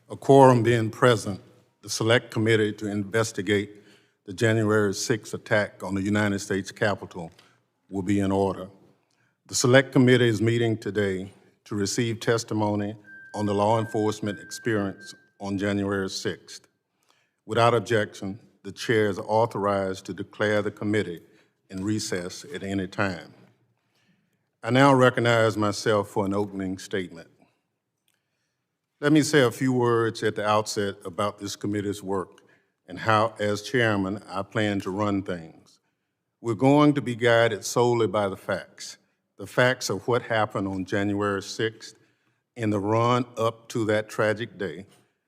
A quorum being present, the Select Committee to investigate the January 6th attack on the United States Capitol will be in order. The Select Committee is meeting today to receive testimony on the law enforcement experience on January 6th. Without objection, the chair is authorized to declare the committee in recess at any time. I now recognize myself for an opening statement. Let me say a few words at the outset about this committee's work and how, as chairman, I plan to run things. We're going to be guided solely by the facts of what happened on January 6th in the run up to that tragic day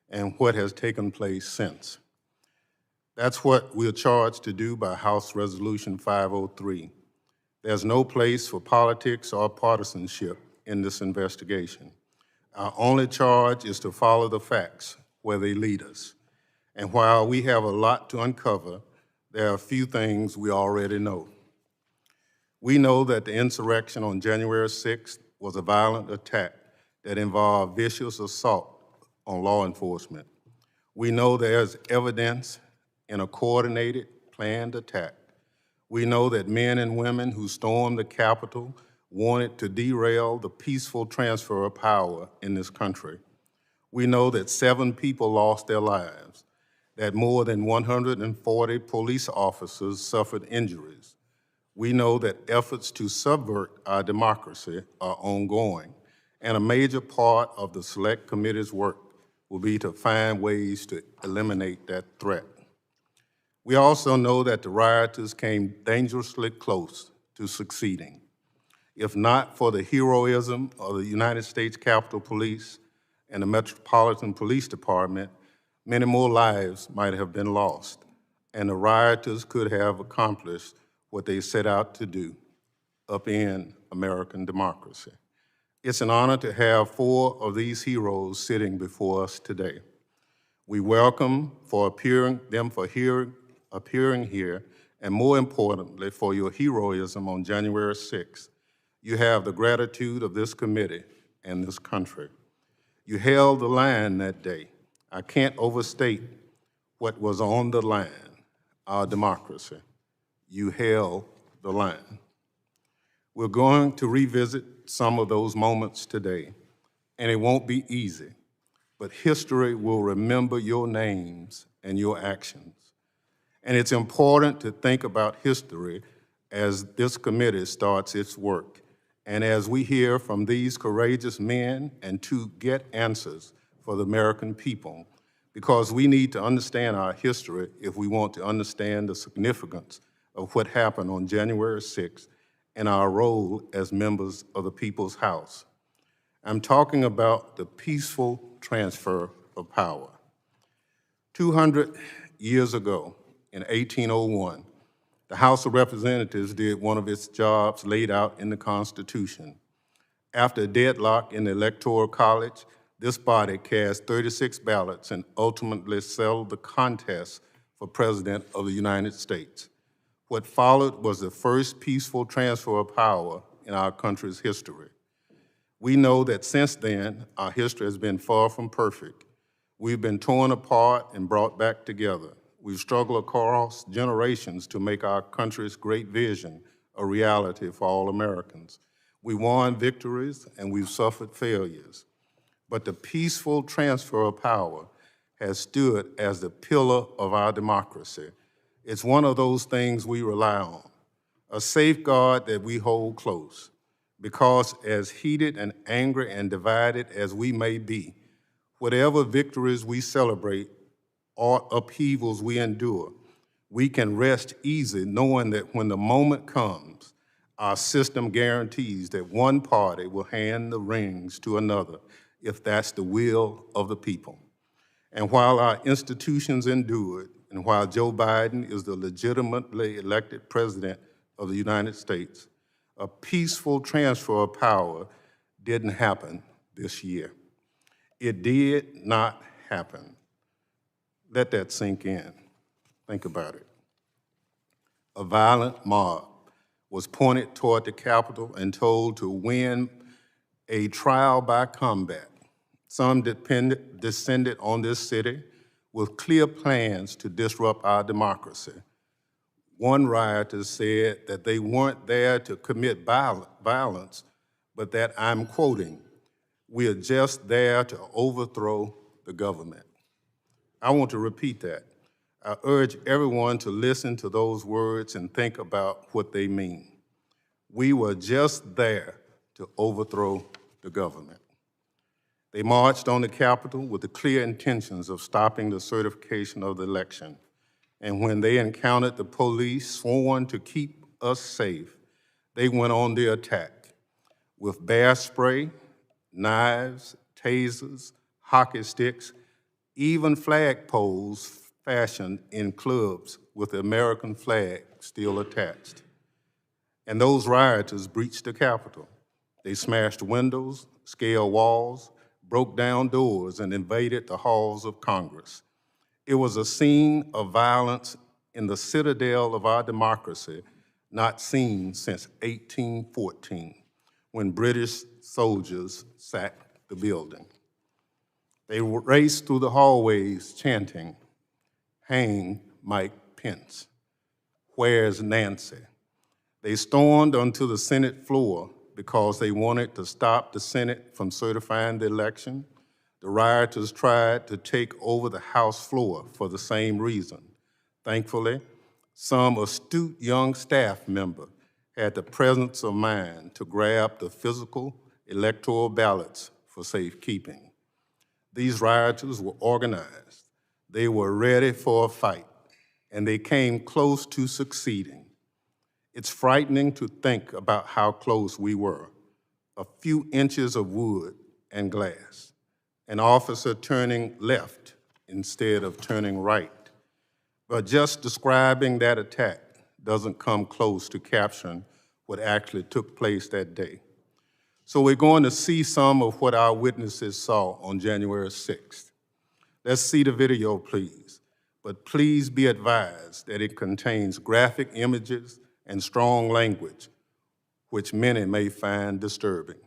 and what has taken place since. That's what we're charged to do by House Resolution 503. There's no place for politics or partisanship in this investigation. Our only charge is to follow the facts where they lead us. And while we have a lot to uncover, there are a few things we already know. We know that the insurrection on January 6th was a violent attack that involved vicious assault on law enforcement. We know there's evidence in a coordinated, planned attack. We know that men and women who stormed the Capitol wanted to derail the peaceful transfer of power in this country. We know that 7 people lost their lives, that more than 140 police officers suffered injuries. We know that efforts to subvert our democracy are ongoing, and a major part of the Select Committee's work will be to find ways to eliminate that threat. We also know that the rioters came dangerously close to succeeding. If not for the heroism of the United States Capitol Police and the Metropolitan Police Department, many more lives might have been lost, and the rioters could have accomplished what they set out to do, upend American democracy. It's an honor to have 4 of these heroes sitting before us today. We welcome them for appearing here, and more importantly, for your heroism on January 6th. You have the gratitude of this committee and this country. You held the line that day. I can't overstate what was on the line, our democracy. You held the line. We're going to revisit some of those moments today, and it won't be easy, but history will remember your names and your actions. And it's important to think about history as this committee starts its work, and as we hear from these courageous men and to get answers for the American people, because we need to understand our history if we want to understand the significance of what happened on January 6th and our role as members of the People's House. I'm talking about the peaceful transfer of power. 200 years ago, in 1801, the House of Representatives did one of its jobs laid out in the Constitution. After a deadlock in the Electoral College, this body cast 36 ballots and ultimately settled the contest for President of the United States. What followed was the first peaceful transfer of power in our country's history. We know that since then, our history has been far from perfect. We've been torn apart and brought back together. We've struggled across generations to make our country's great vision a reality for all Americans. We won victories and we've suffered failures. But the peaceful transfer of power has stood as the pillar of our democracy. It's one of those things we rely on, a safeguard that we hold close, because as heated and angry and divided as we may be, whatever victories we celebrate or upheavals we endure, we can rest easy knowing that when the moment comes, our system guarantees that one party will hand the reins to another if that's the will of the people. And while our institutions endured, and while Joe Biden is the legitimately elected president of the United States, a peaceful transfer of power didn't happen this year. It did not happen. Let that sink in. Think about it. A violent mob was pointed toward the Capitol and told to win a trial by combat. Some descended on this city with clear plans to disrupt our democracy. One rioter said that they weren't there to commit violence, but that, I'm quoting, "We are just there to overthrow the government." I want to repeat that. I urge everyone to listen to those words and think about what they mean. We were just there to overthrow the government. They marched on the Capitol with the clear intentions of stopping the certification of the election. And when they encountered the police sworn to keep us safe, they went on the attack with bear spray, knives, tasers, hockey sticks, even flagpoles fashioned in clubs with the American flag still attached. And those rioters breached the Capitol. They smashed windows, scaled walls, broke down doors, and invaded the halls of Congress. It was a scene of violence in the citadel of our democracy, not seen since 1814, when British soldiers sacked the building. They raced through the hallways chanting, "Hang Mike Pence, where's Nancy?" They stormed onto the Senate floor because they wanted to stop the Senate from certifying the election. The rioters tried to take over the House floor for the same reason. Thankfully, some astute young staff member had the presence of mind to grab the physical electoral ballots for safekeeping. These rioters were organized. They were ready for a fight, and they came close to succeeding. It's frightening to think about how close we were. A few inches of wood and glass. An officer turning left instead of turning right. But just describing that attack doesn't come close to capturing what actually took place that day. So we're going to see some of what our witnesses saw on January 6th. Let's see the video, please. But please be advised that it contains graphic images and strong language, which many may find disturbing.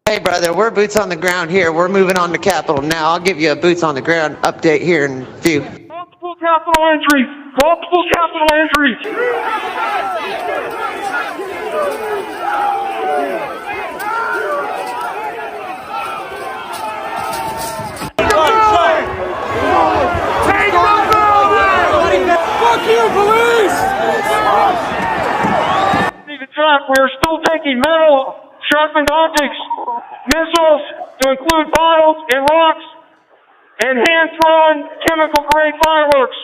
Hey, brother, we're boots on the ground here. We're moving on to Capitol now. I'll give you a boots on the ground update here in a few. Multiple Capitol entries! Multiple Capitol entries! Take the building! Fuck you, police! Even track, we are still taking metal, sharpened objects, missiles to include bottles and rocks, and hand-thrown chemical-grade fireworks.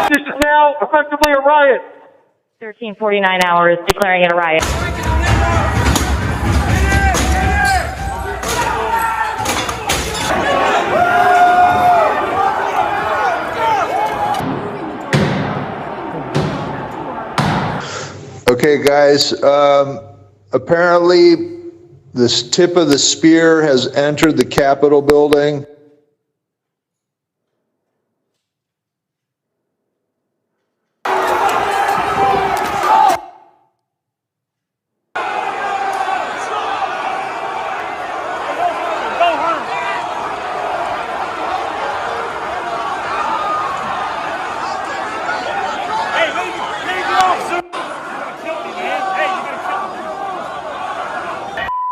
This is now effectively a riot. 1349 hours declaring it a riot. Okay, guys, apparently this tip of the spear has entered the Capitol building.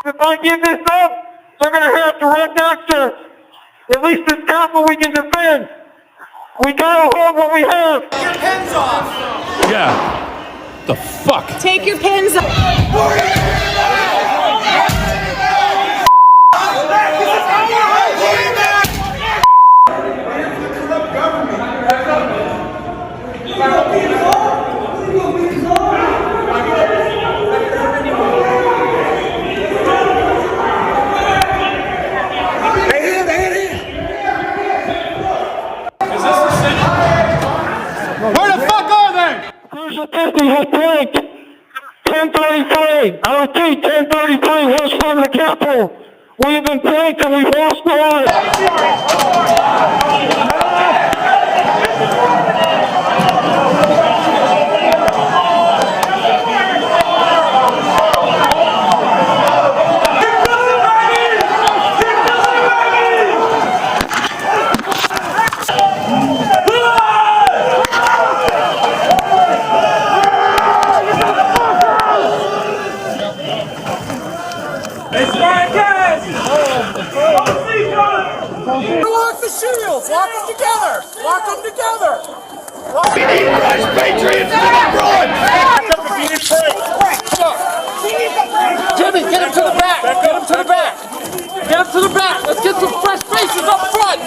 If I give this up, they're going to have direct access. At least this Capitol we can defend. We got to hold what we have. Your pens off. Yeah. The fuck? Take your pins off. 10:33. I repeat, 10:33. West front of the Capitol. We have been pranked and we've lost the lives. Lock the shields! Lock them together! Lock them together! We need fresh patriots in abroad! Jimmy, get him to the back! Get him to the back! Get him to the back! Let's get some fresh faces up front!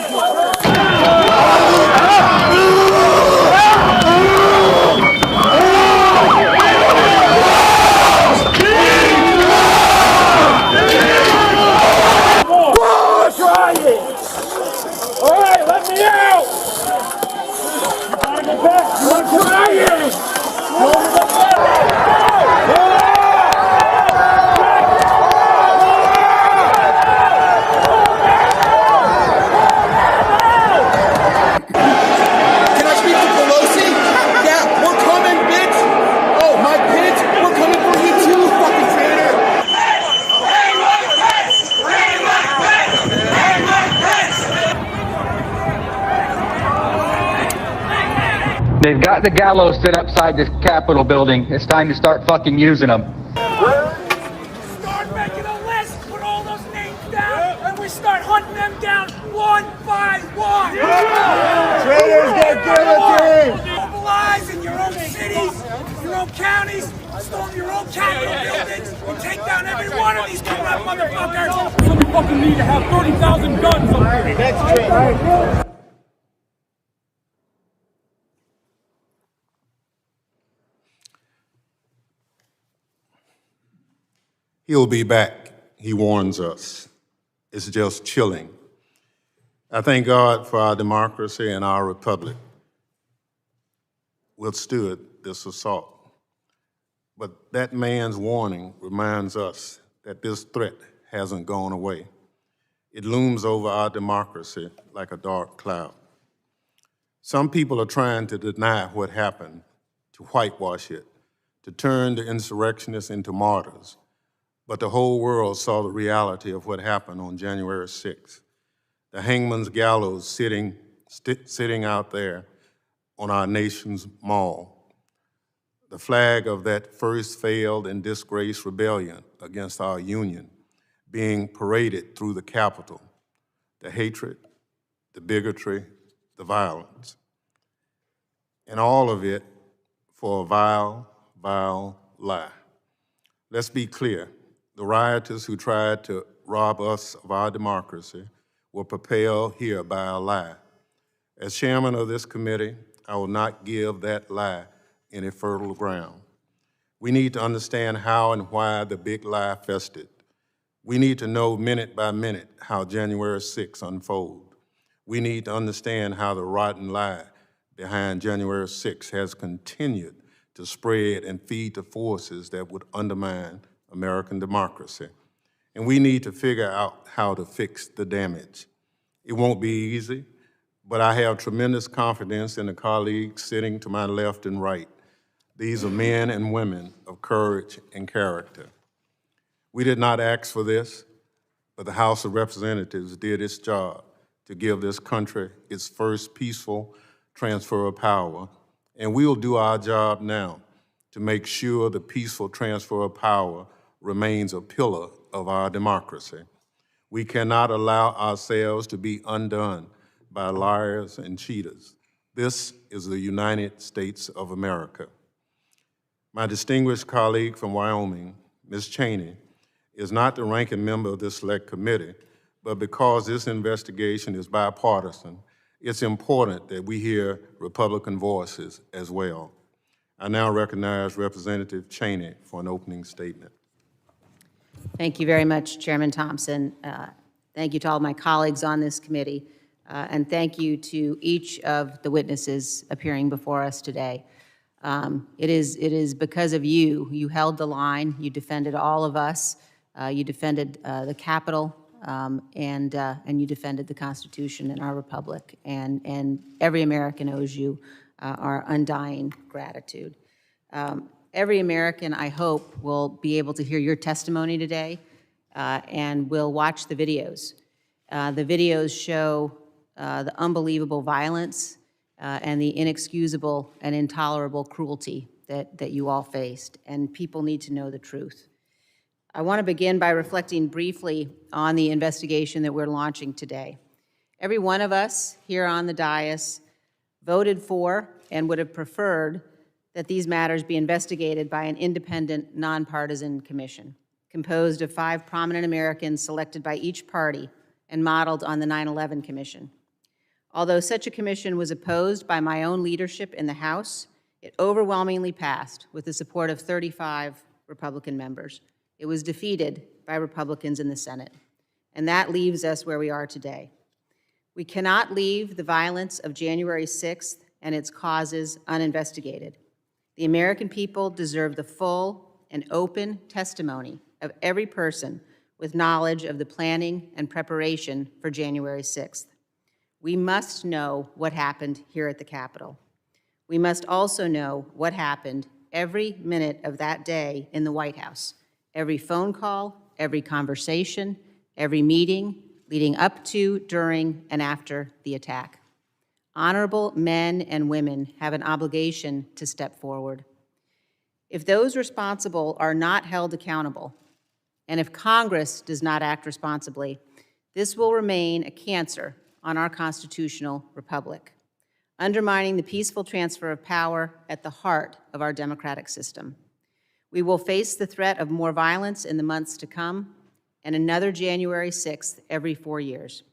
All right, let me out! I'm trying! Can I speak to Pelosi? Yeah, we're coming, bitch! Oh, my bitch, we're coming for you too, fucking traitor! They've got the gallows set outside this Capitol building. It's time to start fucking using them. Start making a list, put all those names down, and we start hunting them down one by one. Traitors get guillotined! Mobilize in your own cities, your own counties, storm your own Capitol buildings, and take down every one of these corrupt motherfuckers. So we fucking need to have 30,000 guns up here. That's true. He'll be back, he warns us. It's just chilling. I thank God for our democracy and our republic withstood this assault. But that man's warning reminds us that this threat hasn't gone away. It looms over our democracy like a dark cloud. Some people are trying to deny what happened, to whitewash it, to turn the insurrectionists into martyrs. But the whole world saw the reality of what happened on January 6th. The hangman's gallows sitting out there on our nation's mall. The flag of that first failed and disgraced rebellion against our union being paraded through the Capitol. The hatred, the bigotry, the violence. And all of it for a vile, vile lie. Let's be clear. The rioters who tried to rob us of our democracy were propelled here by a lie. As chairman of this committee, I will not give that lie any fertile ground. We need to understand how and why the big lie festered. We need to know minute by minute how January 6th unfolded. We need to understand how the rotten lie behind January 6th has continued to spread and feed the forces that would undermine American democracy. And we need to figure out how to fix the damage. It won't be easy, but I have tremendous confidence in the colleagues sitting to my left and right. These are men and women of courage and character. We did not ask for this, but the House of Representatives did its job to give this country its first peaceful transfer of power, and we'll do our job now to make sure the peaceful transfer of power remains a pillar of our democracy. We cannot allow ourselves to be undone by liars and cheaters. This is the United States of America. My distinguished colleague from Wyoming, Ms. Cheney, is not the ranking member of this select committee, but because this investigation is bipartisan, it's important that we hear Republican voices as well. I now recognize Representative Cheney for an opening statement. Thank you very much, Chairman Thompson. Thank you to all my colleagues on this committee, and thank you to each of the witnesses appearing before us today. It is because of you. You held the line. You defended all of us. You defended the Capitol, and you defended the Constitution and our republic. And every American owes you our undying gratitude. Every American, I hope, will be able to hear your testimony today, and will watch the videos. The videos show the unbelievable violence and the inexcusable and intolerable cruelty that you all faced, and people need to know the truth. I want to begin by reflecting briefly on the investigation that we're launching today. Every one of us here on the dais voted for and would have preferred that these matters be investigated by an independent, nonpartisan commission composed of 5 prominent Americans selected by each party and modeled on the 9/11 Commission. Although such a commission was opposed by my own leadership in the House, it overwhelmingly passed with the support of 35 Republican members. It was defeated by Republicans in the Senate, and that leaves us where we are today. We cannot leave the violence of January 6th and its causes uninvestigated. The American people deserve the full and open testimony of every person with knowledge of the planning and preparation for January 6th. We must know what happened here at the Capitol. We must also know what happened every minute of that day in the White House, every phone call, every conversation, every meeting leading up to, during, and after the attack. Honorable men and women have an obligation to step forward. If those responsible are not held accountable, and if Congress does not act responsibly, this will remain a cancer on our constitutional republic, undermining the peaceful transfer of power at the heart of our democratic system. We will face the threat of more violence in the months to come, and another January 6th every 4 years.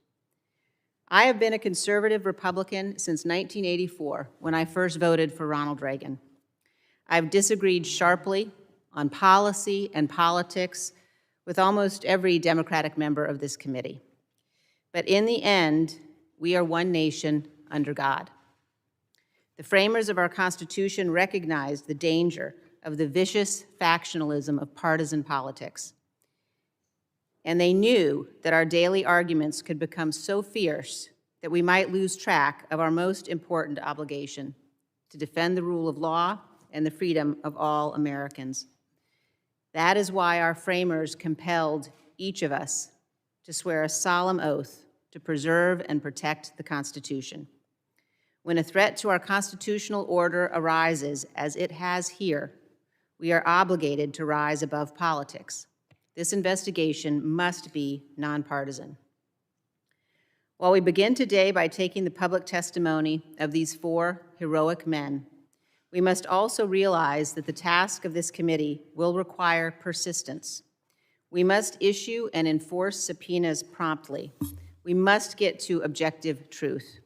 I have been a conservative Republican since 1984, when I first voted for Ronald Reagan. I've disagreed sharply on policy and politics with almost every Democratic member of this committee. But in the end, we are one nation under God. The framers of our Constitution recognized the danger of the vicious factionalism of partisan politics. And they knew that our daily arguments could become so fierce that we might lose track of our most important obligation, to defend the rule of law and the freedom of all Americans. That is why our framers compelled each of us to swear a solemn oath to preserve and protect the Constitution. When a threat to our constitutional order arises, as it has here, we are obligated to rise above politics. This investigation must be nonpartisan. While we begin today by taking the public testimony of these 4 heroic men, we must also realize that the task of this committee will require persistence. We must issue and enforce subpoenas promptly. We must get to objective truth.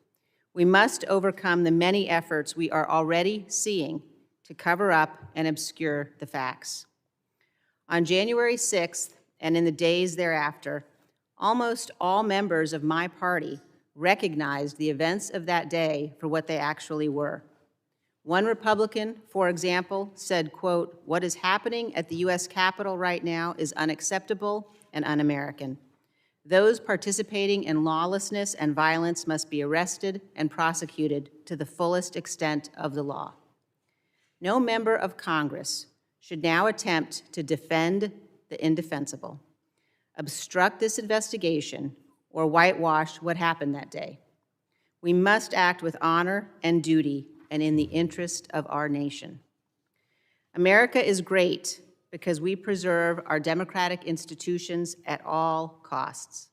We must overcome the many efforts we are already seeing to cover up and obscure the facts. On January 6th and in the days thereafter, almost all members of my party recognized the events of that day for what they actually were. One Republican, for example, said, quote, "What is happening at the U.S. Capitol right now is unacceptable and un-American. Those participating in lawlessness and violence must be arrested and prosecuted to the fullest extent of the law." No member of Congress should now attempt to defend the indefensible, obstruct this investigation, or whitewash what happened that day. We must act with honor and duty and in the interest of our nation. America is great because we preserve our democratic institutions at all costs.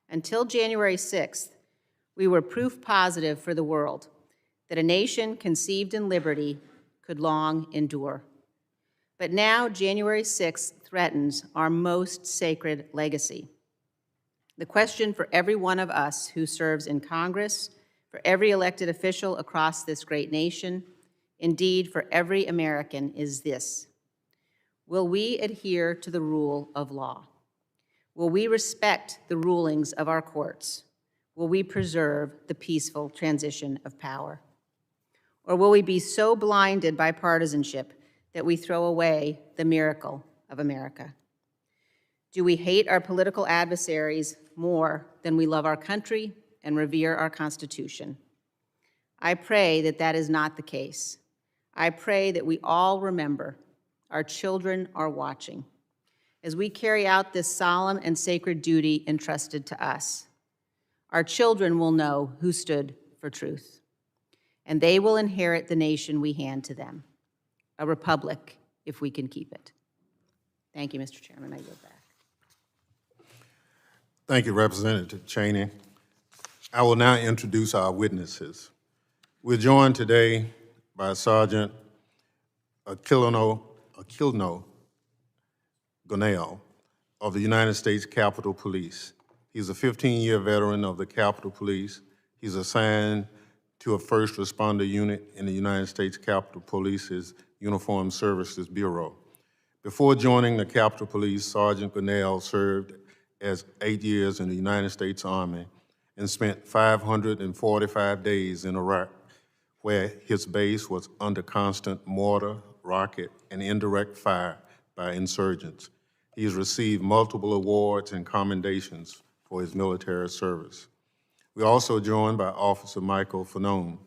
Until January 6th, we were proof positive for the world that a nation conceived in liberty could long endure. But now January 6th threatens our most sacred legacy. The question for every one of us who serves in Congress, for every elected official across this great nation, indeed for every American, is this: will we adhere to the rule of law? Will we respect the rulings of our courts? Will we preserve the peaceful transition of power? Or will we be so blinded by partisanship that we throw away the miracle of America? Do we hate our political adversaries more than we love our country and revere our Constitution? I pray that that is not the case. I pray that we all remember our children are watching as we carry out this solemn and sacred duty entrusted to us. Our children will know who stood for truth, and they will inherit the nation we hand to them, a republic if we can keep it. Thank you, Mr. Chairman. I yield back. Thank you, Representative Cheney. I will now introduce our witnesses. We're joined today by Sergeant Aquilino Gonell of the United States Capitol Police. He's a 15-year veteran of the Capitol Police. He's assigned to a first responder unit in the United States Capitol Police's Uniformed Services Bureau. Before joining the Capitol Police, Sergeant Gonell served as 8 years in the United States Army and spent 545 days in Iraq, where his base was under constant mortar, rocket, and indirect fire by insurgents. He has received multiple awards and commendations for his military service. We're also joined by Officer Michael Fanone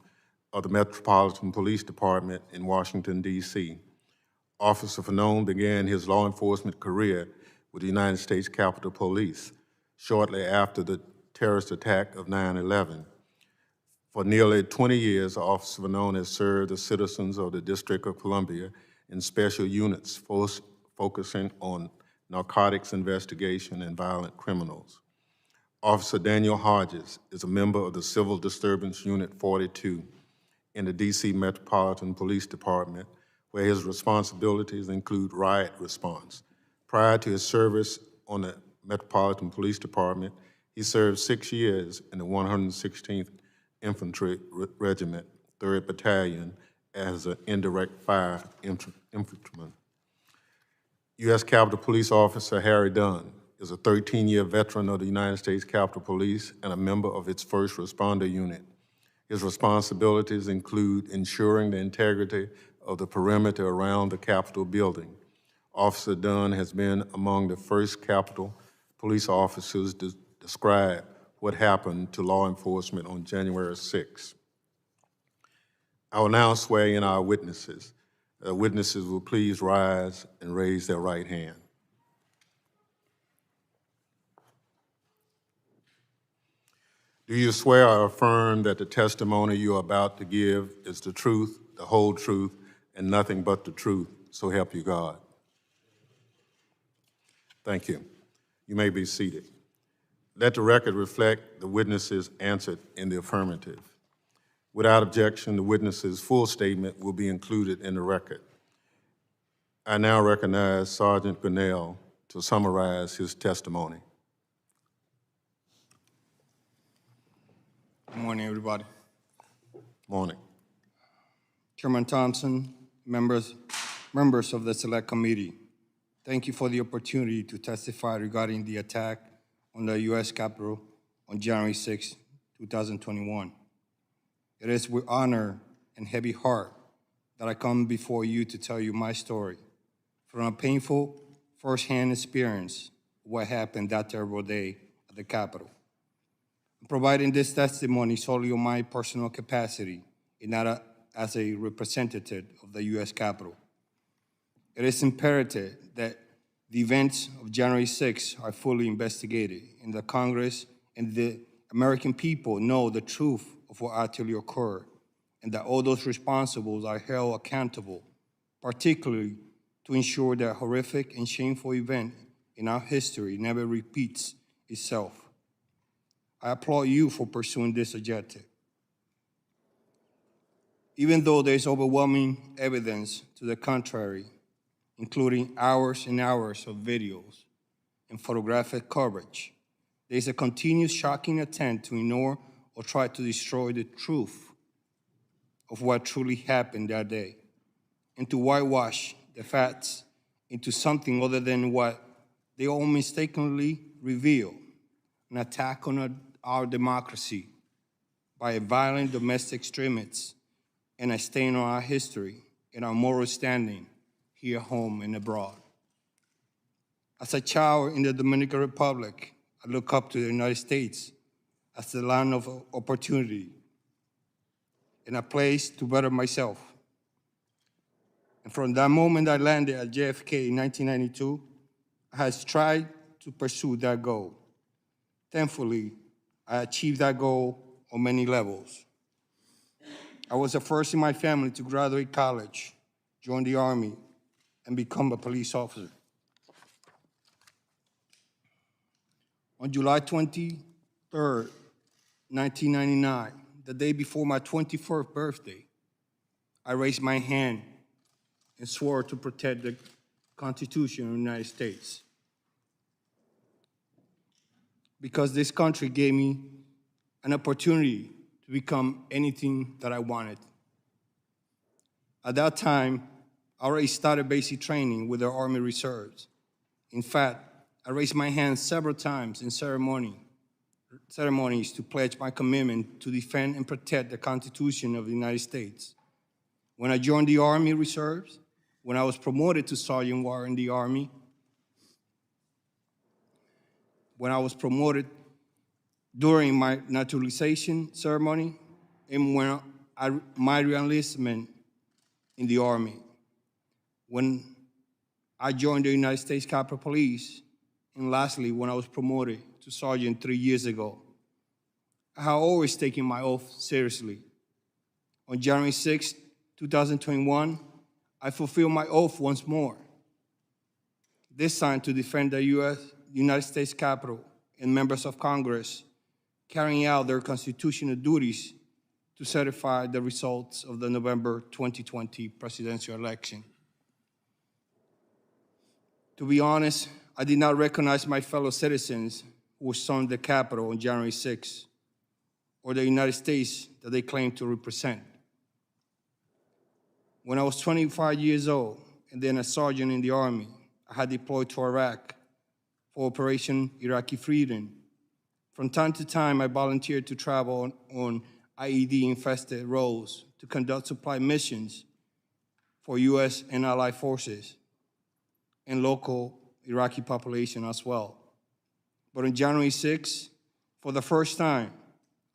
of the Metropolitan Police Department in Washington, D.C. Officer Fanone began his law enforcement career with the United States Capitol Police shortly after the terrorist attack of 9/11. For nearly 20 years, Officer Fanone has served the citizens of the District of Columbia in special units focusing on narcotics investigation and violent criminals. Officer Daniel Hodges is a member of the Civil Disturbance Unit 42 in the D.C. Metropolitan Police Department, where his responsibilities include riot response. Prior to his service on the Metropolitan Police Department, he served 6 years in the 116th Infantry Regiment, 3rd Battalion, as an indirect fire infantryman. U.S. Capitol Police Officer Harry Dunn is a 13-year veteran of the United States Capitol Police and a member of its first responder unit. His responsibilities include ensuring the integrity of the perimeter around the Capitol building. Officer Dunn has been among the first Capitol Police officers to describe what happened to law enforcement on January 6. I will now swear in our witnesses. Witnesses will please rise and raise their right hand. Do you swear or affirm that the testimony you are about to give is the truth, the whole truth, and nothing but the truth, so help you God? Thank you. You may be seated. Let the record reflect the witnesses answered in the affirmative. Without objection, the witness's full statement will be included in the record. I now recognize Sergeant Gonell to summarize his testimony. Good morning, everybody. Morning. Chairman Thompson, members of the Select Committee, thank you for the opportunity to testify regarding the attack on the U.S. Capitol on January 6, 2021. It is with honor and heavy heart that I come before you to tell you my story from a painful first-hand experience of what happened that terrible day at the Capitol. I'm providing this testimony solely on my personal capacity and not as a representative of the U.S. Capitol. It is imperative that the events of January 6 are fully investigated, and the Congress and the American people know the truth of what actually occurred, and that all those responsible are held accountable, particularly to ensure that horrific and shameful event in our history never repeats itself. I applaud you for pursuing this objective. Even though there is overwhelming evidence to the contrary, including hours and hours of videos and photographic coverage, there is a continuous shocking attempt to ignore or try to destroy the truth of what truly happened that day, and to whitewash the facts into something other than what they all mistakenly reveal, an attack on our democracy by a violent domestic extremist and a stain on our history and our moral standing here at home and abroad. As a child in the Dominican Republic, I look up to the United States as the land of opportunity and a place to better myself. And from that moment I landed at JFK in 1992, I have tried to pursue that goal. Thankfully, I achieved that goal on many levels. I was the first in my family to graduate college, join the Army, and become a police officer. On July 23rd, 1999, the day before my 24th birthday, I raised my hand and swore to protect the Constitution of the United States. Because this country gave me an opportunity to become anything that I wanted. At that time, I already started basic training with the Army Reserves. In fact, I raised my hand several times in ceremonies to pledge my commitment to defend and protect the Constitution of the United States. When I joined the Army Reserves, when I was promoted to Sergeant War in the Army, when I was promoted during my naturalization ceremony, and when my reenlistment in the Army. When I joined the United States Capitol Police, and lastly, when I was promoted to Sergeant 3 years ago. I have always taken my oath seriously. On January 6, 2021, I fulfilled my oath once more, this time to defend the United States Capitol and members of Congress carrying out their constitutional duties to certify the results of the November 2020 presidential election. To be honest, I did not recognize my fellow citizens who stormed the Capitol on January 6, or the United States that they claim to represent. When I was 25 years old and then a sergeant in the Army, I had deployed to Iraq for Operation Iraqi Freedom. From time to time, I volunteered to travel on IED-infested roads to conduct supply missions for U.S. and allied forces and local Iraqi population as well. But on January 6, for the first time,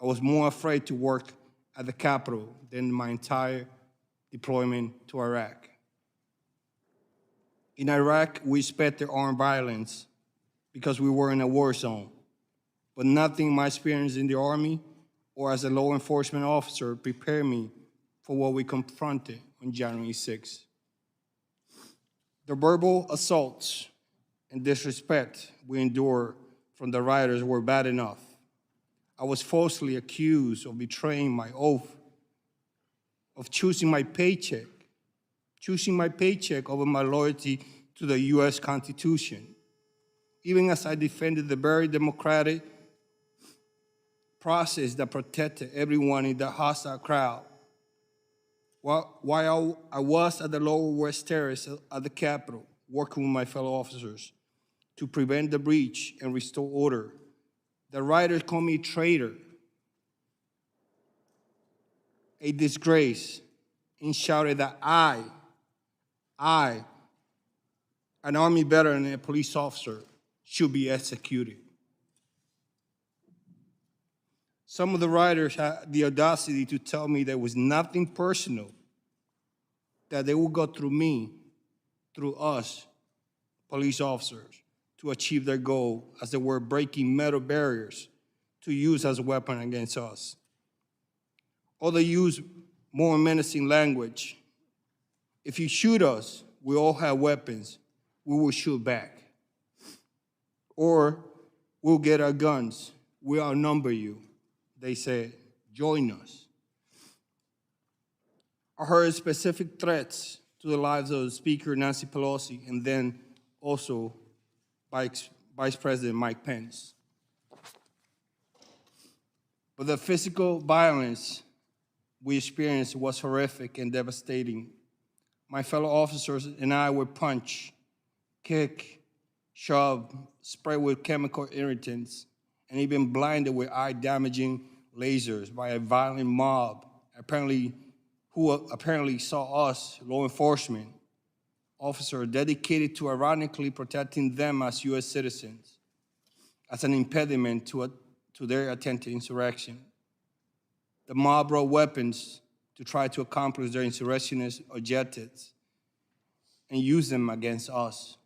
I was more afraid to work at the Capitol than my entire deployment to Iraq. In Iraq, we expected armed violence because we were in a war zone, but nothing in my experience in the Army or as a law enforcement officer prepared me for what we confronted on January 6. The verbal assaults and disrespect we endured from the rioters were bad enough. I was falsely accused of betraying my oath, of choosing my paycheck over my loyalty to the U.S. Constitution, even as I defended the very democratic process that protected everyone in the hostile crowd. While I was at the Lower West Terrace at the Capitol, working with my fellow officers to prevent the breach and restore order, the rioters called me a traitor, a disgrace, and shouted that I, an Army veteran and a police officer, should be executed. Some of the rioters had the audacity to tell me there was nothing personal, that they would go through me, through us, police officers, to achieve their goal, as they were breaking metal barriers to use as a weapon against us. Or they use more menacing language. If you shoot us, we all have weapons, we will shoot back. Or we'll get our guns, we outnumber you. They said, join us. I heard specific threats to the lives of Speaker Nancy Pelosi and then also Vice President Mike Pence. But the physical violence we experienced was horrific and devastating. My fellow officers and I were punched, kicked, shoved, sprayed with chemical irritants, and even blinded with eye-damaging lasers by a violent mob, apparently who apparently saw us, law enforcement officers, dedicated to ironically protecting them as U.S. citizens, as an impediment to their attempted insurrection. The mob brought weapons to try to accomplish their insurrectionist objectives and use them against us.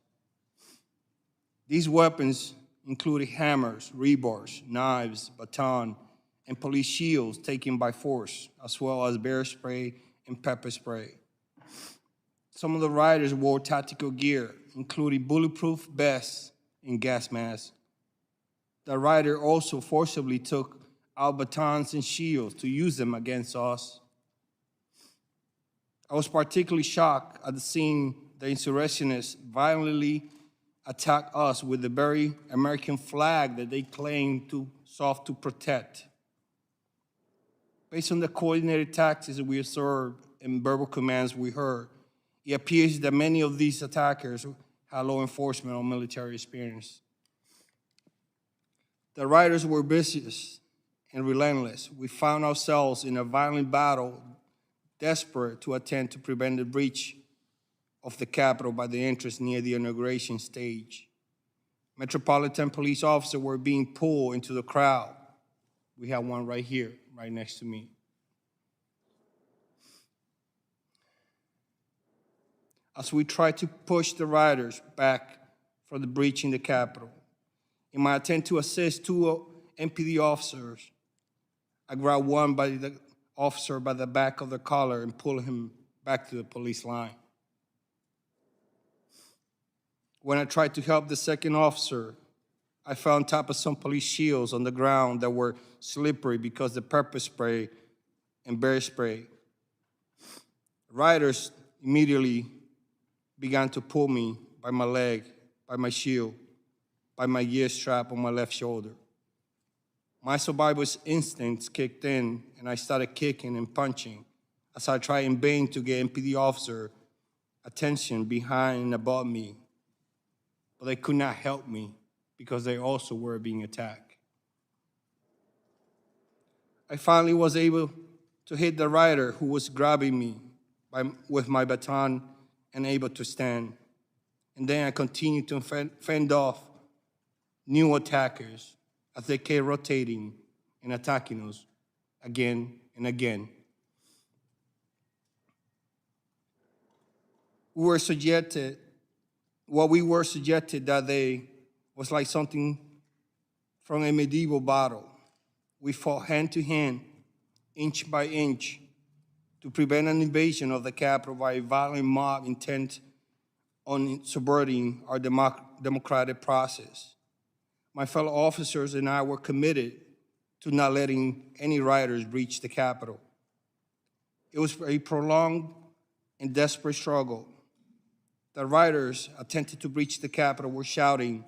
These weapons included hammers, rebars, knives, baton, and police shields taken by force, as well as bear spray and pepper spray. Some of the rioters wore tactical gear, including bulletproof vests and gas masks. The rioter also forcibly took out batons and shields to use them against us. I was particularly shocked at seeing the insurrectionists violently attack us with the very American flag that they claim to sought to protect. Based on the coordinated tactics we observed and verbal commands we heard, it appears that many of these attackers had law enforcement or military experience. The rioters were vicious and relentless. We found ourselves in a violent battle, desperate to attempt to prevent the breach of the Capitol by the entrance near the inauguration stage. Metropolitan police officers were being pulled into the crowd. We have one right here, right next to me. As we tried to push the rioters back from the breach in the Capitol, in my attempt to assist two MPD officers, I grabbed one by the officer by the back of the collar and pulled him back to the police line. When I tried to help the second officer, I fell on top of some police shields on the ground that were slippery because of the pepper spray and bear spray. Rioters immediately began to pull me by my leg, by my shield, by my gear strap on my left shoulder. My survivor's instincts kicked in, and I started kicking and punching as I tried in vain to get MPD officer attention behind and above me. But they could not help me because they also were being attacked. I finally was able to hit the rider who was grabbing me with my baton and able to stand. And then I continued to fend off new attackers as they kept rotating and attacking us again and again. What we were subjected that day was like something from a medieval battle. We fought hand to hand, inch by inch, to prevent an invasion of the Capitol by a violent mob intent on subverting our democratic process. My fellow officers and I were committed to not letting any rioters breach the Capitol. It was a prolonged and desperate struggle. The rioters attempted to breach the Capitol were shouting,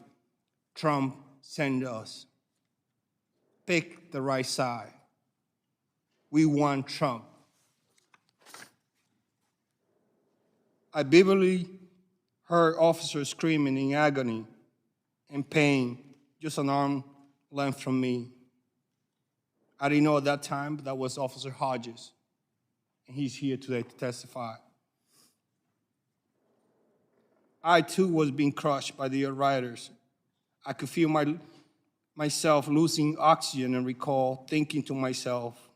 "Trump, send us. Pick the right side. We want Trump." I vividly heard officers screaming in agony and pain just an arm length from me. I didn't know at that time, but that was Officer Hodges, and he's here today to testify. I, too, was being crushed by the rioters. I could feel myself losing oxygen and recall thinking to myself,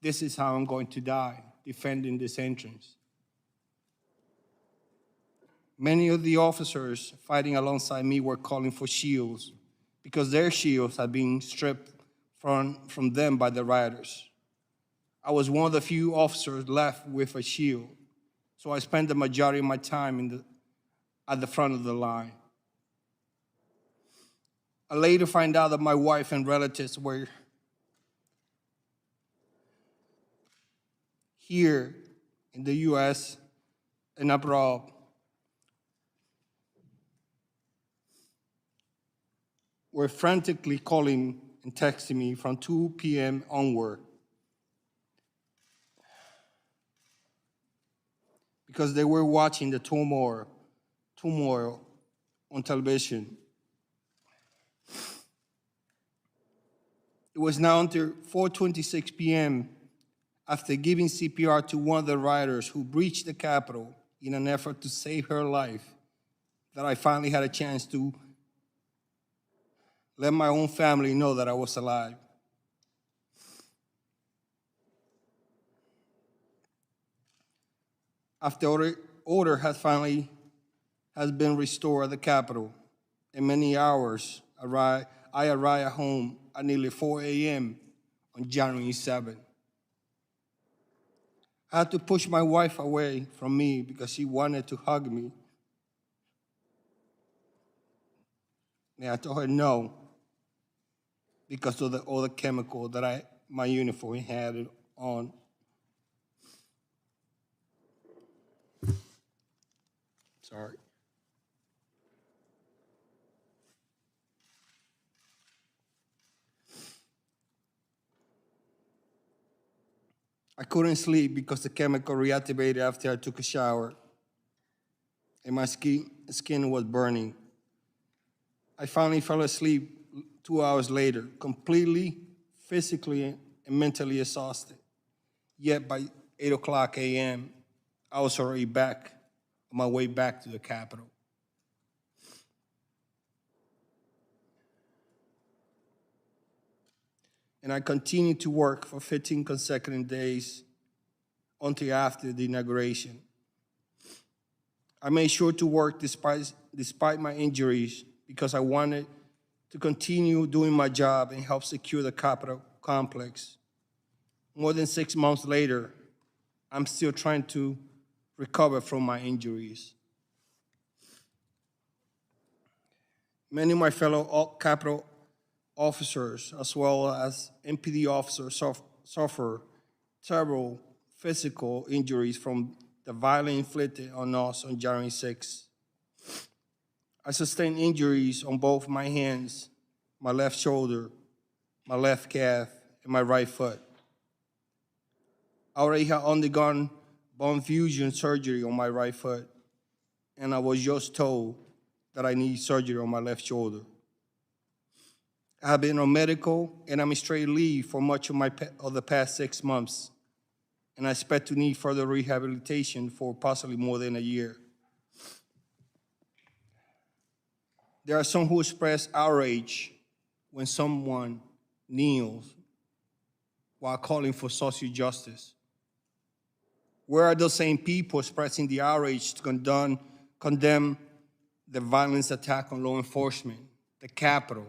this is how I'm going to die, defending this entrance. Many of the officers fighting alongside me were calling for shields because their shields had been stripped from them by the rioters. I was one of the few officers left with a shield, so I spent the majority of my time at the front of the line. I later find out that my wife and relatives were here in the U.S. and abroad. Were frantically calling and texting me from 2 p.m. onward because they were watching the turmoil on television. It was now until 4:26 p.m. after giving CPR to one of the rioters who breached the Capitol in an effort to save her life, that I finally had a chance to let my own family know that I was alive. After order has been restored at the Capitol, in many hours, I arrived at home at nearly 4 a.m. on January 7th. I had to push my wife away from me because she wanted to hug me. And I told her no, because of the other chemical that my uniform had on. Sorry. I couldn't sleep because the chemical reactivated after I took a shower, and my skin was burning. I finally fell asleep 2 hours later, completely physically and mentally exhausted. Yet by 8 o'clock a.m., I was already back, on my way back to the Capitol. And I continued to work for 15 consecutive days until after the inauguration. I made sure to work despite my injuries because I wanted to continue doing my job and help secure the Capitol complex. More than 6 months later, I'm still trying to recover from my injuries. Many of my fellow Capitol officers, as well as MPD officers, suffer terrible physical injuries from the violence inflicted on us on January 6th. I sustained injuries on both my hands, my left shoulder, my left calf, and my right foot. I already had undergone bone fusion surgery on my right foot, and I was just told that I need surgery on my left shoulder. I have been on medical and administrative leave for much of the past 6 months, and I expect to need further rehabilitation for possibly more than a year. There are some who express outrage when someone kneels while calling for social justice. Where are those same people expressing the outrage to condemn the violence attack on law enforcement, the Capitol,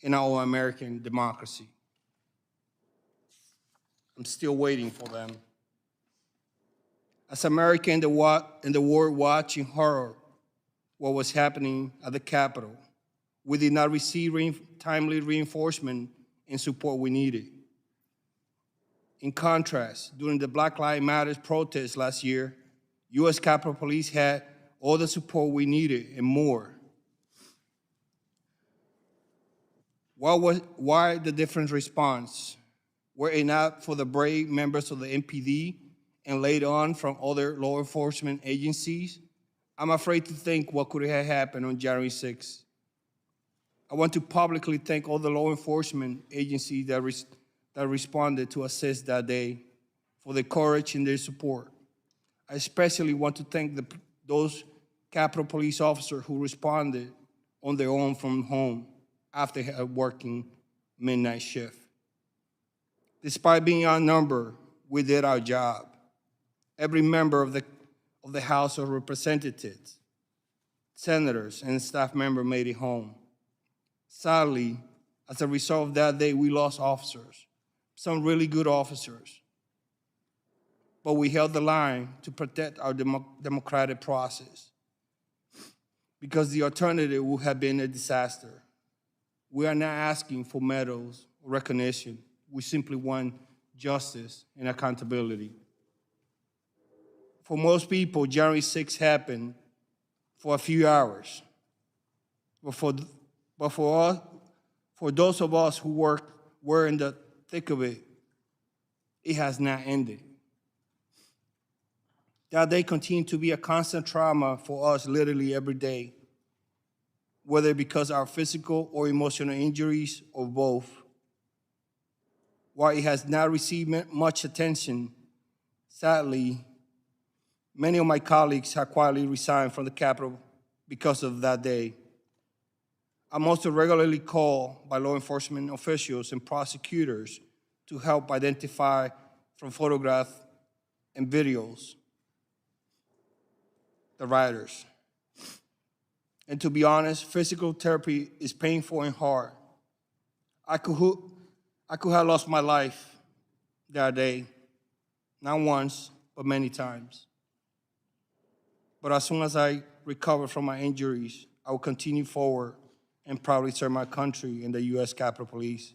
and our American democracy? I'm still waiting for them. As Americans in the world watching horror what was happening at the Capitol, we did not receive timely reinforcement and support we needed. In contrast, during the Black Lives Matter protests last year, U.S. Capitol Police had all the support we needed and more. Why the different response? Were it not for the brave members of the MPD and later on from other law enforcement agencies, I'm afraid to think what could have happened on January 6th. I want to publicly thank all the law enforcement agencies that responded to assist that day for their courage and their support. I especially want to thank those Capitol Police officers who responded on their own from home after working midnight shift. Despite being outnumbered, we did our job. Every member of the House of Representatives, senators, and staff member made it home. Sadly, as a result of that day, we lost officers, some really good officers. But we held the line to protect our democratic process because the alternative would have been a disaster. We are not asking for medals or recognition. We simply want justice and accountability. For most people, January 6th happened for a few hours. But for those of us who were in the thick of it, it has not ended. That day continued to be a constant trauma for us literally every day, whether because of our physical or emotional injuries or both. while it has not received much attention, sadly, many of my colleagues have quietly resigned from the Capitol because of that day. I'm also regularly called by law enforcement officials and prosecutors to help identify from photographs and videos the rioters. And to be honest, physical therapy is painful and hard. I could have lost my life that day, not once, but many times. But as soon as I recover from my injuries, I will continue forward and proudly serve my country in the U.S. Capitol Police.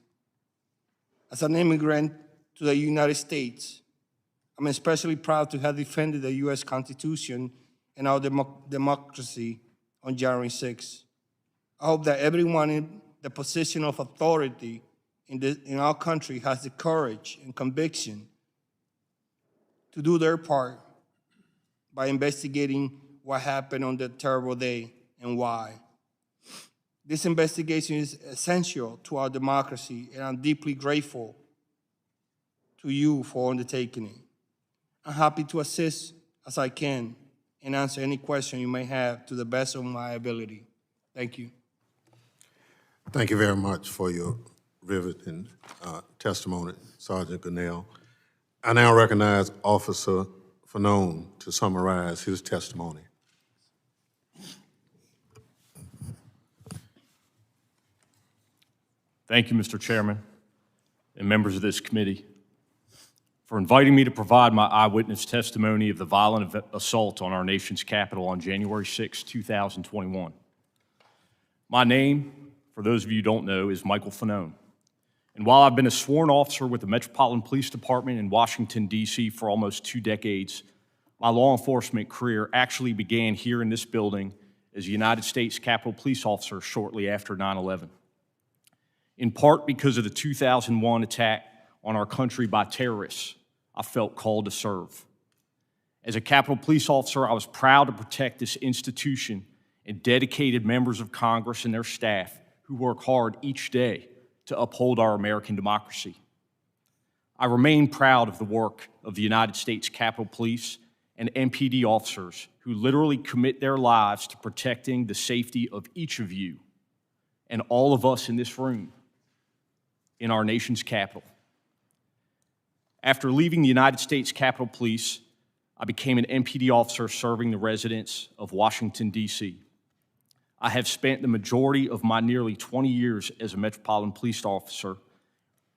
As an immigrant to the United States, I'm especially proud to have defended the U.S. Constitution and our democracy on January 6th. I hope that everyone in the position of authority in our country has the courage and conviction to do their part by investigating what happened on that terrible day and why. This investigation is essential to our democracy, and I'm deeply grateful to you for undertaking it. I'm happy to assist as I can and answer any question you may have to the best of my ability. Thank you. Thank you very much for your riveting testimony, Sergeant Gonell. I now recognize Officer Fanone to summarize his testimony. Thank you, Mr. Chairman, and members of this committee, for inviting me to provide my eyewitness testimony of the violent assault on our nation's capital on January 6, 2021. My name, for those of you who don't know, is Michael Fanone. And while I've been a sworn officer with the Metropolitan Police Department in Washington, D.C. for almost 2 decades, my law enforcement career actually began here in this building as a United States Capitol Police officer shortly after 9/11. In part because of the 2001 attack on our country by terrorists, I felt called to serve. As a Capitol Police officer, I was proud to protect this institution and dedicated members of Congress and their staff who work hard each day to uphold our American democracy. I remain proud of the work of the United States Capitol Police and MPD officers who literally commit their lives to protecting the safety of each of you and all of us in this room in our nation's capital. After leaving the United States Capitol Police, I became an MPD officer serving the residents of Washington, D.C. I have spent the majority of my nearly 20 years as a Metropolitan Police officer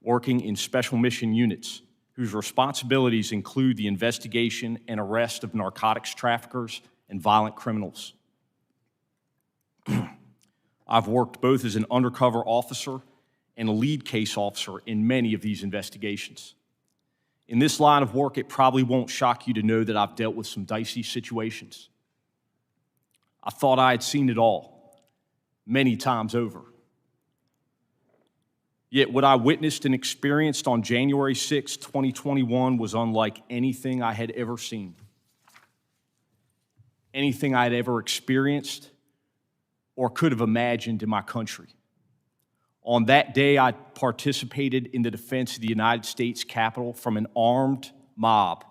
working in special mission units whose responsibilities include the investigation and arrest of narcotics traffickers and violent criminals. I've worked both as an undercover officer and a lead case officer in many of these investigations. In this line of work, it probably won't shock you to know that I've dealt with some dicey situations. I thought I had seen it all, many times over. Yet what I witnessed and experienced on January 6, 2021 was unlike anything I had ever seen, anything I had ever experienced or could have imagined in my country. On that day, I participated in the defense of the United States Capitol from an armed mob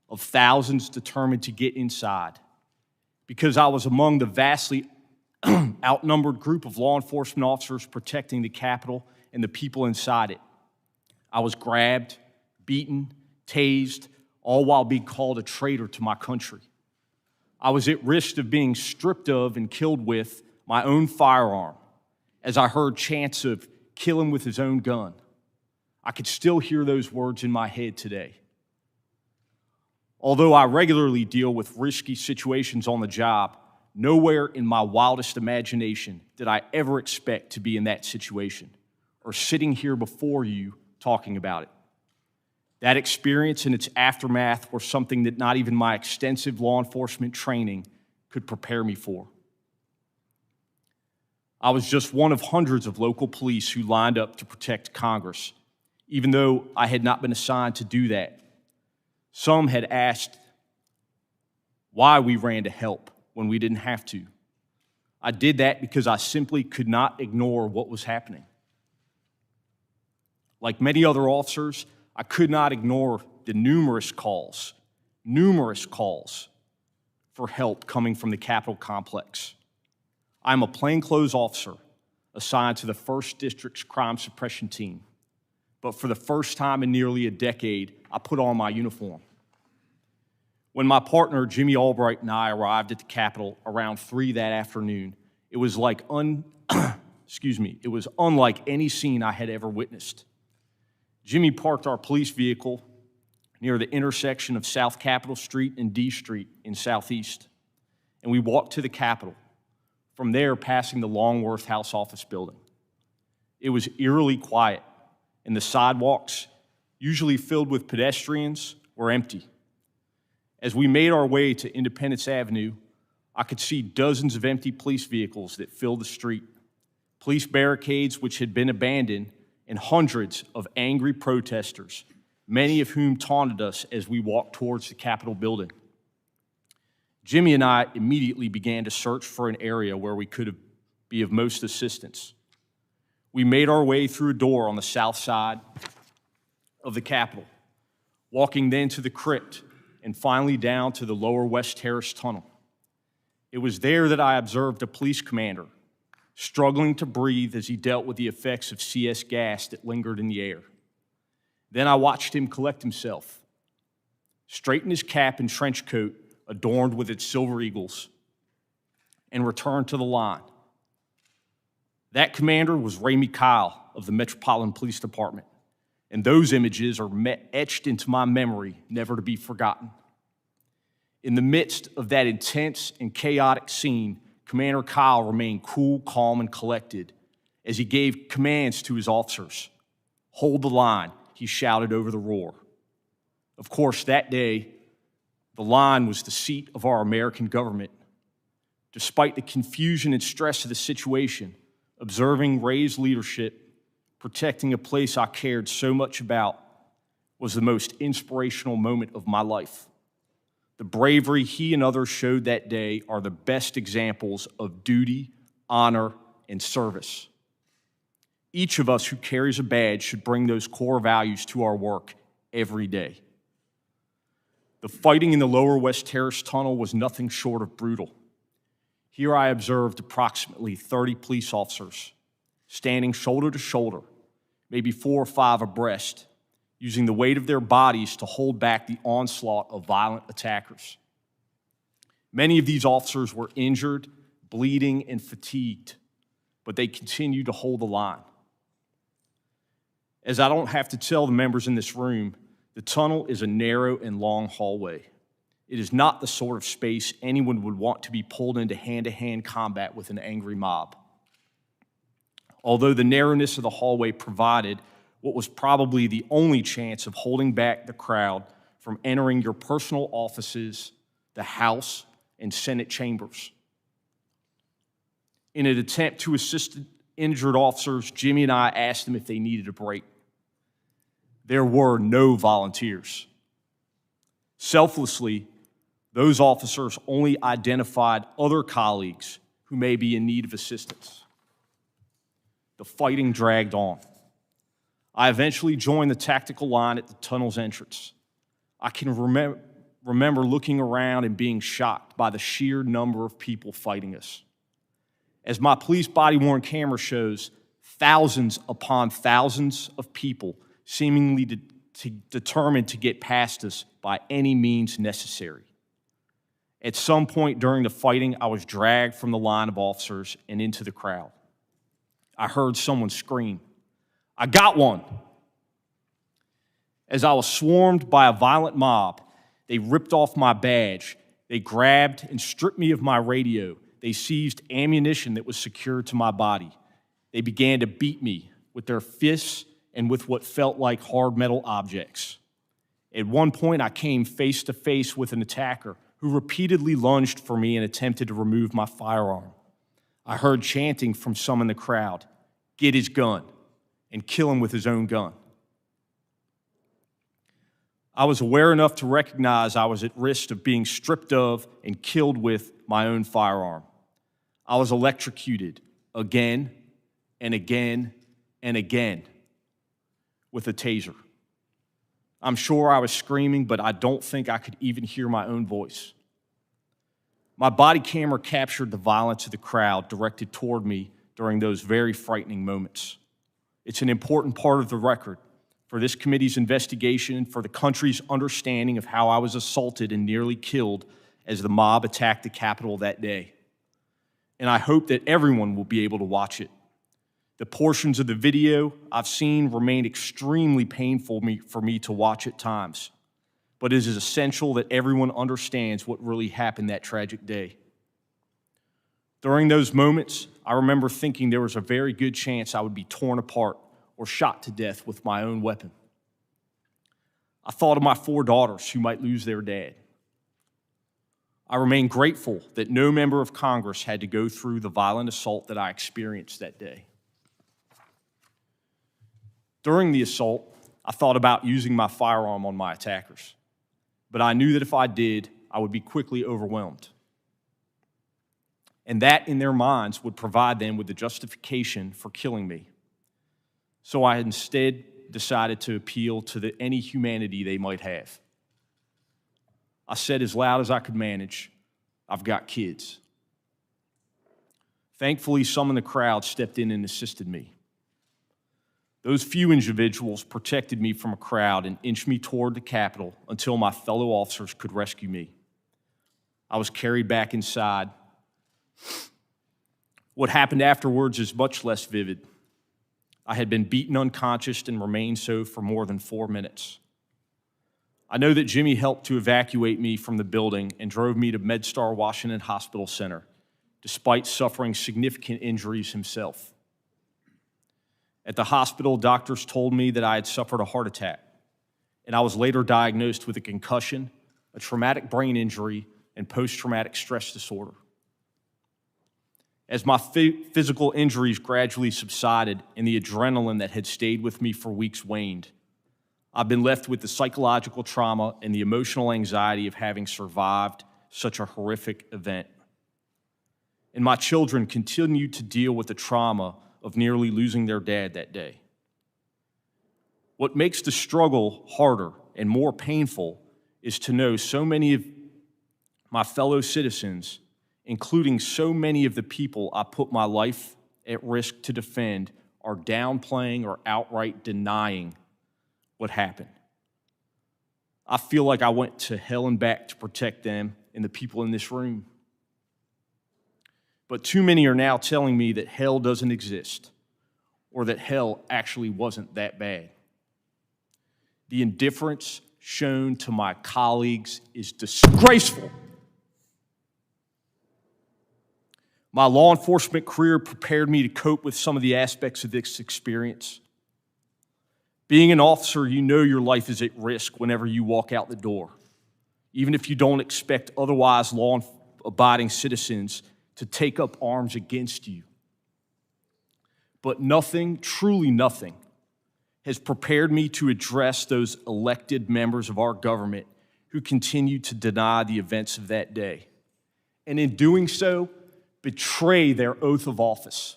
of thousands determined to get inside, because I was among the vastly outnumbered group of law enforcement officers protecting the Capitol and the people inside it. I was grabbed, beaten, tased, all while being called a traitor to my country. I was at risk of being stripped of and killed with my own firearm as I heard chants of "kill him with his own gun." I could still hear those words in my head today. Although I regularly deal with risky situations on the job, nowhere in my wildest imagination did I ever expect to be in that situation or sitting here before you talking about it. That experience and its aftermath were something that not even my extensive law enforcement training could prepare me for. I was just one of hundreds of local police who lined up to protect Congress, even though I had not been assigned to do that. Some had asked why we ran to help when we didn't have to. I did that because I simply could not ignore what was happening. Like many other officers, I could not ignore the numerous calls for help coming from the Capitol complex. I'm a plainclothes officer assigned to the 1st District's crime suppression team. But for the first time in nearly a decade, I put on my uniform. When my partner, Jimmy Albright, and I arrived at the Capitol around 3 that afternoon, it was like it was unlike any scene I had ever witnessed. Jimmy parked our police vehicle near the intersection of South Capitol Street and D Street in Southeast, and we walked to the Capitol, from there passing the Longworth House Office building. It was eerily quiet, and the sidewalks, usually filled with pedestrians, were empty. As we made our way to Independence Avenue, I could see dozens of empty police vehicles that filled the street, police barricades which had been abandoned, and hundreds of angry protesters, many of whom taunted us as we walked towards the Capitol building. Jimmy and I immediately began to search for an area where we could be of most assistance. We made our way through a door on the south side of the Capitol, walking then to the crypt and finally down to the lower West Terrace tunnel. It was there that I observed a police commander struggling to breathe as he dealt with the effects of CS gas that lingered in the air. Then I watched him collect himself, straighten his cap and trench coat adorned with its silver eagles, and return to the line. That commander was Ramey Kyle of the Metropolitan Police Department, and those images are etched into my memory, never to be forgotten. In the midst of that intense and chaotic scene, Commander Kyle remained cool, calm, and collected as he gave commands to his officers. "Hold the line," he shouted over the roar. Of course, that day, the line was the seat of our American government. Despite the confusion and stress of the situation, observing Ray's leadership, protecting a place I cared so much about, was the most inspirational moment of my life. The bravery he and others showed that day are the best examples of duty, honor, and service. Each of us who carries a badge should bring those core values to our work every day. The fighting in the lower West Terrace tunnel was nothing short of brutal. Here I observed approximately 30 police officers standing shoulder to shoulder, maybe 4 or 5 abreast, using the weight of their bodies to hold back the onslaught of violent attackers. Many of these officers were injured, bleeding, and fatigued, but they continued to hold the line. As I don't have to tell the members in this room, the tunnel is a narrow and long hallway. It is not the sort of space anyone would want to be pulled into hand-to-hand combat with an angry mob. Although the narrowness of the hallway provided what was probably the only chance of holding back the crowd from entering your personal offices, the House, and Senate chambers. In an attempt to assist injured officers, Jimmy and I asked them if they needed a break. There were no volunteers. Selflessly, those officers only identified other colleagues who may be in need of assistance. The fighting dragged on. I eventually joined the tactical line at the tunnel's entrance. I can remember looking around and being shocked by the sheer number of people fighting us. As my police body-worn camera shows, thousands upon thousands of people seemingly determined to get past us by any means necessary. At some point during the fighting, I was dragged from the line of officers and into the crowd. I heard someone scream, "I got one!" As I was swarmed by a violent mob, they ripped off my badge. They grabbed and stripped me of my radio. They seized ammunition that was secured to my body. They began to beat me with their fists and with what felt like hard metal objects. At one point, I came face to face with an attacker who repeatedly lunged for me and attempted to remove my firearm. I heard chanting from some in the crowd, "Get his gun," and "Kill him with his own gun." I was aware enough to recognize I was at risk of being stripped of and killed with my own firearm. I was electrocuted again and again and again. with a taser. I'm sure I was screaming, but I don't think I could even hear my own voice. My body camera captured the violence of the crowd directed toward me during those very frightening moments. It's an important part of the record for this committee's investigation and for the country's understanding of how I was assaulted and nearly killed as the mob attacked the Capitol that day. And I hope that everyone will be able to watch it. The portions of the video I've seen remain extremely painful for me to watch at times, but it is essential that everyone understands what really happened that tragic day. During those moments, I remember thinking there was a very good chance I would be torn apart or shot to death with my own weapon. I thought of my 4 daughters who might lose their dad. I remain grateful that no member of Congress had to go through the violent assault that I experienced that day. During the assault, I thought about using my firearm on my attackers, but I knew that if I did, I would be quickly overwhelmed. And that, in their minds, would provide them with the justification for killing me. So I instead decided to appeal to any humanity they might have. I said as loud as I could manage, "I've got kids." Thankfully, some in the crowd stepped in and assisted me. Those few individuals protected me from a crowd and inched me toward the Capitol until my fellow officers could rescue me. I was carried back inside. What happened afterwards is much less vivid. I had been beaten unconscious and remained so for more than 4 minutes. I know that Jimmy helped to evacuate me from the building and drove me to MedStar Washington Hospital Center, despite suffering significant injuries himself. At the hospital, doctors told me that I had suffered a heart attack, and I was later diagnosed with a concussion, a traumatic brain injury, and post-traumatic stress disorder. As my physical injuries gradually subsided and the adrenaline that had stayed with me for weeks waned, I've been left with the psychological trauma and the emotional anxiety of having survived such a horrific event. And my children continue to deal with the trauma of nearly losing their dad that day. What makes the struggle harder and more painful is to know so many of my fellow citizens, including so many of the people I put my life at risk to defend, are downplaying or outright denying what happened. I feel like I went to hell and back to protect them and the people in this room. But too many are now telling me that hell doesn't exist, or that hell actually wasn't that bad. The indifference shown to my colleagues is disgraceful. My law enforcement career prepared me to cope with some of the aspects of this experience. Being an officer, you know your life is at risk whenever you walk out the door, even if you don't expect otherwise law-abiding citizens to take up arms against you. But nothing, truly nothing, has prepared me to address those elected members of our government who continue to deny the events of that day, and in doing so, betray their oath of office.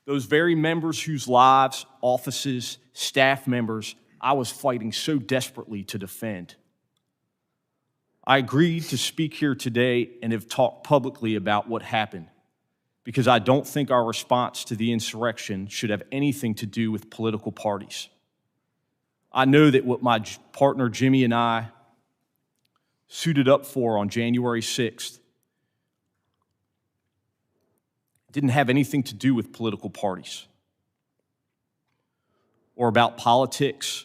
Those very members whose lives, offices, staff members I was fighting so desperately to defend. I agreed to speak here today and have talked publicly about what happened because I don't think our response to the insurrection should have anything to do with political parties. I know that what my partner Jimmy and I suited up for on January 6th didn't have anything to do with political parties or about politics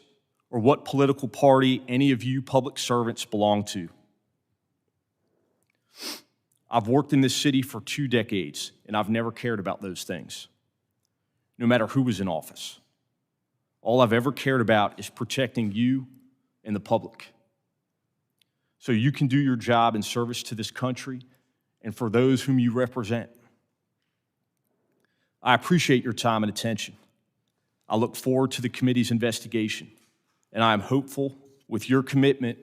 or what political party any of you public servants belong to. I've worked in this city for 2 decades, and I've never cared about those things, no matter who was in office. All I've ever cared about is protecting you and the public, so you can do your job in service to this country and for those whom you represent. I appreciate your time and attention. I look forward to the committee's investigation, and I am hopeful with your commitment,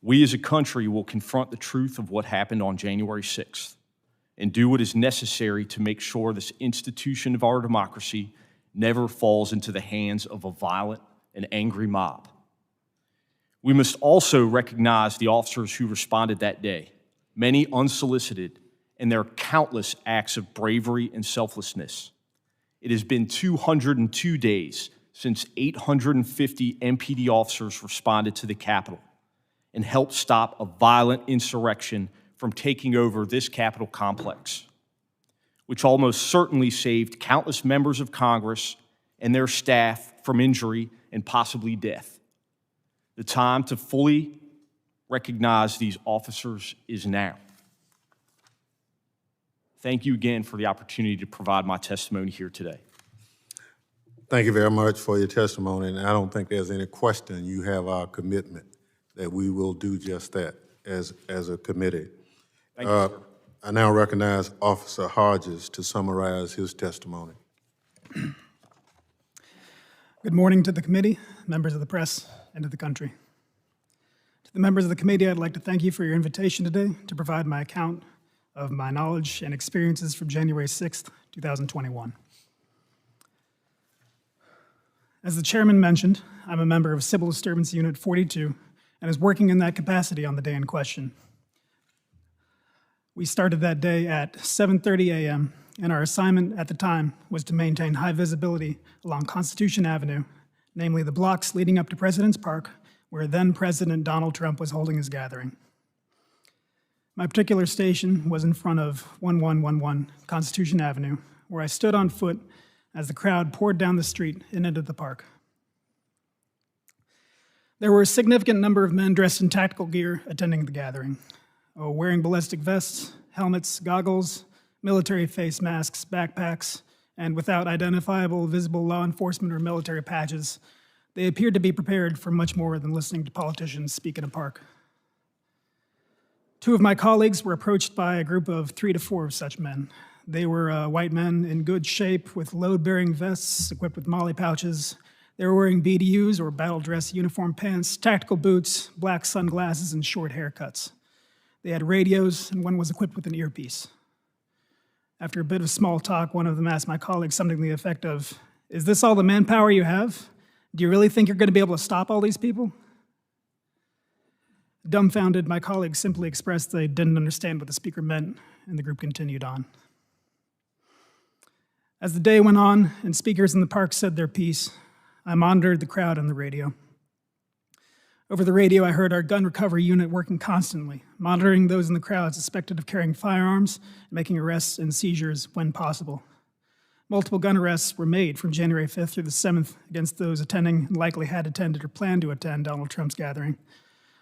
we as a country will confront the truth of what happened on January 6th and do what is necessary to make sure this institution of our democracy never falls into the hands of a violent and angry mob. We must also recognize the officers who responded that day, many unsolicited, and their countless acts of bravery and selflessness. It has been 202 days since 850 MPD officers responded to the Capitol and helped stop a violent insurrection from taking over this Capitol complex, which almost certainly saved countless members of Congress and their staff from injury and possibly death. The time to fully recognize these officers is now. Thank you again for the opportunity to provide my testimony here today. Thank you very much for your testimony, and I don't think there's any question you have our commitment that we will do just that as a committee. Thank you, sir. I now recognize Officer Hodges to summarize his testimony. Good morning to the committee, members of the press, and to the country. To the members of the committee, I'd like to thank you for your invitation today to provide my account of my knowledge and experiences from January 6th, 2021. As the chairman mentioned, I'm a member of Civil Disturbance Unit 42 and is working in that capacity on the day in question. We started that day at 7:30 a.m., and our assignment at the time was to maintain high visibility along Constitution Avenue, namely the blocks leading up to President's Park, where then-President Donald Trump was holding his gathering. My particular station was in front of 1111 Constitution Avenue, where I stood on foot as the crowd poured down the street and into the park. There were a significant number of men dressed in tactical gear attending the gathering, wearing ballistic vests, helmets, goggles, military face masks, backpacks, and without identifiable visible law enforcement or military patches. They appeared to be prepared for much more than listening to politicians speak in a park. Two of my colleagues were approached by a group of 3 to 4 of such men. They were white men in good shape with load-bearing vests equipped with molly pouches. They were wearing BDUs or battle dress uniform pants, tactical boots, black sunglasses, and short haircuts. They had radios, and one was equipped with an earpiece. After a bit of small talk, one of them asked my colleague something to the effect of, "Is this all the manpower you have? Do you really think you're going to be able to stop all these people?" Dumbfounded, my colleague simply expressed they didn't understand what the speaker meant, and the group continued on. As the day went on and speakers in the park said their piece, I monitored the crowd on the radio. Over the radio, I heard our gun recovery unit working constantly, monitoring those in the crowd suspected of carrying firearms and making arrests and seizures when possible. Multiple gun arrests were made from January 5th through the 7th against those attending and likely had attended or planned to attend Donald Trump's gathering.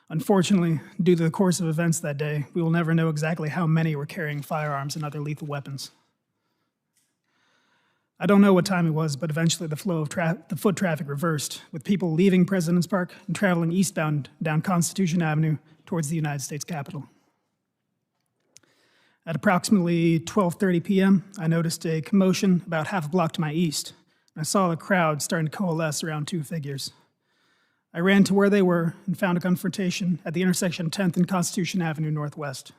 Unfortunately, due to the course of events that day, we will never know exactly how many were carrying firearms and other lethal weapons. I don't know what time it was, but eventually the flow of the foot traffic reversed, with people leaving President's Park and traveling eastbound down Constitution Avenue towards the United States Capitol. At approximately 12:30 p.m., I noticed a commotion about half a block to my east, and I saw a crowd starting to coalesce around 2 figures. I ran to where they were and found a confrontation at the intersection of 10th and Constitution Avenue Northwest.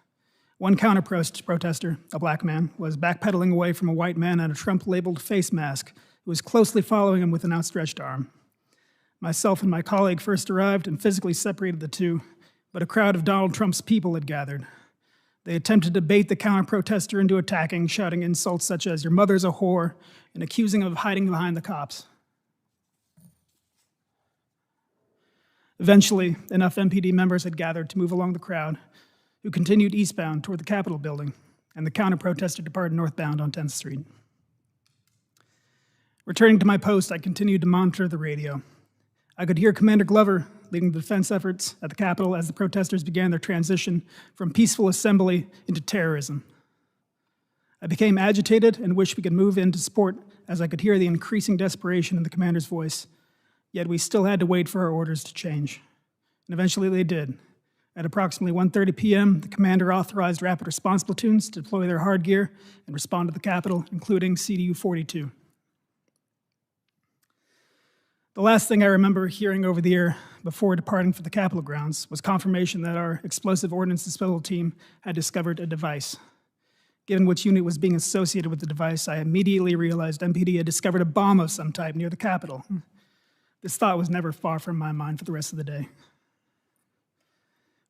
One counter-protester, a black man, was backpedaling away from a white man in a Trump-labeled face mask who was closely following him with an outstretched arm. Myself and my colleague first arrived and physically separated the two, but a crowd of Donald Trump's people had gathered. They attempted to bait the counter-protester into attacking, shouting insults such as, "Your mother's a whore," and accusing him of hiding behind the cops. Eventually, enough MPD members had gathered to move along the crowd, who continued eastbound toward the Capitol building, and the counter-protester departed northbound on 10th Street. Returning to my post, I continued to monitor the radio. I could hear Commander Glover leading the defense efforts at the Capitol as the protesters began their transition from peaceful assembly into terrorism. I became agitated and wished we could move in to support as I could hear the increasing desperation in the commander's voice. Yet we still had to wait for our orders to change. And eventually they did. At approximately 1:30 p.m., the commander authorized rapid response platoons to deploy their hard gear and respond to the Capitol, including CDU 42. The last thing I remember hearing over the air before departing for the Capitol grounds was confirmation that our explosive ordnance disposal team had discovered a device. Given which unit was being associated with the device, I immediately realized MPD had discovered a bomb of some type near the Capitol. This thought was never far from my mind for the rest of the day.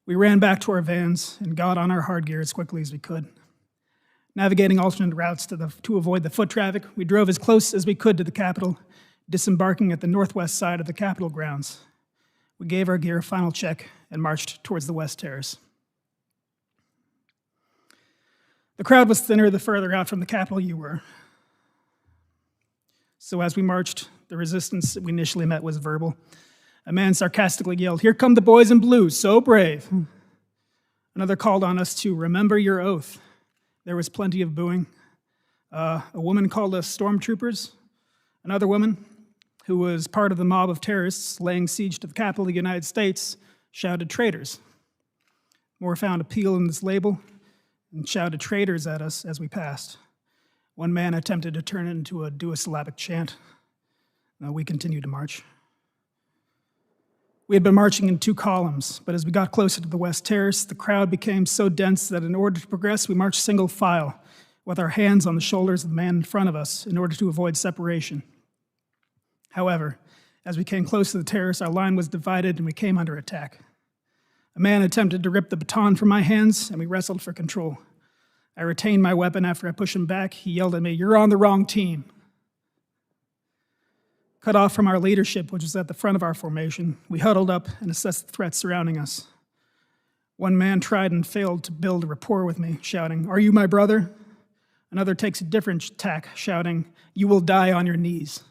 We ran back to our vans and got on our hard gear as quickly as we could. Navigating alternate routes to avoid the foot traffic, we drove as close as we could to the Capitol, disembarking at the northwest side of the Capitol grounds. We gave our gear a final check and marched towards the West Terrace. The crowd was thinner the further out from the Capitol you were. So as we marched, the resistance we initially met was verbal. A man sarcastically yelled, "Here come the boys in blue, so brave." Another called on us to remember your oath. There was plenty of booing. A woman called us stormtroopers. Another woman, who was part of the mob of terrorists laying siege to the Capitol of the United States, shouted traitors. More found appeal in this label and shouted traitors at us as we passed. One man attempted to turn it into a duosyllabic chant. We continued to march. We had been marching in two columns, but as we got closer to the West Terrace, the crowd became so dense that in order to progress, we marched single file, with our hands on the shoulders of the man in front of us in order to avoid separation. However, as we came close to the terrace, our line was divided and we came under attack. A man attempted to rip the baton from my hands, and we wrestled for control. I retained my weapon after I pushed him back. He yelled at me, "You're on the wrong team." Cut off from our leadership, which was at the front of our formation, we huddled up and assessed the threats surrounding us. One man tried and failed to build a rapport with me, shouting, "Are you my brother?" Another takes a different tack, shouting, "You will die on your knees."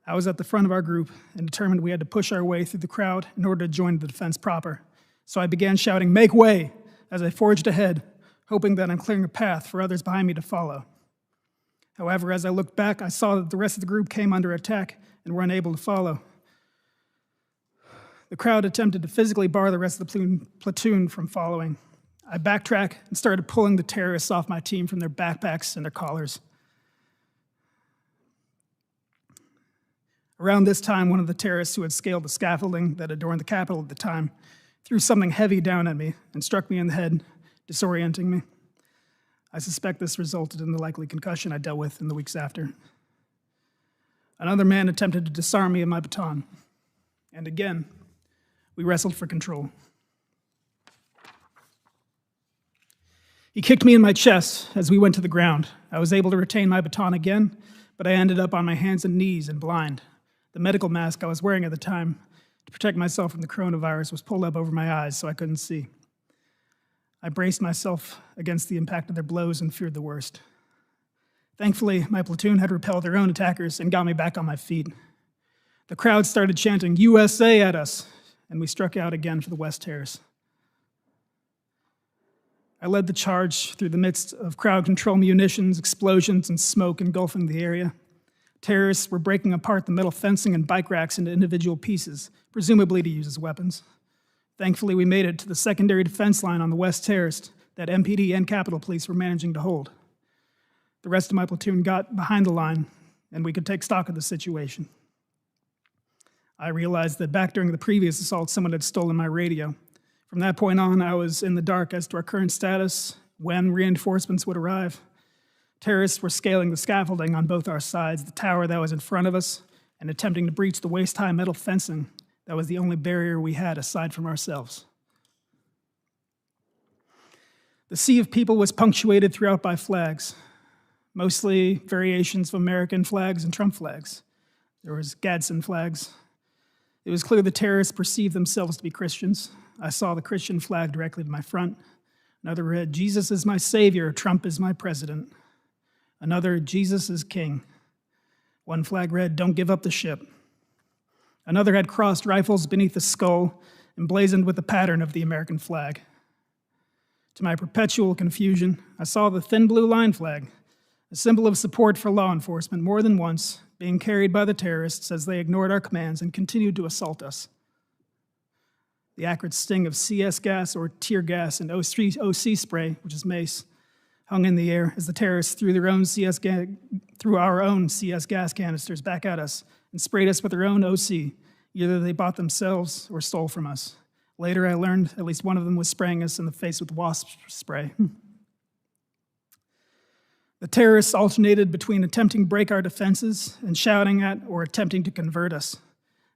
I was at the front of our group and determined we had to push our way through the crowd in order to join the defense proper. So I began shouting, "Make way!" as I forged ahead, hoping that I'm clearing a path for others behind me to follow. However, as I looked back, I saw that the rest of the group came under attack and were unable to follow. The crowd attempted to physically bar the rest of the platoon from following. I backtracked and started pulling the terrorists off my team from their backpacks and their collars. Around this time, one of the terrorists who had scaled the scaffolding that adorned the Capitol at the time threw something heavy down at me and struck me in the head, disorienting me. I suspect this resulted in the likely concussion I dealt with in the weeks after. Another man attempted to disarm me of my baton. And again, we wrestled for control. He kicked me in my chest as we went to the ground. I was able to retain my baton again, but I ended up on my hands and knees and blind. The medical mask I was wearing at the time to protect myself from the coronavirus was pulled up over my eyes so I couldn't see. I braced myself against the impact of their blows and feared the worst. Thankfully, my platoon had repelled their own attackers and got me back on my feet. The crowd started chanting "USA" at us, and we struck out again for the West Terrace. I led the charge through the midst of crowd control munitions, explosions, and smoke engulfing the area. Terrorists were breaking apart the metal fencing and bike racks into individual pieces, presumably to use as weapons. Thankfully, we made it to the secondary defense line on the West Terrace that MPD and Capitol Police were managing to hold. The rest of my platoon got behind the line, and we could take stock of the situation. I realized that back during the previous assault, someone had stolen my radio. From that point on, I was in the dark as to our current status, when reinforcements would arrive. Terrorists were scaling the scaffolding on both our sides, the tower that was in front of us, and attempting to breach the waist-high metal fencing that was the only barrier we had aside from ourselves. The sea of people was punctuated throughout by flags, mostly variations of American flags and Trump flags. There was Gadsden flags. It was clear the terrorists perceived themselves to be Christians. I saw the Christian flag directly to my front. Another read, "Jesus is my savior, Trump is my president." Another, "Jesus is king." One flag read, "Don't give up the ship." Another had crossed rifles beneath the skull, emblazoned with the pattern of the American flag. To my perpetual confusion, I saw the thin blue line flag, a symbol of support for law enforcement, more than once, being carried by the terrorists as they ignored our commands and continued to assault us. The acrid sting of CS gas or tear gas and OC spray, which is mace, hung in the air as the terrorists threw our own CS gas canisters back at us and sprayed us with their own OC. Either they bought themselves or stole from us. Later, I learned at least one of them was spraying us in the face with wasp spray. The terrorists alternated between attempting to break our defenses and shouting at or attempting to convert us.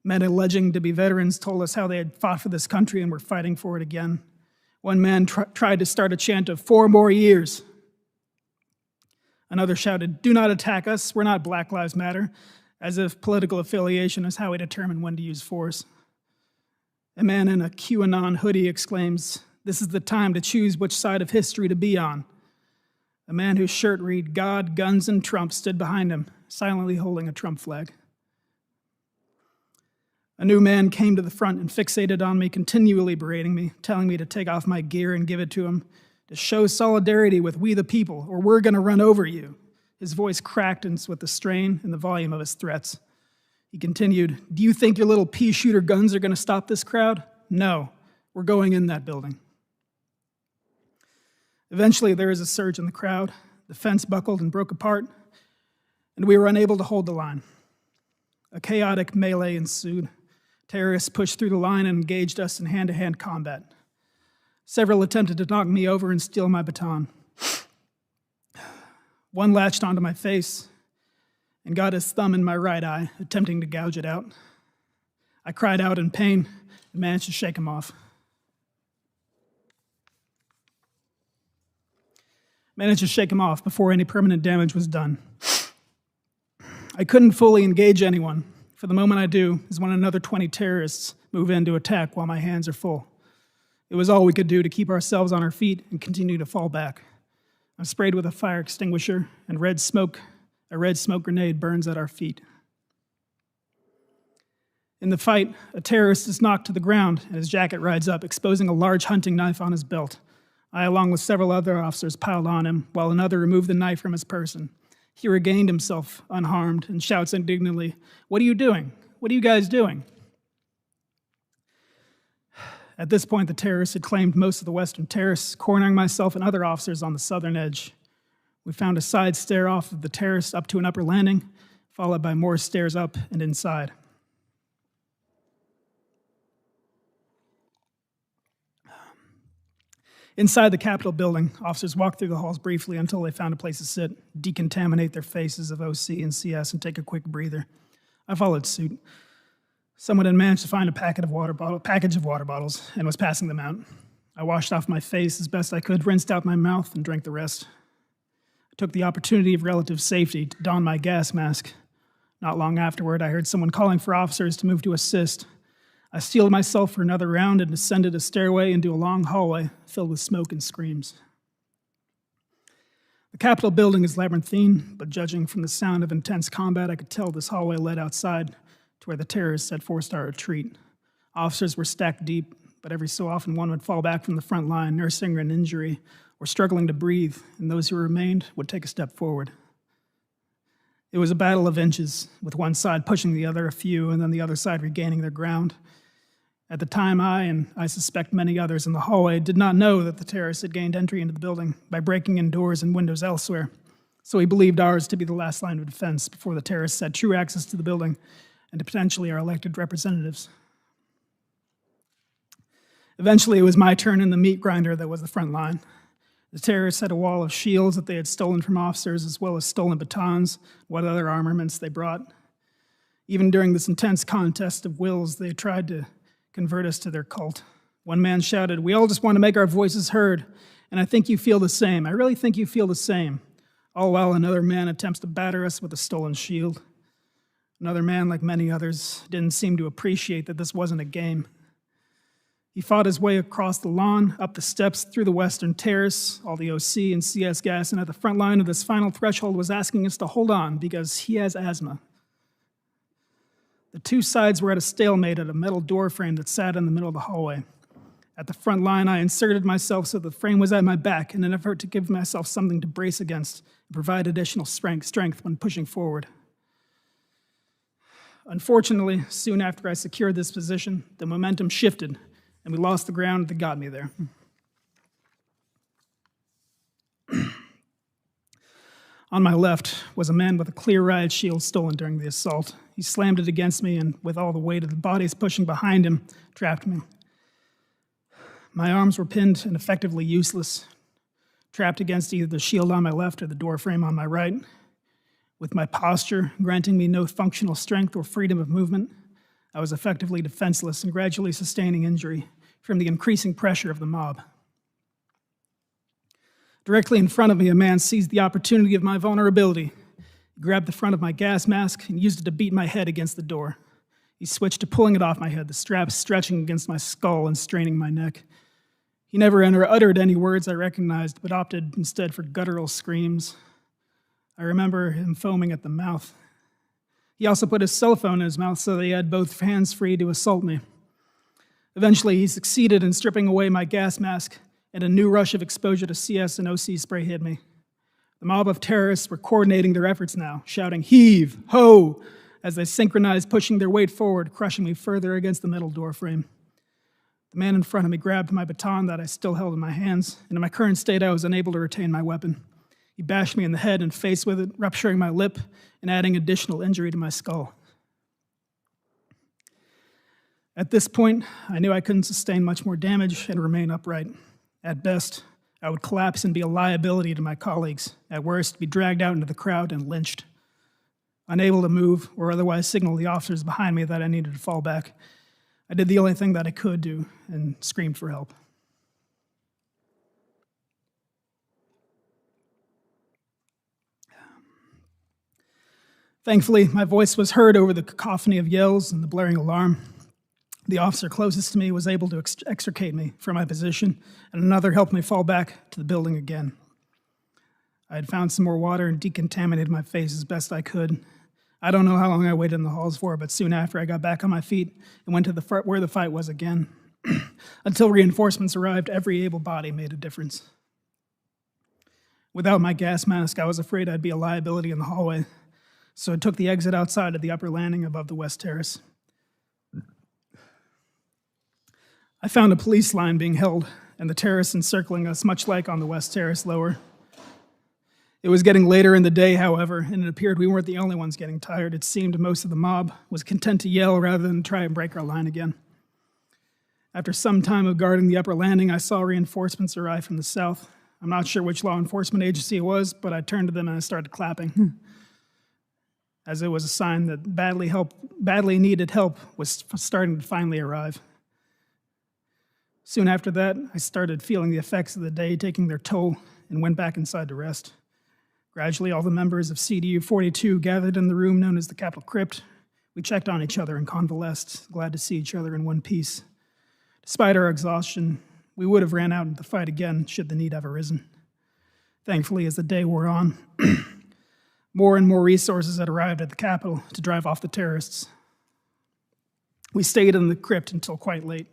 Men alleging to be veterans told us how they had fought for this country and were fighting for it again. One man tried to start a chant of 4 more years. Another shouted, "Do not attack us, we're not Black Lives Matter," as if political affiliation is how we determine when to use force. A man in a QAnon hoodie exclaims, "This is the time to choose which side of history to be on." A man whose shirt read, "God, guns, and Trump" stood behind him, silently holding a Trump flag. A new man came to the front and fixated on me, continually berating me, telling me to take off my gear and give it to him, to show solidarity with we the people, or we're going to run over you. His voice cracked with the strain and the volume of his threats. He continued, "Do you think your little pea-shooter guns are going to stop this crowd? No, we're going in that building." Eventually, there was a surge in the crowd. The fence buckled and broke apart, and we were unable to hold the line. A chaotic melee ensued. Terrorists pushed through the line and engaged us in hand-to-hand combat. Several attempted to knock me over and steal my baton. One latched onto my face and got his thumb in my right eye, attempting to gouge it out. I cried out in pain and managed to shake him off. Before any permanent damage was done. I couldn't fully engage anyone, for the moment I do is when another 20 terrorists move in to attack while my hands are full. It was all we could do to keep ourselves on our feet and continue to fall back. I'm sprayed with a fire extinguisher, and a red smoke grenade burns at our feet. In the fight, a terrorist is knocked to the ground, and his jacket rides up, exposing a large hunting knife on his belt. I, along with several other officers, piled on him, while another removed the knife from his person. He regained himself unharmed and shouts indignantly, "What are you doing? What are you guys doing?" At this point, the terrorists had claimed most of the western terrace, cornering myself and other officers on the southern edge. We found a side stair off of the terrace up to an upper landing, followed by more stairs up and inside. Inside the Capitol building, officers walked through the halls briefly until they found a place to sit, decontaminate their faces of OC and CS, and take a quick breather. I followed suit. Someone had managed to find a package of water bottles and was passing them out. I washed off my face as best I could, rinsed out my mouth, and drank the rest. I took the opportunity of relative safety to don my gas mask. Not long afterward, I heard someone calling for officers to move to assist. I steeled myself for another round and descended a stairway into a long hallway filled with smoke and screams. The Capitol building is labyrinthine, but judging from the sound of intense combat, I could tell this hallway led outside to where the terrorists had forced our retreat. Officers were stacked deep, but every so often one would fall back from the front line, nursing an injury or struggling to breathe, and those who remained would take a step forward. It was a battle of inches, with one side pushing the other a few, and then the other side regaining their ground. At the time, I, and I suspect many others in the hallway, did not know that the terrorists had gained entry into the building by breaking in doors and windows elsewhere, so we believed ours to be the last line of defense before the terrorists had true access to the building and to potentially our elected representatives. Eventually, it was my turn in the meat grinder that was the front line. The terrorists had a wall of shields that they had stolen from officers, as well as stolen batons, what other armaments they brought. Even during this intense contest of wills, they tried to convert us to their cult. One man shouted, "We all just want to make our voices heard, and I think you feel the same. I really think you feel the same." All while another man attempts to batter us with a stolen shield. Another man, like many others, didn't seem to appreciate that this wasn't a game. He fought his way across the lawn, up the steps, through the western terrace, all the OC and CS gas, and at the front line of this final threshold was asking us to hold on because he has asthma. The two sides were at a stalemate at a metal door frame that sat in the middle of the hallway. At the front line, I inserted myself so the frame was at my back in an effort to give myself something to brace against and provide additional strength when pushing forward. Unfortunately, soon after I secured this position, the momentum shifted and we lost the ground that got me there. On my left was a man with a clear riot shield stolen during the assault. He slammed it against me and, with all the weight of the bodies pushing behind him, trapped me. My arms were pinned and effectively useless. trapped against either the shield on my left or the door frame on my right, with my posture granting me no functional strength or freedom of movement. I was effectively defenseless and gradually sustaining injury from the increasing pressure of the mob. Directly in front of me, a man seized the opportunity of my vulnerability. He grabbed the front of my gas mask and used it to beat my head against the door. He switched to pulling it off my head, the straps stretching against my skull and straining my neck. He never uttered any words I recognized, but opted instead for guttural screams. I remember him foaming at the mouth. He also put his cell phone in his mouth so that he had both hands free to assault me. Eventually, he succeeded in stripping away my gas mask, and a new rush of exposure to CS and OC spray hit me. The mob of terrorists were coordinating their efforts now, shouting, "Heave! Ho!" as they synchronized, pushing their weight forward, crushing me further against the metal door frame. The man in front of me grabbed my baton that I still held in my hands, and in my current state, I was unable to retain my weapon. He bashed me in the head and face with it, rupturing my lip and adding additional injury to my skull. At this point, I knew I couldn't sustain much more damage and remain upright. At best, I would collapse and be a liability to my colleagues. At worst, be dragged out into the crowd and lynched. Unable to move or otherwise signal the officers behind me that I needed to fall back, I did the only thing that I could do and screamed for help. Thankfully, my voice was heard over the cacophony of yells and the blaring alarm. The officer closest to me was able to extricate me from my position, and another helped me fall back to the building again. I had found some more water and decontaminated my face as best I could. I don't know how long I waited in the halls for, but soon after I got back on my feet and went to where the fight was again. Until reinforcements arrived, every able body made a difference. Without my gas mask, I was afraid I'd be a liability in the hallway, so I took the exit outside of the upper landing above the West Terrace. I found a police line being held and the terrace encircling us, much like on the West Terrace lower. It was getting later in the day, however, and it appeared we weren't the only ones getting tired. It seemed most of the mob was content to yell rather than try and break our line again. After some time of guarding the upper landing, I saw reinforcements arrive from the south. I'm not sure which law enforcement agency it was, but I turned to them and I started clapping, as it was a sign that badly needed help was starting to finally arrive. Soon after that, I started feeling the effects of the day taking their toll and went back inside to rest. Gradually, all the members of CDU 42 gathered in the room known as the Capitol Crypt. We checked on each other and convalesced, glad to see each other in one piece. Despite our exhaustion, we would have ran out into the fight again should the need have arisen. Thankfully, as the day wore on, more and more resources had arrived at the Capitol to drive off the terrorists. We stayed in the crypt until quite late.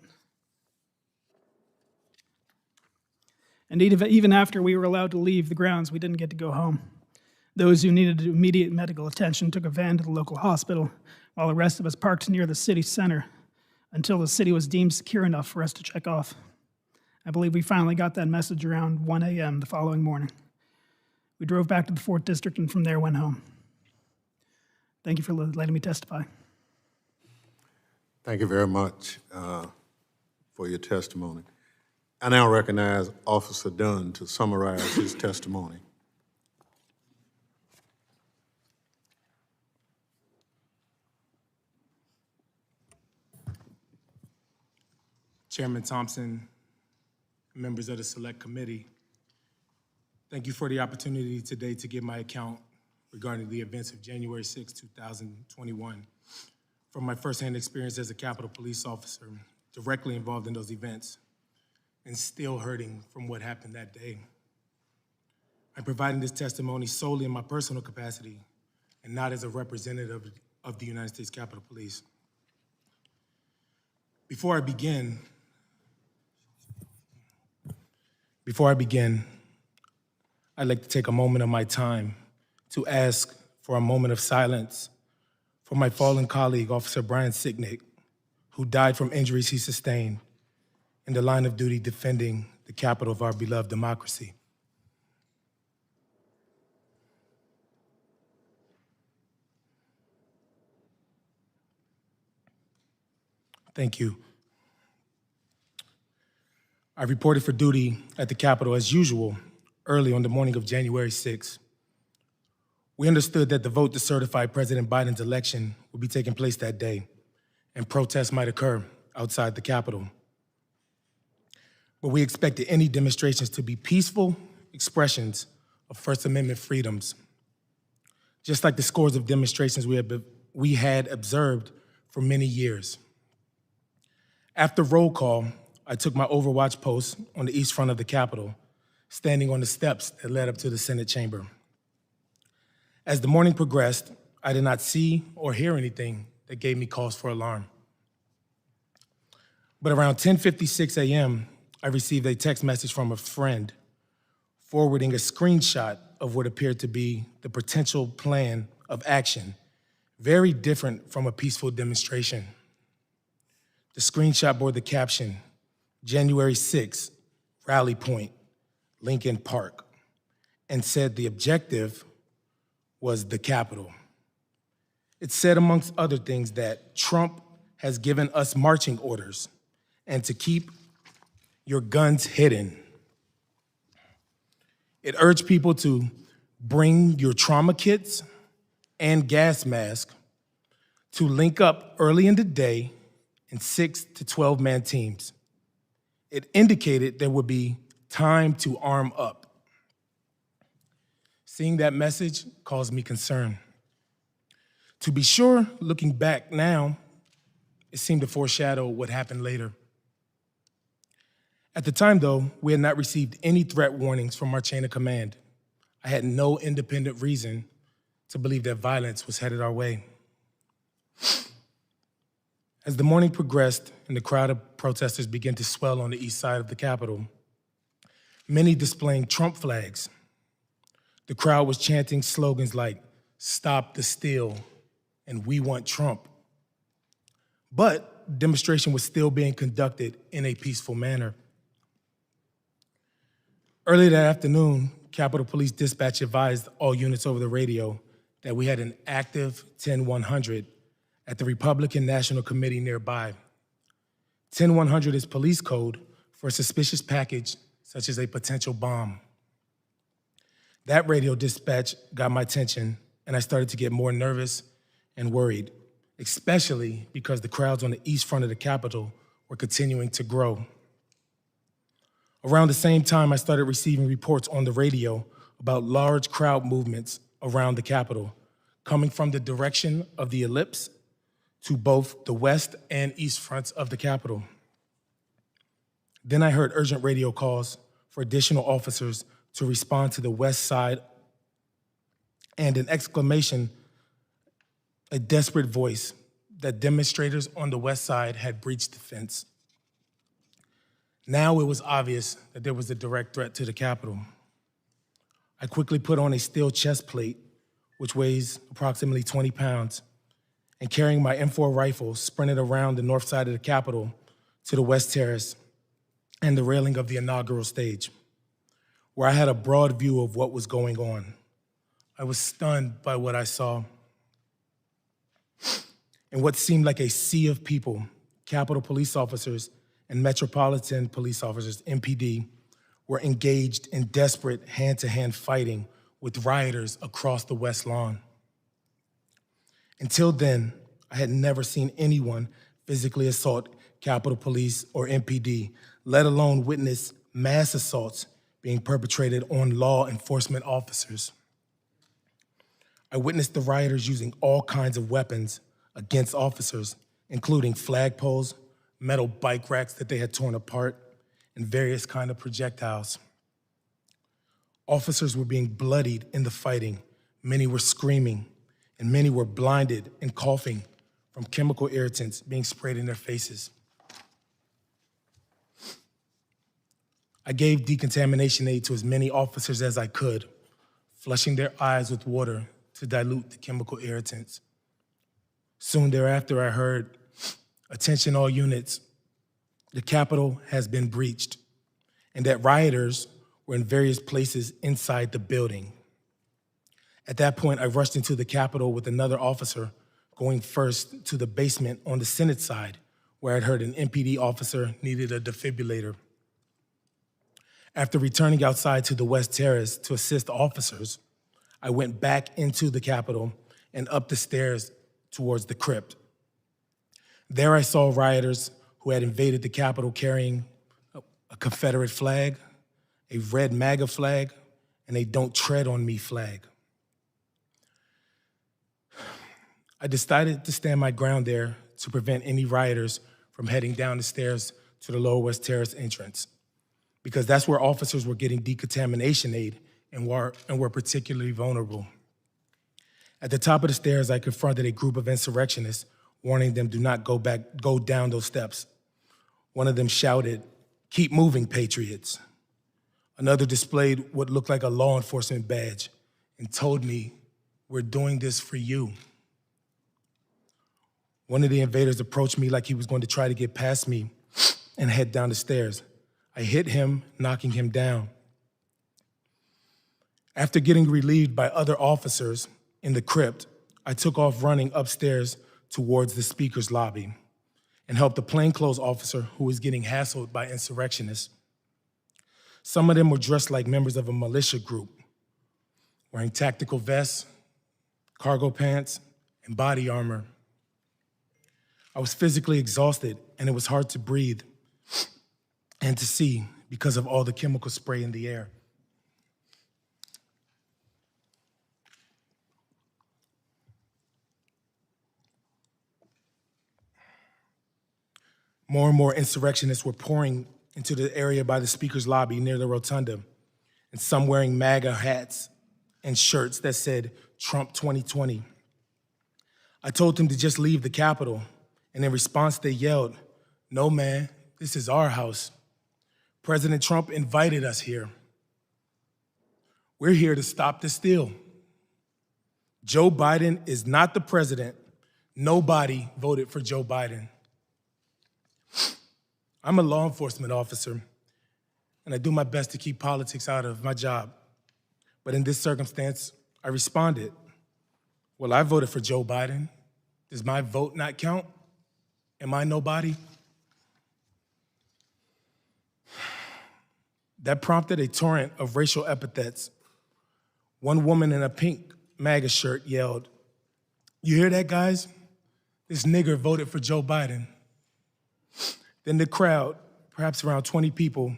And even after we were allowed to leave the grounds, we didn't get to go home. Those who needed immediate medical attention took a van to the local hospital, while the rest of us parked near the city center until the city was deemed secure enough for us to check off. I believe we finally got that message around 1 a.m. the following morning. We drove back to the 4th District and from there went home. Thank you for letting me testify. Thank you very much for your testimony. I now recognize Officer Dunn to summarize his testimony. Chairman Thompson, members of the Select Committee, thank you for the opportunity today to give my account regarding the events of January 6, 2021, from my firsthand experience as a Capitol Police officer directly involved in those events and still hurting from what happened that day. I'm providing this testimony solely in my personal capacity and not as a representative of the United States Capitol Police. Before I begin, I'd like to take a moment of my time to ask for a moment of silence for my fallen colleague, Officer Brian Sicknick, who died from injuries he sustained in the line of duty defending the capital of our beloved democracy. Thank you. I reported for duty at the Capitol as usual early on the morning of January 6th. We understood that the vote to certify President Biden's election would be taking place that day, and protests might occur outside the Capitol. But we expected any demonstrations to be peaceful expressions of First Amendment freedoms, just like the scores of demonstrations we had observed for many years. After roll call, I took my overwatch post on the east front of the Capitol, standing on the steps that led up to the Senate chamber. As the morning progressed, I did not see or hear anything that gave me cause for alarm. But around 10:56 a.m., I received a text message from a friend forwarding a screenshot of what appeared to be the potential plan of action, very different from a peaceful demonstration. The screenshot bore the caption, January 6th, Rally Point, Lincoln Park, and said the objective was the Capitol. It said, amongst other things, that Trump has given us marching orders and to keep your guns hidden. It urged people to bring your trauma kits and gas masks, to link up early in the day in 6 to 12-man teams. It indicated there would be time to arm up. Seeing that message caused me concern. To be sure, looking back now, it seemed to foreshadow what happened later. At the time, though, we had not received any threat warnings from our chain of command. I had no independent reason to believe that violence was headed our way. As the morning progressed and the crowd of protesters began to swell on the east side of the Capitol, many displaying Trump flags, the crowd was chanting slogans like, "Stop the steal," and "We want Trump." But the demonstration was still being conducted in a peaceful manner. Early that afternoon, Capitol Police Dispatch advised all units over the radio that we had an active 10100 at the Republican National Committee nearby. 10100 is police code for a suspicious package, such as a potential bomb. That radio dispatch got my attention, and I started to get more nervous and worried, especially because the crowds on the east front of the Capitol were continuing to grow. Around the same time, I started receiving reports on the radio about large crowd movements around the Capitol, coming from the direction of the ellipse to both the west and east fronts of the Capitol. Then I heard urgent radio calls for additional officers to respond to the west side, and an exclamation, a desperate voice, that demonstrators on the west side had breached the fence. Now it was obvious that there was a direct threat to the Capitol. I quickly put on a steel chest plate, which weighs approximately 20 pounds, and carrying my M4 rifle, sprinted around the north side of the Capitol to the West Terrace and the railing of the inaugural stage, where I had a broad view of what was going on. I was stunned by what I saw. In what seemed like a sea of people, Capitol police officers and Metropolitan police officers, MPD, were engaged in desperate hand-to-hand fighting with rioters across the West Lawn. Until then, I had never seen anyone physically assault Capitol Police or MPD, let alone witness mass assaults being perpetrated on law enforcement officers. I witnessed the rioters using all kinds of weapons against officers, including flagpoles, metal bike racks that they had torn apart, and various kinds of projectiles. Officers were being bloodied in the fighting. Many were screaming, and many were blinded and coughing from chemical irritants being sprayed in their faces. I gave decontamination aid to as many officers as I could, flushing their eyes with water to dilute the chemical irritants. Soon thereafter, I heard, "Attention all units, the Capitol has been breached," and that rioters were in various places inside the building. At that point, I rushed into the Capitol with another officer, going first to the basement on the Senate side, where I'd heard an MPD officer needed a defibrillator. After returning outside to the West Terrace to assist officers, I went back into the Capitol and up the stairs towards the crypt. There I saw rioters who had invaded the Capitol carrying a Confederate flag, a red MAGA flag, and a Don't Tread on Me flag. I decided to stand my ground there to prevent any rioters from heading down the stairs to the Lower West Terrace entrance, because that's where officers were getting decontamination aid and were particularly vulnerable. At the top of the stairs, I confronted a group of insurrectionists, warning them do not go down those steps. One of them shouted, "Keep moving, patriots." Another displayed what looked like a law enforcement badge and told me, "We're doing this for you." One of the invaders approached me like he was going to try to get past me and head down the stairs. I hit him, knocking him down. After getting relieved by other officers in the crypt, I took off running upstairs towards the speaker's lobby and helped a plainclothes officer who was getting hassled by insurrectionists. Some of them were dressed like members of a militia group, wearing tactical vests, cargo pants, and body armor. I was physically exhausted, and it was hard to breathe and to see because of all the chemical spray in the air. More and more insurrectionists were pouring into the area by the speaker's lobby near the rotunda, and some wearing MAGA hats and shirts that said Trump 2020. I told them to just leave the Capitol, and in response they yelled, "No, man, this is our house. President Trump invited us here. We're here to stop the steal. Joe Biden is not the president. Nobody voted for Joe Biden." I'm a law enforcement officer, and I do my best to keep politics out of my job. But in this circumstance, I responded, "Well, I voted for Joe Biden. Does my vote not count? Am I nobody?" That prompted a torrent of racial epithets. One woman in a pink MAGA shirt yelled, "You hear that, guys? This nigger voted for Joe Biden." Then the crowd, perhaps around 20 people,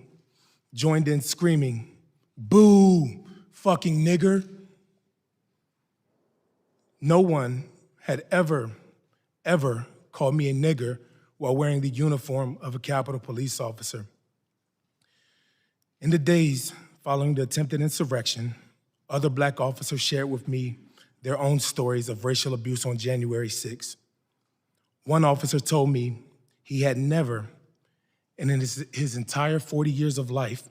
joined in screaming, "Boo, fucking nigger." No one had ever called me a nigger while wearing the uniform of a Capitol Police officer. In the days following the attempted insurrection, other Black officers shared with me their own stories of racial abuse on January 6th. One officer told me he had never, and in his entire 40 years of life,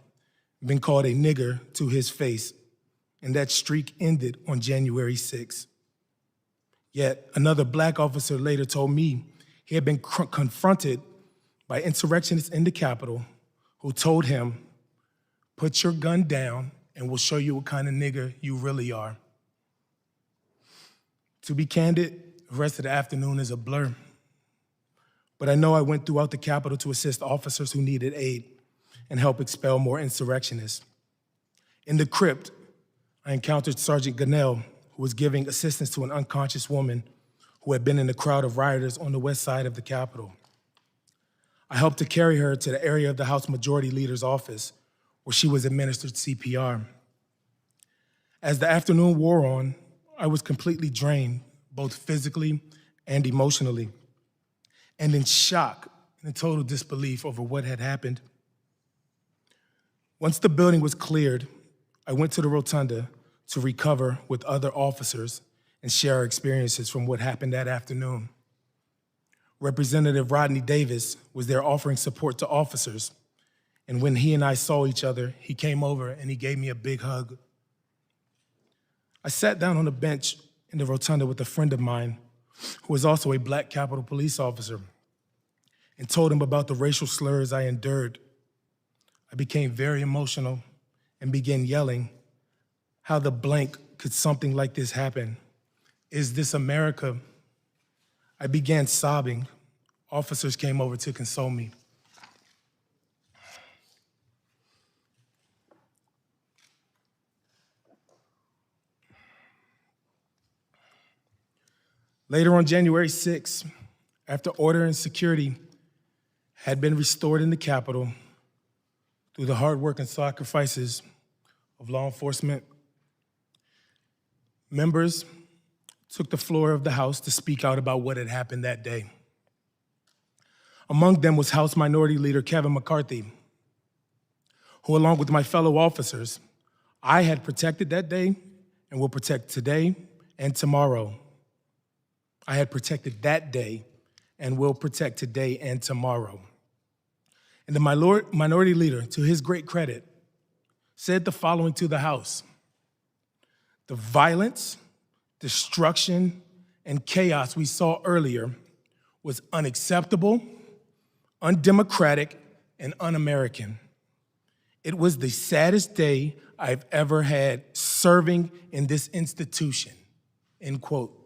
been called a nigger to his face, and that streak ended on January 6th. Yet another Black officer later told me he had been confronted by insurrectionists in the Capitol who told him, "Put your gun down and we'll show you what kind of nigger you really are." To be candid, the rest of the afternoon is a blur. But I know I went throughout the Capitol to assist officers who needed aid and help expel more insurrectionists. In the crypt, I encountered Sergeant Gonell, who was giving assistance to an unconscious woman who had been in the crowd of rioters on the west side of the Capitol. I helped to carry her to the area of the House Majority Leader's office, where she was administered CPR. As the afternoon wore on, I was completely drained, both physically and emotionally, and in shock and in total disbelief over what had happened. Once the building was cleared, I went to the rotunda to recover with other officers and share our experiences from what happened that afternoon. Representative Rodney Davis was there offering support to officers, and when he and I saw each other, he came over and he gave me a big hug. I sat down on a bench in the rotunda with a friend of mine who was also a Black Capitol Police officer and told him about the racial slurs I endured. I became very emotional and began yelling, "How the blank could something like this happen? Is this America?" I began sobbing. Officers came over to console me. Later on January 6th, after order and security had been restored in the Capitol through the hard work and sacrifices of law enforcement, members took the floor of the House to speak out about what had happened that day. Among them was House Minority Leader Kevin McCarthy, who, along with my fellow officers, I had protected that day and will protect today and tomorrow. I had protected that day and will protect today and tomorrow. And the minority leader, to his great credit, said the following to the House: the violence, destruction, and chaos we saw earlier was unacceptable, undemocratic, and un-American. It was the saddest day I've ever had serving in this institution, end quote.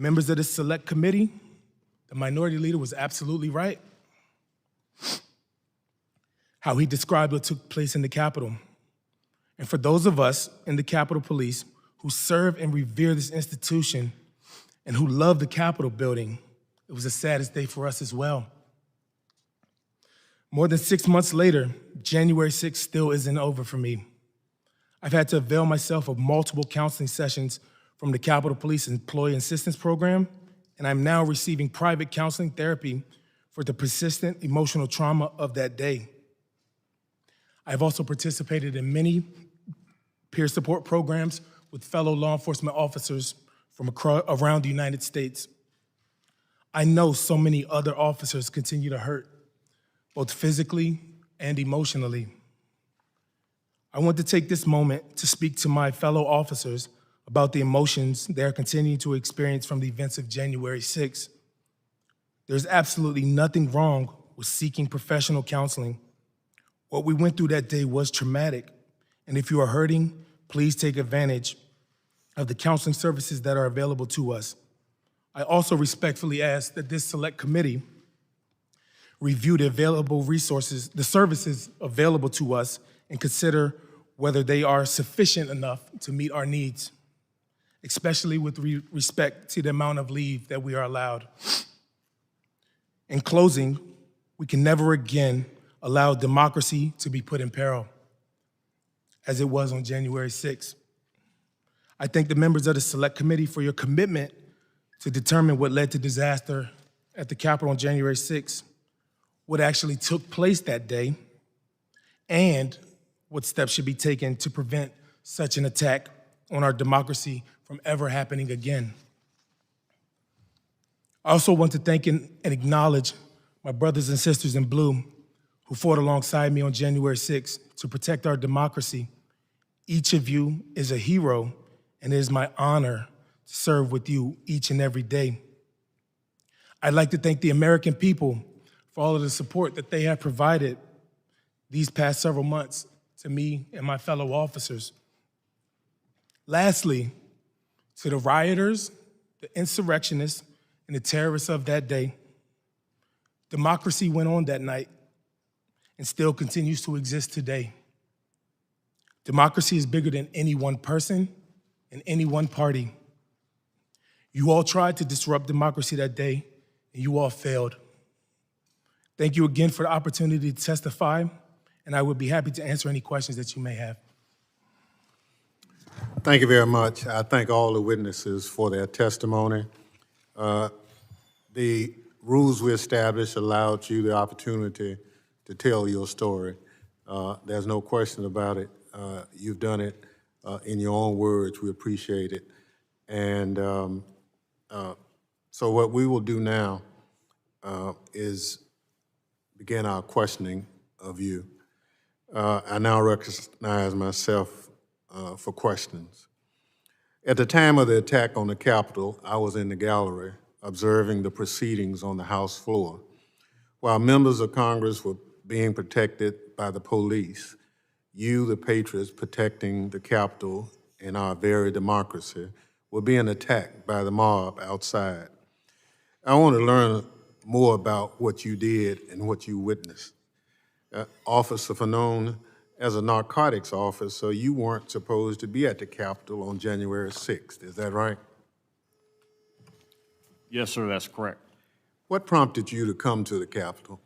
Members of the Select Committee, the minority leader was absolutely right. How he described what took place in the Capitol. And for those of us in the Capitol Police who serve and revere this institution and who love the Capitol building, it was the saddest day for us as well. More than 6 months later, January 6th still isn't over for me. I've had to avail myself of multiple counseling sessions from the Capitol Police Employee Assistance Program, and I'm now receiving private counseling therapy for the persistent emotional trauma of that day. I've also participated in many peer support programs with fellow law enforcement officers from around the United States. I know so many other officers continue to hurt, both physically and emotionally. I want to take this moment to speak to my fellow officers about the emotions they are continuing to experience from the events of January 6th. There's absolutely nothing wrong with seeking professional counseling. What we went through that day was traumatic, and if you are hurting, please take advantage of the counseling services that are available to us. I also respectfully ask that this select committee review the available resources, the services available to us, and consider whether they are sufficient enough to meet our needs, especially with respect to the amount of leave that we are allowed. In closing, we can never again allow democracy to be put in peril, as it was on January 6th. I thank the members of the Select Committee for your commitment to determine what led to disaster at the Capitol on January 6th, what actually took place that day, and what steps should be taken to prevent such an attack on our democracy from ever happening again. I also want to thank and acknowledge my brothers and sisters in blue who fought alongside me on January 6th to protect our democracy. Each of you is a hero, and it is my honor to serve with you each and every day. I'd like to thank the American people for all of the support that they have provided these past several months to me and my fellow officers. Lastly, to the rioters, the insurrectionists, and the terrorists of that day, democracy went on that night and still continues to exist today. Democracy is bigger than any one person and any one party. You all tried to disrupt democracy that day, and you all failed. Thank you again for the opportunity to testify, and I would be happy to answer any questions that you may have. Thank you very much. I thank all the witnesses for their testimony. The rules we established allowed you the opportunity to tell your story. There's no question about it. You've done it in your own words. We appreciate it. And so what we will do now is begin our questioning of you. I now recognize myself for questions. At the time of the attack on the Capitol, I was in the gallery observing the proceedings on the House floor. While members of Congress were being protected by the police, you, the patriots protecting the Capitol and our very democracy, were being attacked by the mob outside. I want to learn more about what you did and what you witnessed. Officer Fanone, as a narcotics officer, you weren't supposed to be at the Capitol on January 6th, is that right? Yes, sir, that's correct. What prompted you to come to the Capitol?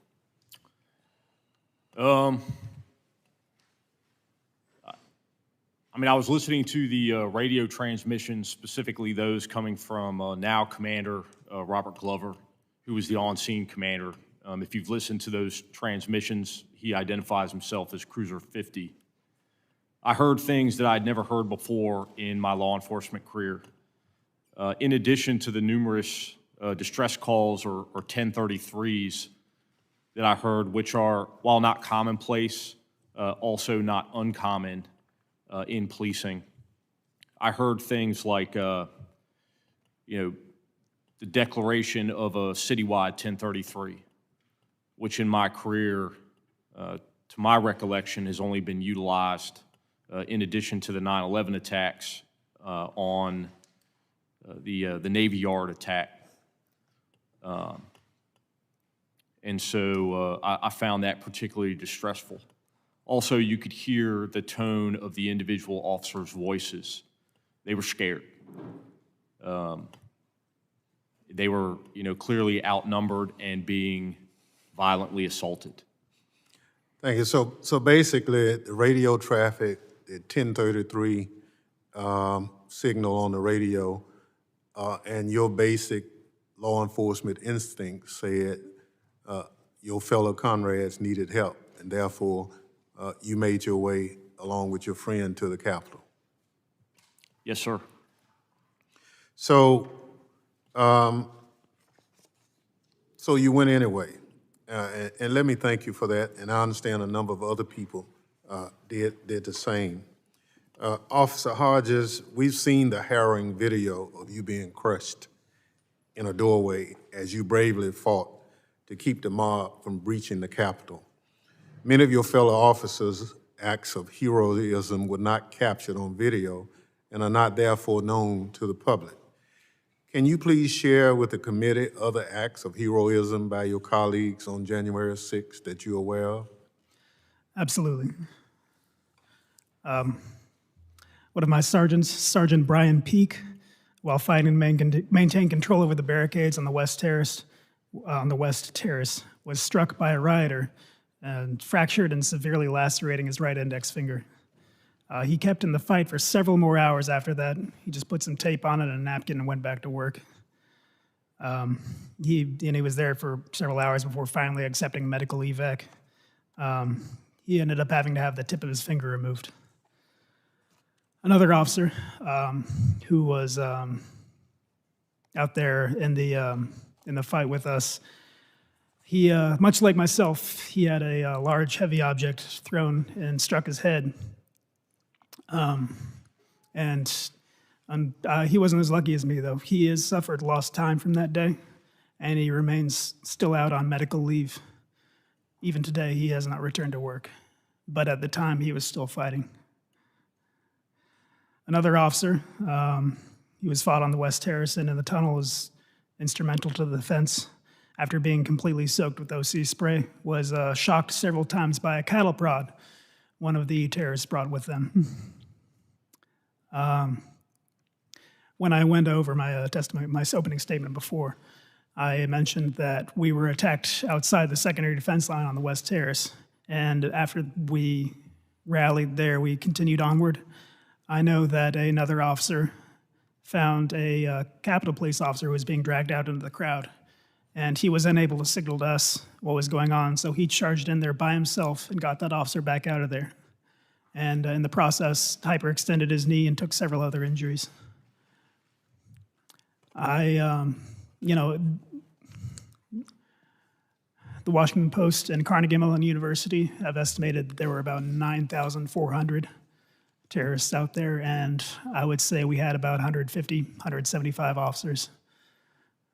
I mean, I was listening to the radio transmissions, specifically those coming from now Commander Robert Glover, who was the on-scene commander. If you've listened to those transmissions, he identifies himself as Cruiser 50. I heard things that I'd never heard before in my law enforcement career. In addition to the numerous distress calls or 1033s that I heard, which are, while not commonplace, also not uncommon in policing. I heard things like, the declaration of a citywide 1033, which in my career, to my recollection, has only been utilized in addition to the 9/11 attacks on the Navy Yard attack. And so I found that particularly distressful. Also, you could hear the tone of the individual officers' voices. They were scared. They were, clearly outnumbered and being violently assaulted. Thank you. So basically, the radio traffic, the 1033 signal on the radio, and your basic law enforcement instincts said your fellow comrades needed help, and therefore you made your way along with your friend to the Capitol. Yes, sir. So, so you went anyway, and let me thank you for that. And I understand a number of other people did the same. Officer Hodges, we've seen the harrowing video of you being crushed in a doorway as you bravely fought to keep the mob from breaching the Capitol. Many of your fellow officers' acts of heroism were not captured on video and are not therefore known to the public. Can you please share with the committee other acts of heroism by your colleagues on January 6th that you're aware of? Absolutely. One of my sergeants, Sergeant Brian Peake, while fighting to maintain control over the barricades on the West Terrace, was struck by a rioter and fractured and severely lacerating his right index finger. He kept in the fight for several more hours after that. He just put some tape on it and a napkin and went back to work. He was there for several hours before finally accepting medical evac. He ended up having to have the tip of his finger removed. Another officer who was out there in the fight with us, he, much like myself, he had a large, heavy object thrown and struck his head. He wasn't as lucky as me, though. He has suffered lost time from that day, and he remains still out on medical leave. Even today, he has not returned to work. But at the time, he was still fighting. Another officer, he was fought on the West Terrace and in the tunnel, was instrumental to the defense. After being completely soaked with OC spray, was shocked several times by a cattle prod one of the terrorists brought with them. When I went over my testimony, my opening statement before, I mentioned that we were attacked outside the secondary defense line on the West Terrace, and after we rallied there, we continued onward. I know that another officer found a Capitol Police officer who was being dragged out into the crowd, and he was unable to signal to us what was going on, so he charged in there by himself and got that officer back out of there. And in the process, hyperextended his knee and took several other injuries. The Washington Post and Carnegie Mellon University have estimated that there were about 9,400 terrorists out there, and I would say we had about 150, 175 officers.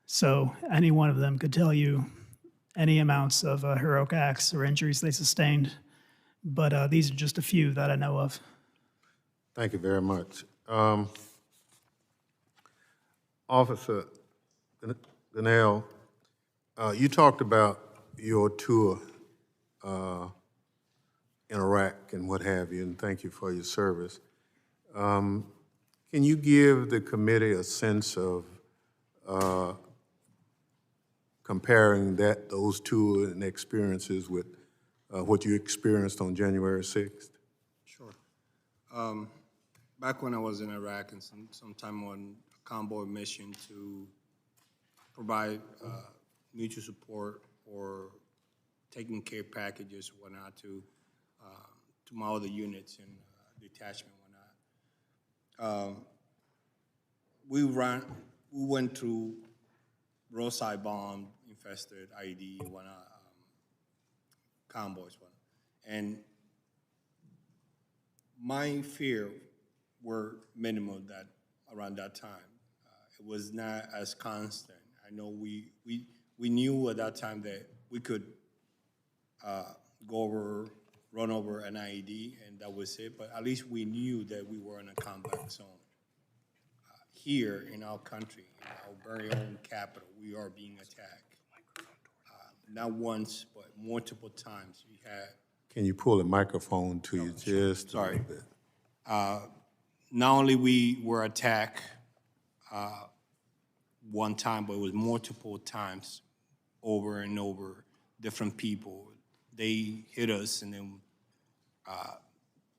So any one of them could tell you any amounts of heroic acts or injuries they sustained, but these are just a few that I know of. Thank you very much. Officer Gonell, you talked about your tour in Iraq and what have you, and thank you for your service. Can you give the committee a sense of comparing those two and experiences with what you experienced on January 6th? Sure. Back when I was in Iraq and sometime on a convoy mission to provide mutual support or taking care packages, whatnot, to my other units and detachment, whatnot. We went through roadside bomb infested IED, whatnot, convoys, whatnot, and my fear were minimal around that time. It was not as constant. I know we knew at that time that we could run over an IED, and that was it. But at least we knew that we were in a combat zone. Here in our country, in our very own capital, we are being attacked. Not once, but multiple times. We had. Can you pull the microphone to you just a little bit? Not only we were attacked one time, but it was multiple times, over and over. Different people, they hit us, and then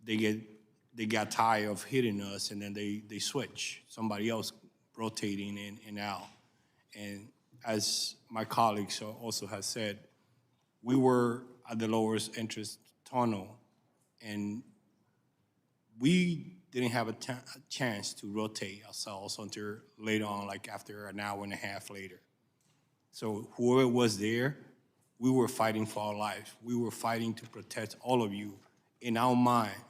they got tired of hitting us, and then they switch. Somebody else rotating in and out. And as my colleagues also has said, we were at the lowest interest tunnel, and we didn't have a chance to rotate ourselves until later on, like after an hour and a half later. So whoever was there, we were fighting for our life. We were fighting to protect all of you. In our mind,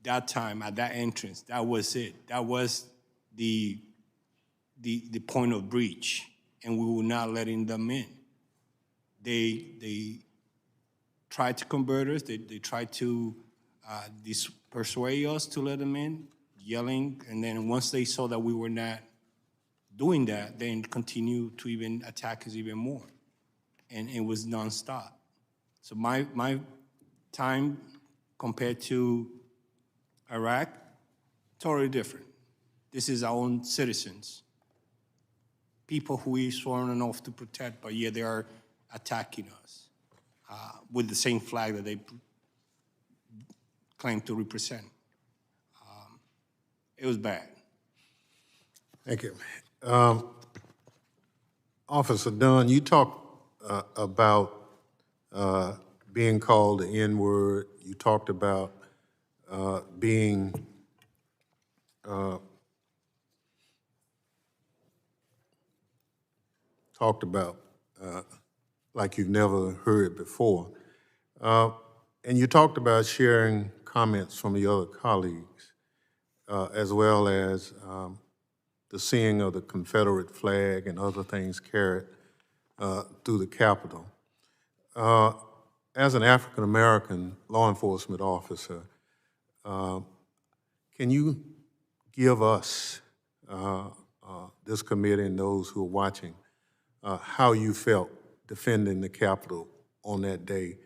that time at that entrance, that was it. That was the point of breach, and we were not letting them in. They tried to convert us. They tried to persuade us to let them in, yelling, and then once they saw that we were not doing that, then continued to even attack us even more, and it was nonstop. So my time compared to Iraq, totally different. This is our own citizens, people who we sworn an oath to protect, but yet they are attacking us with the same flag that they claim to represent. It was bad. Thank you. Officer Dunn, you talked about being called the N-word. You talked about being like you've never heard before. And you talked about sharing comments from your other colleagues, as well as the seeing of the Confederate flag and other things carried through the Capitol. As an African-American law enforcement officer, can you give us, this committee and those who are watching, how you felt defending the Capitol on that day,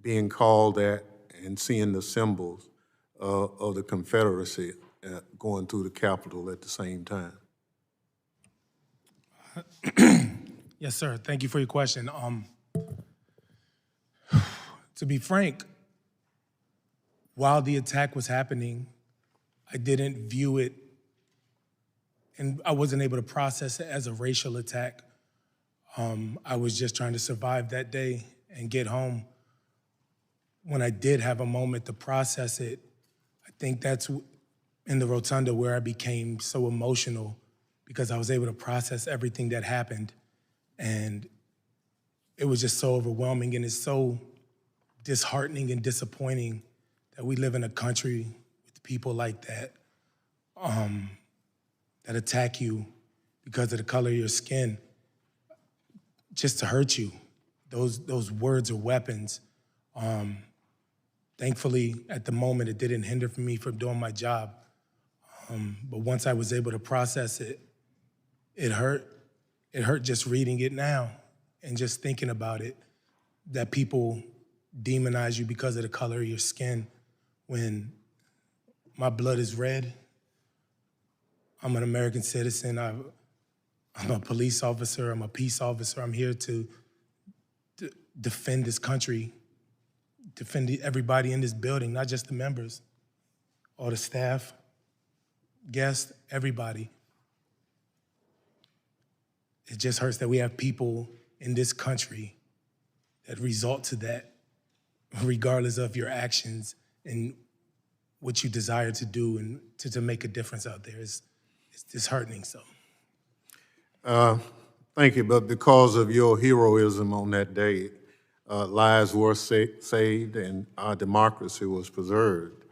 being called that and seeing the symbols of the Confederacy going through the Capitol at the same time? Yes, sir. Thank you for your question. To be frank, while the attack was happening, I didn't view it, and I wasn't able to process it as a racial attack. I was just trying to survive that day and get home. When I did have a moment to process it, I think that's in the rotunda where I became so emotional, because I was able to process everything that happened. And it was just so overwhelming, and it's so disheartening and disappointing that we live in a country with people like that, that attack you because of the color of your skin, just to hurt you. Those words are weapons. Thankfully, at the moment, it didn't hinder me from doing my job. But once I was able to process it, it hurt. It hurt just reading it now and just thinking about it, that people demonize you because of the color of your skin, when my blood is red. I'm an American citizen. I'm a police officer, I'm a peace officer. I'm here to defend this country, defend everybody in this building, not just the members, all the staff, guests, everybody. It just hurts that we have people in this country that result to that, regardless of your actions and what you desire to do and to make a difference out there. It's disheartening, so. Thank you, but because of your heroism on that day, lives were saved and our democracy was preserved,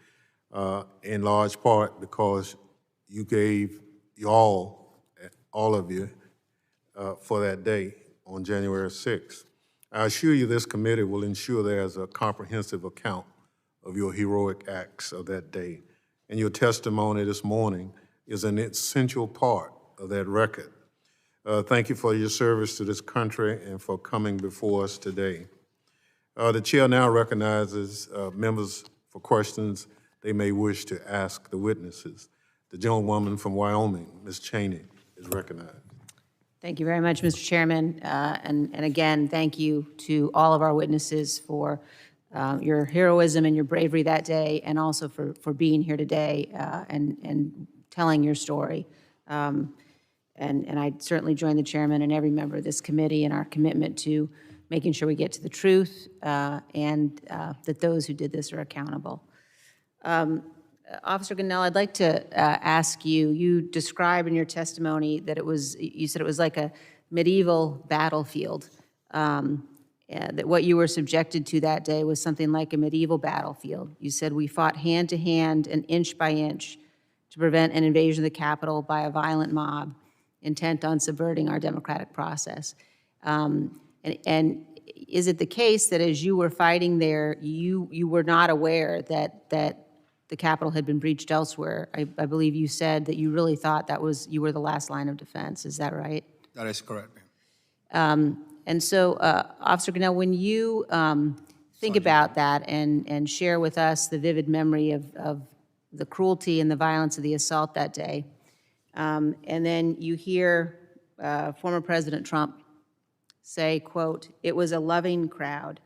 in large part because you gave all of you, for that day on January 6th. I assure you this committee will ensure there's a comprehensive account of your heroic acts of that day. And your testimony this morning is an essential part of that record. Thank you for your service to this country and for coming before us today. The chair now recognizes members for questions they may wish to ask the witnesses. The gentlewoman from Wyoming, Ms. Cheney, is recognized. Thank you very much, Mr. Chairman. And again, thank you to all of our witnesses for your heroism and your bravery that day, and also for being here today and telling your story. And I certainly join the chairman and every member of this committee in our commitment to making sure we get to the truth and that those who did this are accountable. Officer Gonell, I'd like to ask you, you described in your testimony that you said it was like a medieval battlefield, that what you were subjected to that day was something like a medieval battlefield. You said we fought hand to hand and inch by inch to prevent an invasion of the Capitol by a violent mob intent on subverting our democratic process. And is it the case that as you were fighting there, you were not aware that the Capitol had been breached elsewhere? I believe you said that you really thought you were the last line of defense. Is that right? That is correct, ma'am. And so, Officer Gonell, when you think about that and share with us the vivid memory of the cruelty and the violence of the assault that day, and then you hear former President Trump say, quote, "It was a loving crowd.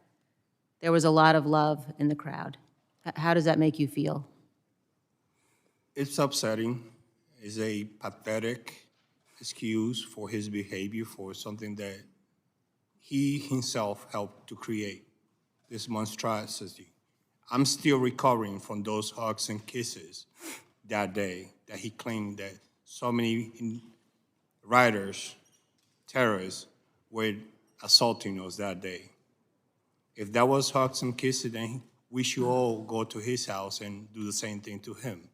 There was a lot of love in the crowd." How does that make you feel? It's upsetting. It's a pathetic excuse for his behavior, for something that he himself helped to create, this monstrosity. I'm still recovering from those hugs and kisses that day that he claimed that so many rioters, terrorists, were assaulting us that day. If that was hugs and kisses, then we should all go to his house and do the same thing to him.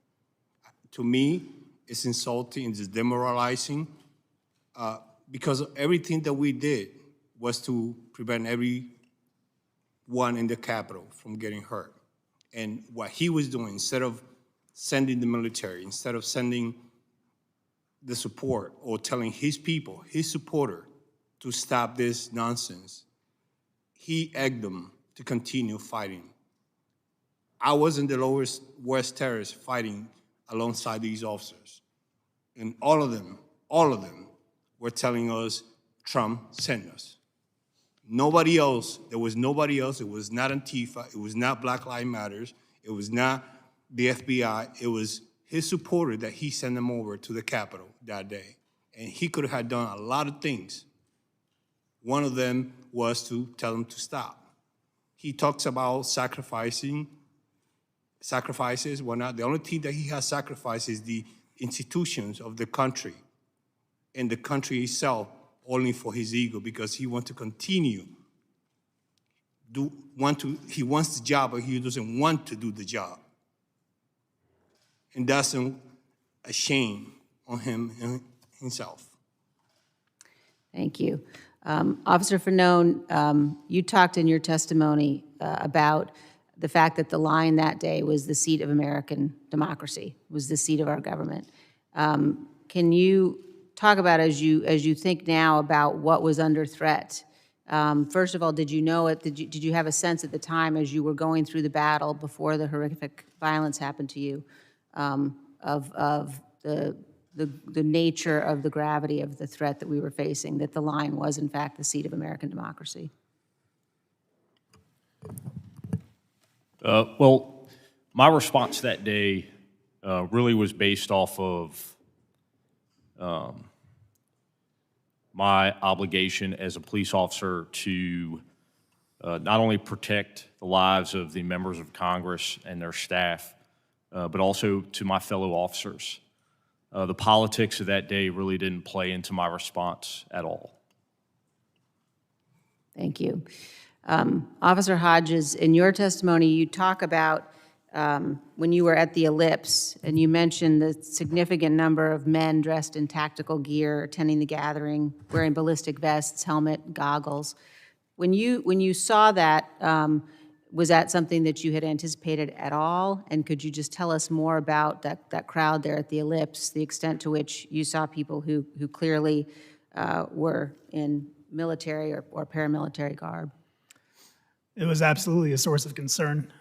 To me, it's insulting, it's demoralizing, because everything that we did was to prevent everyone in the Capitol from getting hurt. And what he was doing, instead of sending the military, instead of sending the support or telling his people, his supporter, to stop this nonsense, he egged them to continue fighting. I was in the lower West Terrace fighting alongside these officers. And all of them were telling us, Trump sent us. Nobody else, there was nobody else. It was not Antifa, it was not Black Lives Matter, it was not the FBI, it was his supporter that he sent them over to the Capitol that day. And he could have done a lot of things. One of them was to tell them to stop. He talks about sacrifices, whatnot. The only thing that he has sacrificed is the institutions of the country and the country itself, only for his ego, because he wants to continue. He wants the job, but he doesn't want to do the job. And that's a shame on him himself. Thank you. Officer Fanone, you talked in your testimony about the fact that the line that day was the seat of American democracy, was the seat of our government. Can you talk about, as you think now about what was under threat? First of all, did you know it? Did you have a sense at the time as you were going through the battle before the horrific violence happened to you of the the nature of the gravity of the threat that we were facing, that the line was in fact the seat of American democracy? Well, my response that day really was based off of my obligation as a police officer to not only protect the lives of the members of Congress and their staff, but also to my fellow officers. The politics of that day really didn't play into my response at all. Thank you. Officer Hodges, in your testimony, you talk about when you were at the Ellipse, and you mentioned the significant number of men dressed in tactical gear attending the gathering, wearing ballistic vests, helmet, goggles. When you saw that, was that something that you had anticipated at all? And could you just tell us more about that crowd there at the Ellipse, the extent to which you saw people who clearly were in military or paramilitary garb? It was absolutely a source of concern.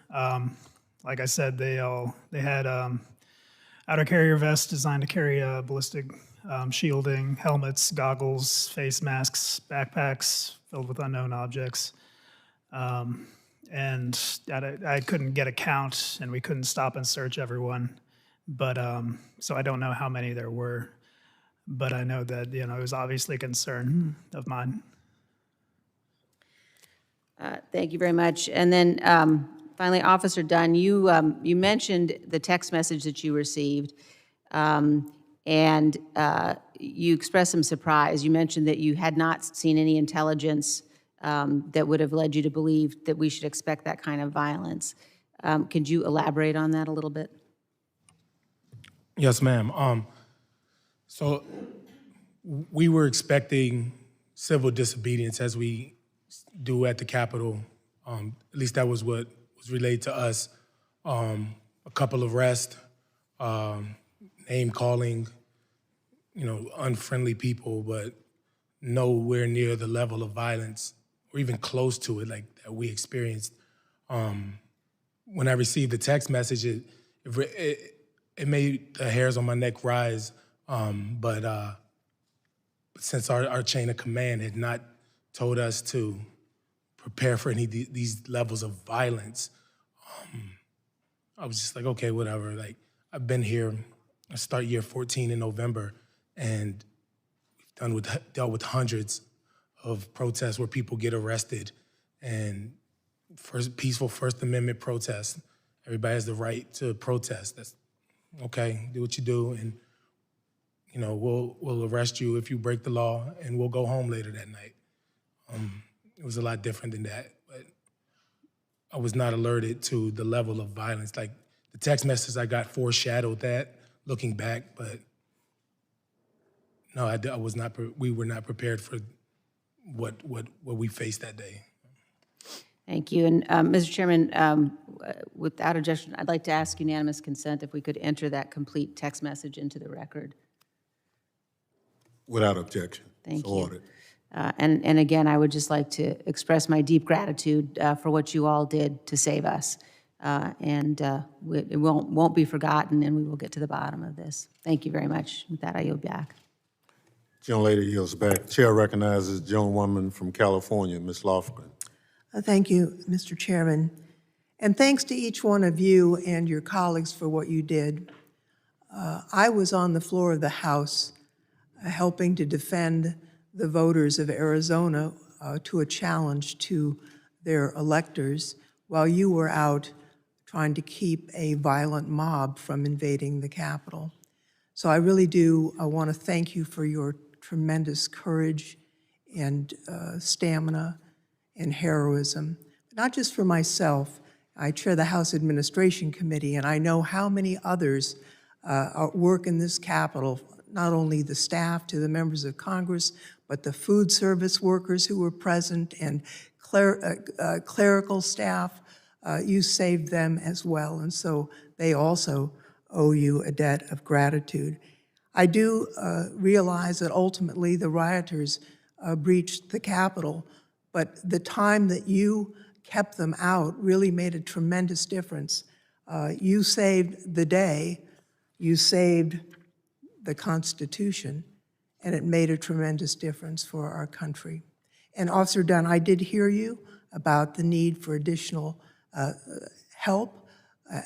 Like I said, they had outer carrier vests designed to carry ballistic shielding, helmets, goggles, face masks, backpacks filled with unknown objects. And I couldn't get a count, and we couldn't stop and search everyone. But so I don't know how many there were, but I know that it was obviously a concern of mine. Thank you very much. And then finally, Officer Dunn, you mentioned the text message that you received, and you expressed some surprise. You mentioned that you had not seen any intelligence that would have led you to believe that we should expect that kind of violence. Could you elaborate on that a little bit? Yes, ma'am. So we were expecting civil disobedience as we do at the Capitol. At least that was what was relayed to us. A couple of arrests, name calling, unfriendly people, but nowhere near the level of violence or even close to it like that we experienced. When I received the text message, it made the hairs on my neck rise. But since our chain of command had not told us to prepare for any of these levels of violence, I was just like, okay, whatever. Like, I've been here. I start year 14 in November, and we've dealt with hundreds of protests where people get arrested, and peaceful First Amendment protests. Everybody has the right to protest. That's okay. Do what you do, and we'll arrest you if you break the law, and we'll go home later that night. It was a lot different than that, but I was not alerted to the level of violence. Like, the text message I got foreshadowed that, looking back, but no, I was not. We were not prepared for what we faced that day. Thank you. And Mr. Chairman, without objection, I'd like to ask unanimous consent if we could enter that complete text message into the record. Without objection. Thank So you. ordered. And again, I would just like to express my deep gratitude for what you all did to save us. It won't be forgotten, and we will get to the bottom of this. Thank you very much. With that, I yield back. Young lady yields back. Chair recognizes young woman from California, Ms. Lofgren. Thank you, Mr. Chairman. And thanks to each one of you and your colleagues for what you did. I was on the floor of the House helping to defend the voters of Arizona to a challenge to their electors while you were out trying to keep a violent mob from invading the Capitol. So I really do want to thank you for your tremendous courage and stamina and heroism. Not just for myself. I chair the House Administration Committee, and I know how many others work in this Capitol, not only the staff to the members of Congress, but the food service workers who were present and clerical staff. You saved them as well, and so they also owe you a debt of gratitude. I do realize that ultimately the rioters breached the Capitol, but the time that you kept them out really made a tremendous difference. You saved the day. You saved the Constitution, and it made a tremendous difference for our country. And Officer Dunn, I did hear you about the need for additional help,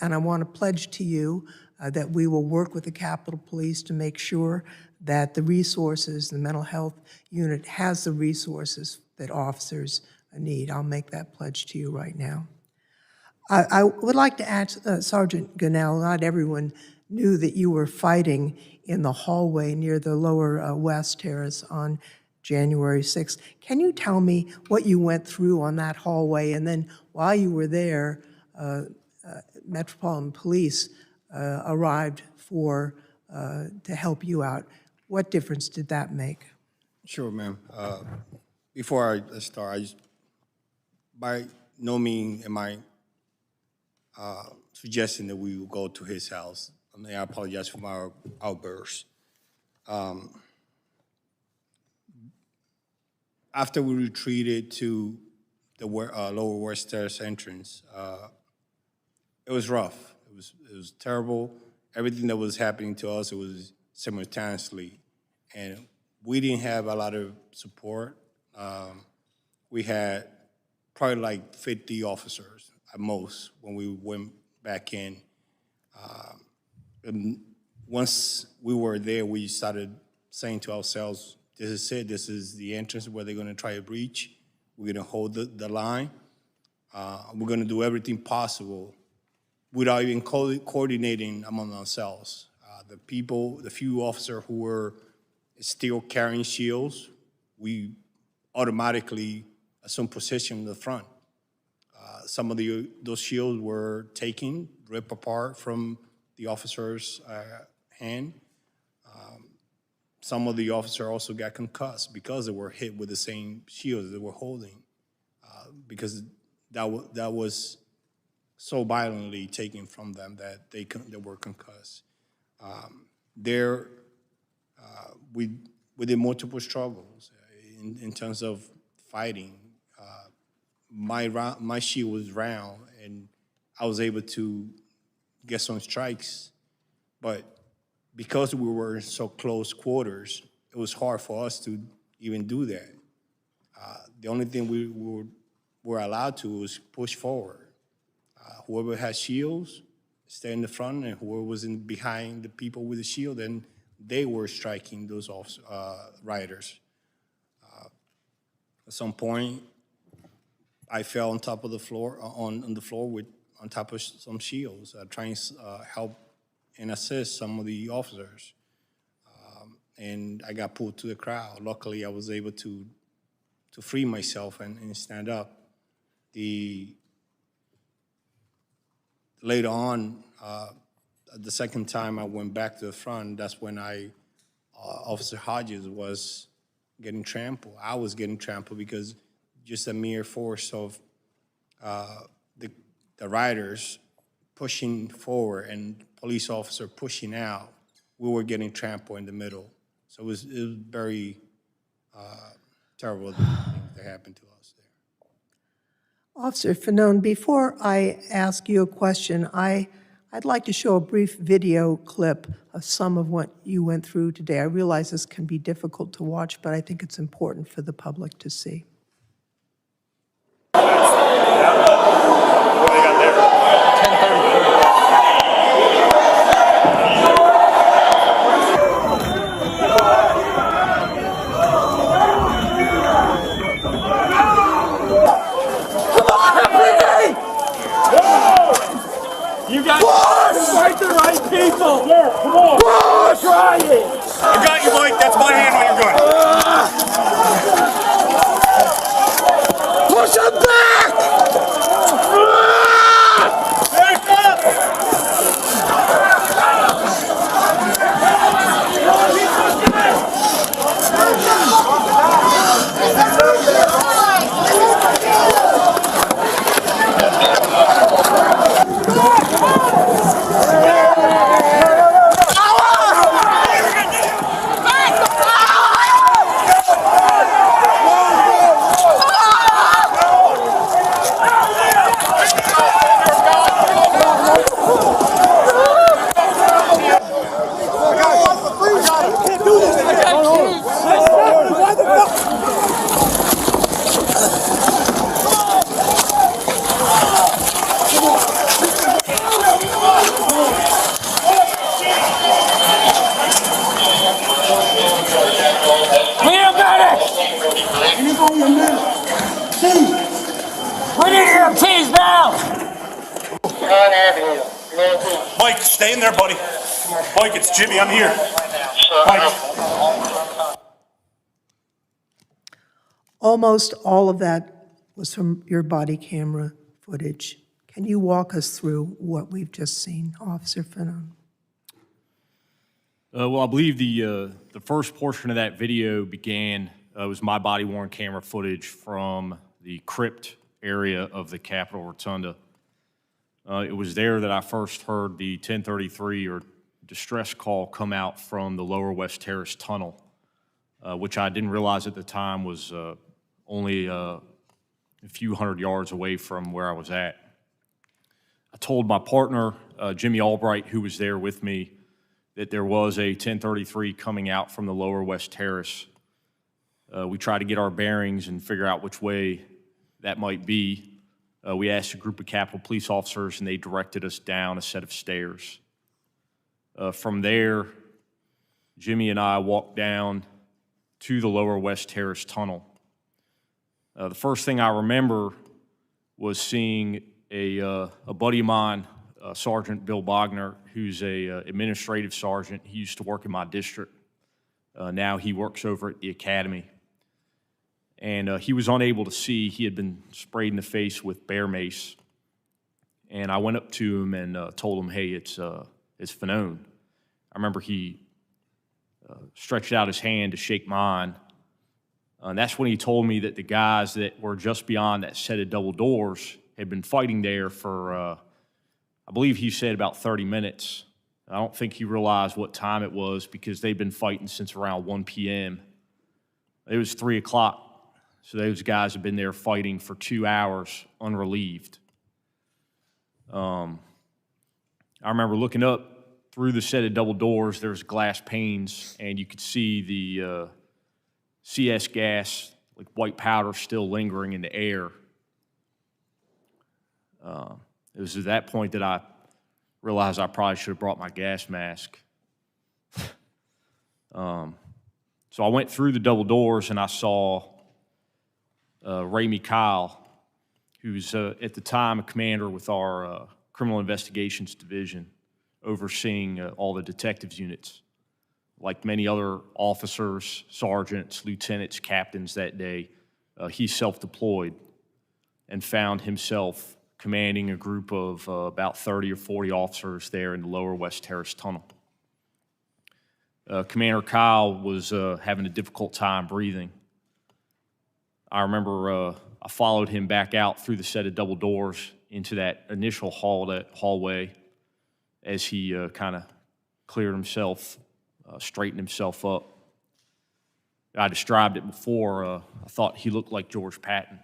and I want to pledge to you that we will work with the Capitol Police to make sure that the resources, the mental health unit has the resources that officers need. I'll make that pledge to you right now. I would like to ask Sergeant Gonell, not everyone knew that you were fighting in the hallway near the Lower West Terrace on January 6th. Can you tell me what you went through on that hallway? And then while you were there, Metropolitan Police arrived to help you out. What difference did that make? Sure, ma'am. Before I start, by no means am I suggesting that we will go to his house. I mean, I apologize for my outburst. After we retreated to the Lower West Terrace entrance, it was rough. It was terrible. Everything that was happening to us, it was simultaneously. And we didn't have a lot of support. We had probably like 50 officers at most when we went back in. And once we were there, we started saying to ourselves, this is it, this is the entrance where they're gonna try to breach. We're gonna hold the line. We're gonna do everything possible without even coordinating among ourselves. The few officers who were still carrying shields, we automatically assumed position in the front. Some of those shields were taken, ripped apart from the officer's hand. Some of the officers also got concussed because they were hit with the same shields they were holding, because that was so violently taken from them that they were concussed. We did multiple struggles in terms of fighting. My shield was round, and I was able to get some strikes, but because we were in so close quarters, it was hard for us to even do that. The only thing we were allowed to was push forward. Whoever had shields, stay in the front, and whoever was behind the people with the shield, then they were striking those riders. At some point, I fell on top of the floor, on the floor on top of some shields, trying to help and assist some of the officers. And I got pulled to the crowd. Luckily, I was able to free myself and stand up. Later on, the second time I went back to the front, that's when Officer Hodges was getting trampled. I was getting trampled because just a mere force of the riders pushing forward and police officer pushing out, we were getting trampled in the middle. So it was very terrible thing that happened to us there. Officer Fanone, before I ask you a question, I'd like to show a brief video clip of some of what you went through today. I realize this can be difficult to watch, but I think it's important for the public to see. You got to fight the right people. Yeah, come on. Push! Try it. I got you, Mike. That's my hand on your gun. Push him back! Back up! in there, buddy. Mike, it's Jimmy. I'm here. Mike. Almost all of that was from your body camera footage. Can you walk us through what we've just seen, Officer Fanone? Well, I believe the first portion of that video began, was my body-worn camera footage from the crypt area of the Capitol Rotunda. It was there that I first heard the 1033 or distress call come out from the Lower West Terrace tunnel, which I didn't realize at the time was only a few hundred yards away from where I was at. I told my partner, Jimmy Albright, who was there with me, that there was a 1033 coming out from the Lower West Terrace. We tried to get our bearings and figure out which way that might be. We asked a group of Capitol Police officers, and they directed us down a set of stairs. From there, Jimmy and I walked down to the Lower West Terrace tunnel. The first thing I remember was seeing a buddy of mine, Sergeant Bill Bogner, who's a administrative sergeant. He used to work in my district. Now he works over at the academy. And he was unable to see. He had been sprayed in the face with bear mace. And I went up to him and told him, hey, it's Fanone. I remember he stretched out his hand to shake mine. And that's when he told me that the guys that were just beyond that set of double doors had been fighting there for, I believe he said about 30 minutes. I don't think he realized what time it was because they'd been fighting since around 1 p.m. It was 3 o'clock. So those guys have been there fighting for 2 hours, unrelieved. I remember looking up through the set of double doors, there's glass panes, and you could see the CS gas, like white powder, still lingering in the air. It was at that point that I realized I probably should have brought my gas mask. So I went through the double doors, and I saw Ramey Kyle, who's at the time a commander with our Criminal Investigations Division, overseeing all the detectives units. Like many other officers, sergeants, lieutenants, captains that day, he self-deployed and found himself commanding a group of about 30 or 40 officers there in the Lower West Terrace tunnel. Commander Kyle was having a difficult time breathing. I remember I followed him back out through the set of double doors into that initial hallway as he kind of cleared himself, straightened himself up. I described it before. I thought he looked like George Patton.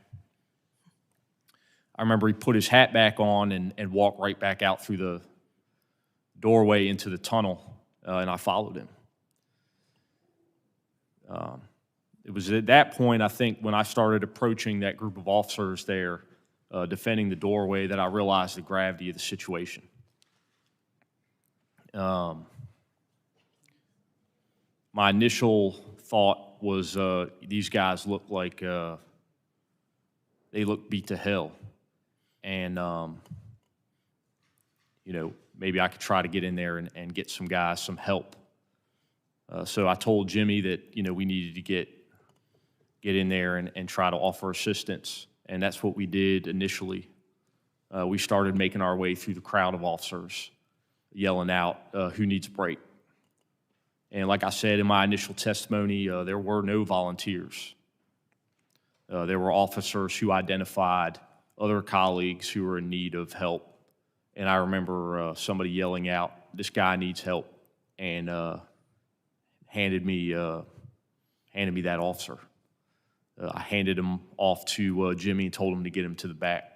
I remember he put his hat back on and walked right back out through the doorway into the tunnel, and I followed him. It was at that point, I think, when I started approaching that group of officers there, defending the doorway, that I realized the gravity of the situation. My initial thought was these guys look like they look beat to hell. And, you know, maybe I could try to get in there and get some guys some help. So I told Jimmy that, you know, we needed to get in there and try to offer assistance. And that's what we did initially. We started making our way through the crowd of officers, yelling out, who needs a break? And like I said in my initial testimony, there were no volunteers. There were officers who identified other colleagues who were in need of help. And I remember somebody yelling out, this guy needs help, and handed me that officer. I handed him off to Jimmy and told him to get him to the back.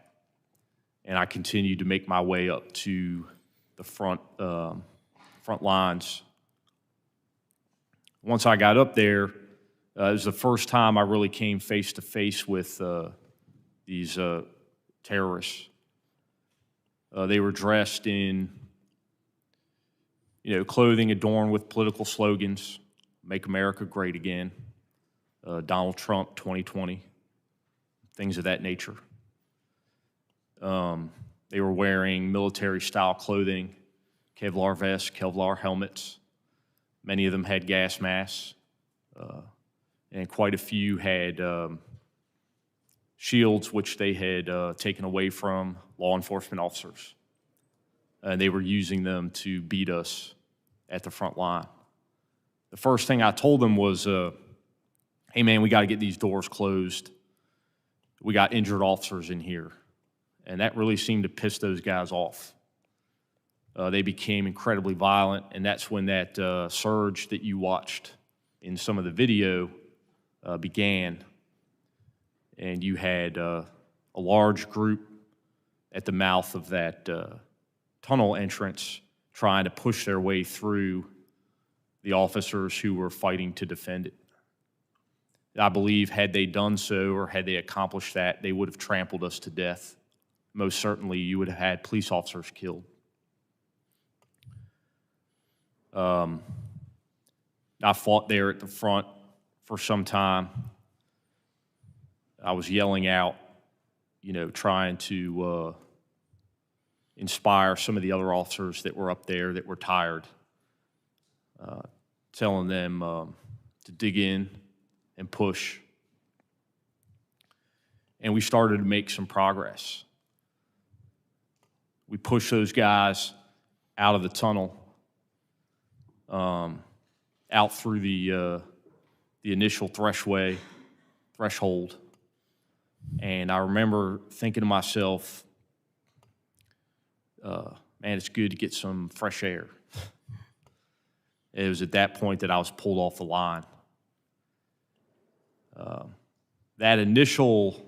And I continued to make my way up to the front lines. Once I got up there, it was the first time I really came face to face with these terrorists. They were dressed in, you know, clothing adorned with political slogans, "Make America Great Again," Donald Trump 2020, things of that nature. They were wearing military-style clothing, Kevlar vests, Kevlar helmets. Many of them had gas masks, and quite a few had shields, which they had taken away from law enforcement officers. And they were using them to beat us at the front line. The first thing I told them was, hey man, we got to get these doors closed. We got injured officers in here. And that really seemed to piss those guys off. They became incredibly violent, and that's when that surge that you watched in some of the video began. And you had a large group at the mouth of that tunnel entrance trying to push their way through the officers who were fighting to defend it. I believe had they done so, or had they accomplished that, they would have trampled us to death. Most certainly, you would have had police officers killed. I fought there at the front for some time. I was yelling out, trying to inspire some of the other officers that were up there that were tired, telling them to dig in and push. And we started to make some progress. We pushed those guys out of the tunnel, out through the initial threshold. And I remember thinking to myself, man, it's good to get some fresh air. It was at that point that I was pulled off the line. That initial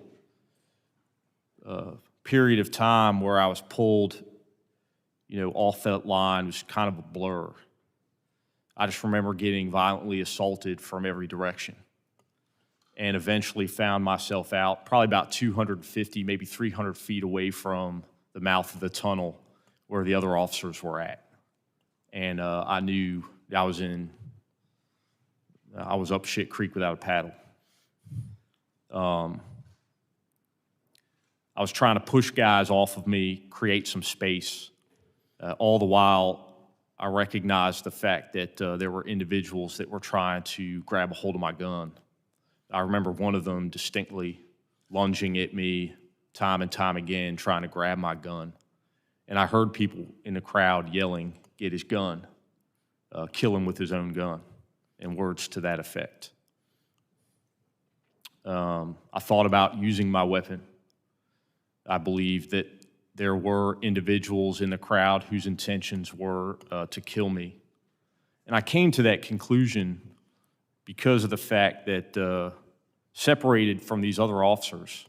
period of time where I was pulled, off that line was kind of a blur. I just remember getting violently assaulted from every direction, and eventually found myself out probably about 250, maybe 300 feet away from the mouth of the tunnel where the other officers were at. And I knew I was up shit creek without a paddle. I was trying to push guys off of me, create some space. All the while, I recognized the fact that there were individuals that were trying to grab a hold of my gun. I remember one of them distinctly lunging at me time and time again, trying to grab my gun. And I heard people in the crowd yelling, "Get his gun, kill him with his own gun," and words to that effect. I thought about using my weapon. I believed that there were individuals in the crowd whose intentions were to kill me. And I came to that conclusion because of the fact that separated from these other officers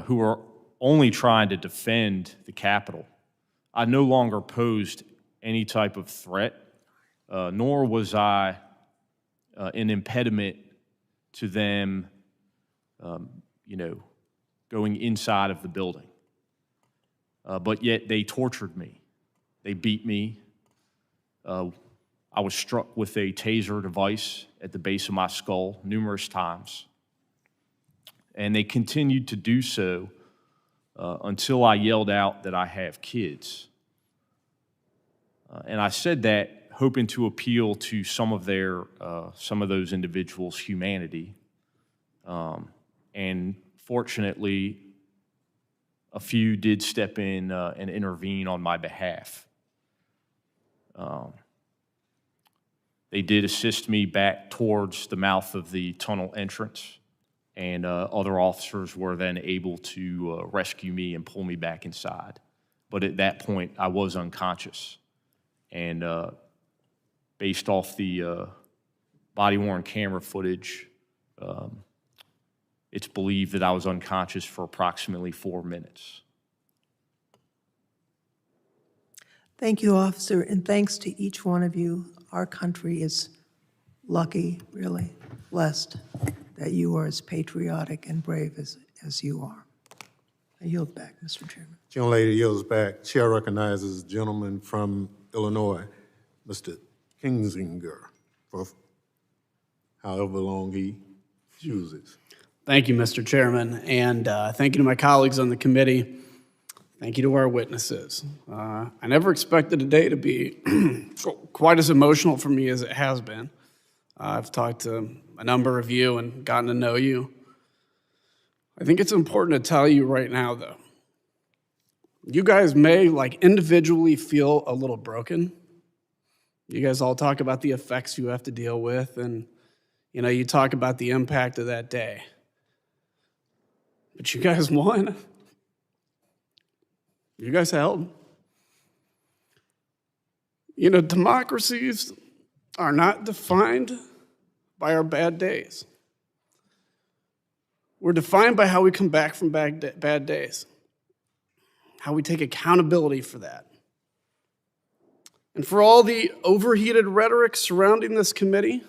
who were only trying to defend the Capitol, I no longer posed any type of threat, nor was I an impediment to them, going inside of the building. But yet they tortured me. They beat me. I was struck with a taser device at the base of my skull numerous times. And they continued to do so until I yelled out that I have kids. And I said that hoping to appeal to some of those individuals' humanity. And fortunately, a few did step in and intervene on my behalf. They did assist me back towards the mouth of the tunnel entrance, and other officers were then able to rescue me and pull me back inside. But at that point, I was unconscious. And based off the body-worn camera footage, it's believed that I was unconscious for approximately 4 minutes. Thank you, officer, and thanks to each one of you. Our country is lucky, really blessed, that you are as patriotic and brave as you are. I yield back, Mr. Chairman. Young lady yields back. Chair recognizes the gentleman from Illinois, Mr. Kinzinger, for however long he chooses. Thank you, Mr. Chairman, and thank you to my colleagues on the committee. Thank you to our witnesses. I never expected today to be quite as emotional for me as it has been. I've talked to a number of you and gotten to know you. I think it's important to tell you right now, though. You guys may, individually feel a little broken. You guys all talk about the effects you have to deal with, and, you talk about the impact of that day. But you guys won. You guys held. Democracies are not defined by our bad days. We're defined by how we come back from bad days, how we take accountability for that. And for all the overheated rhetoric surrounding this committee,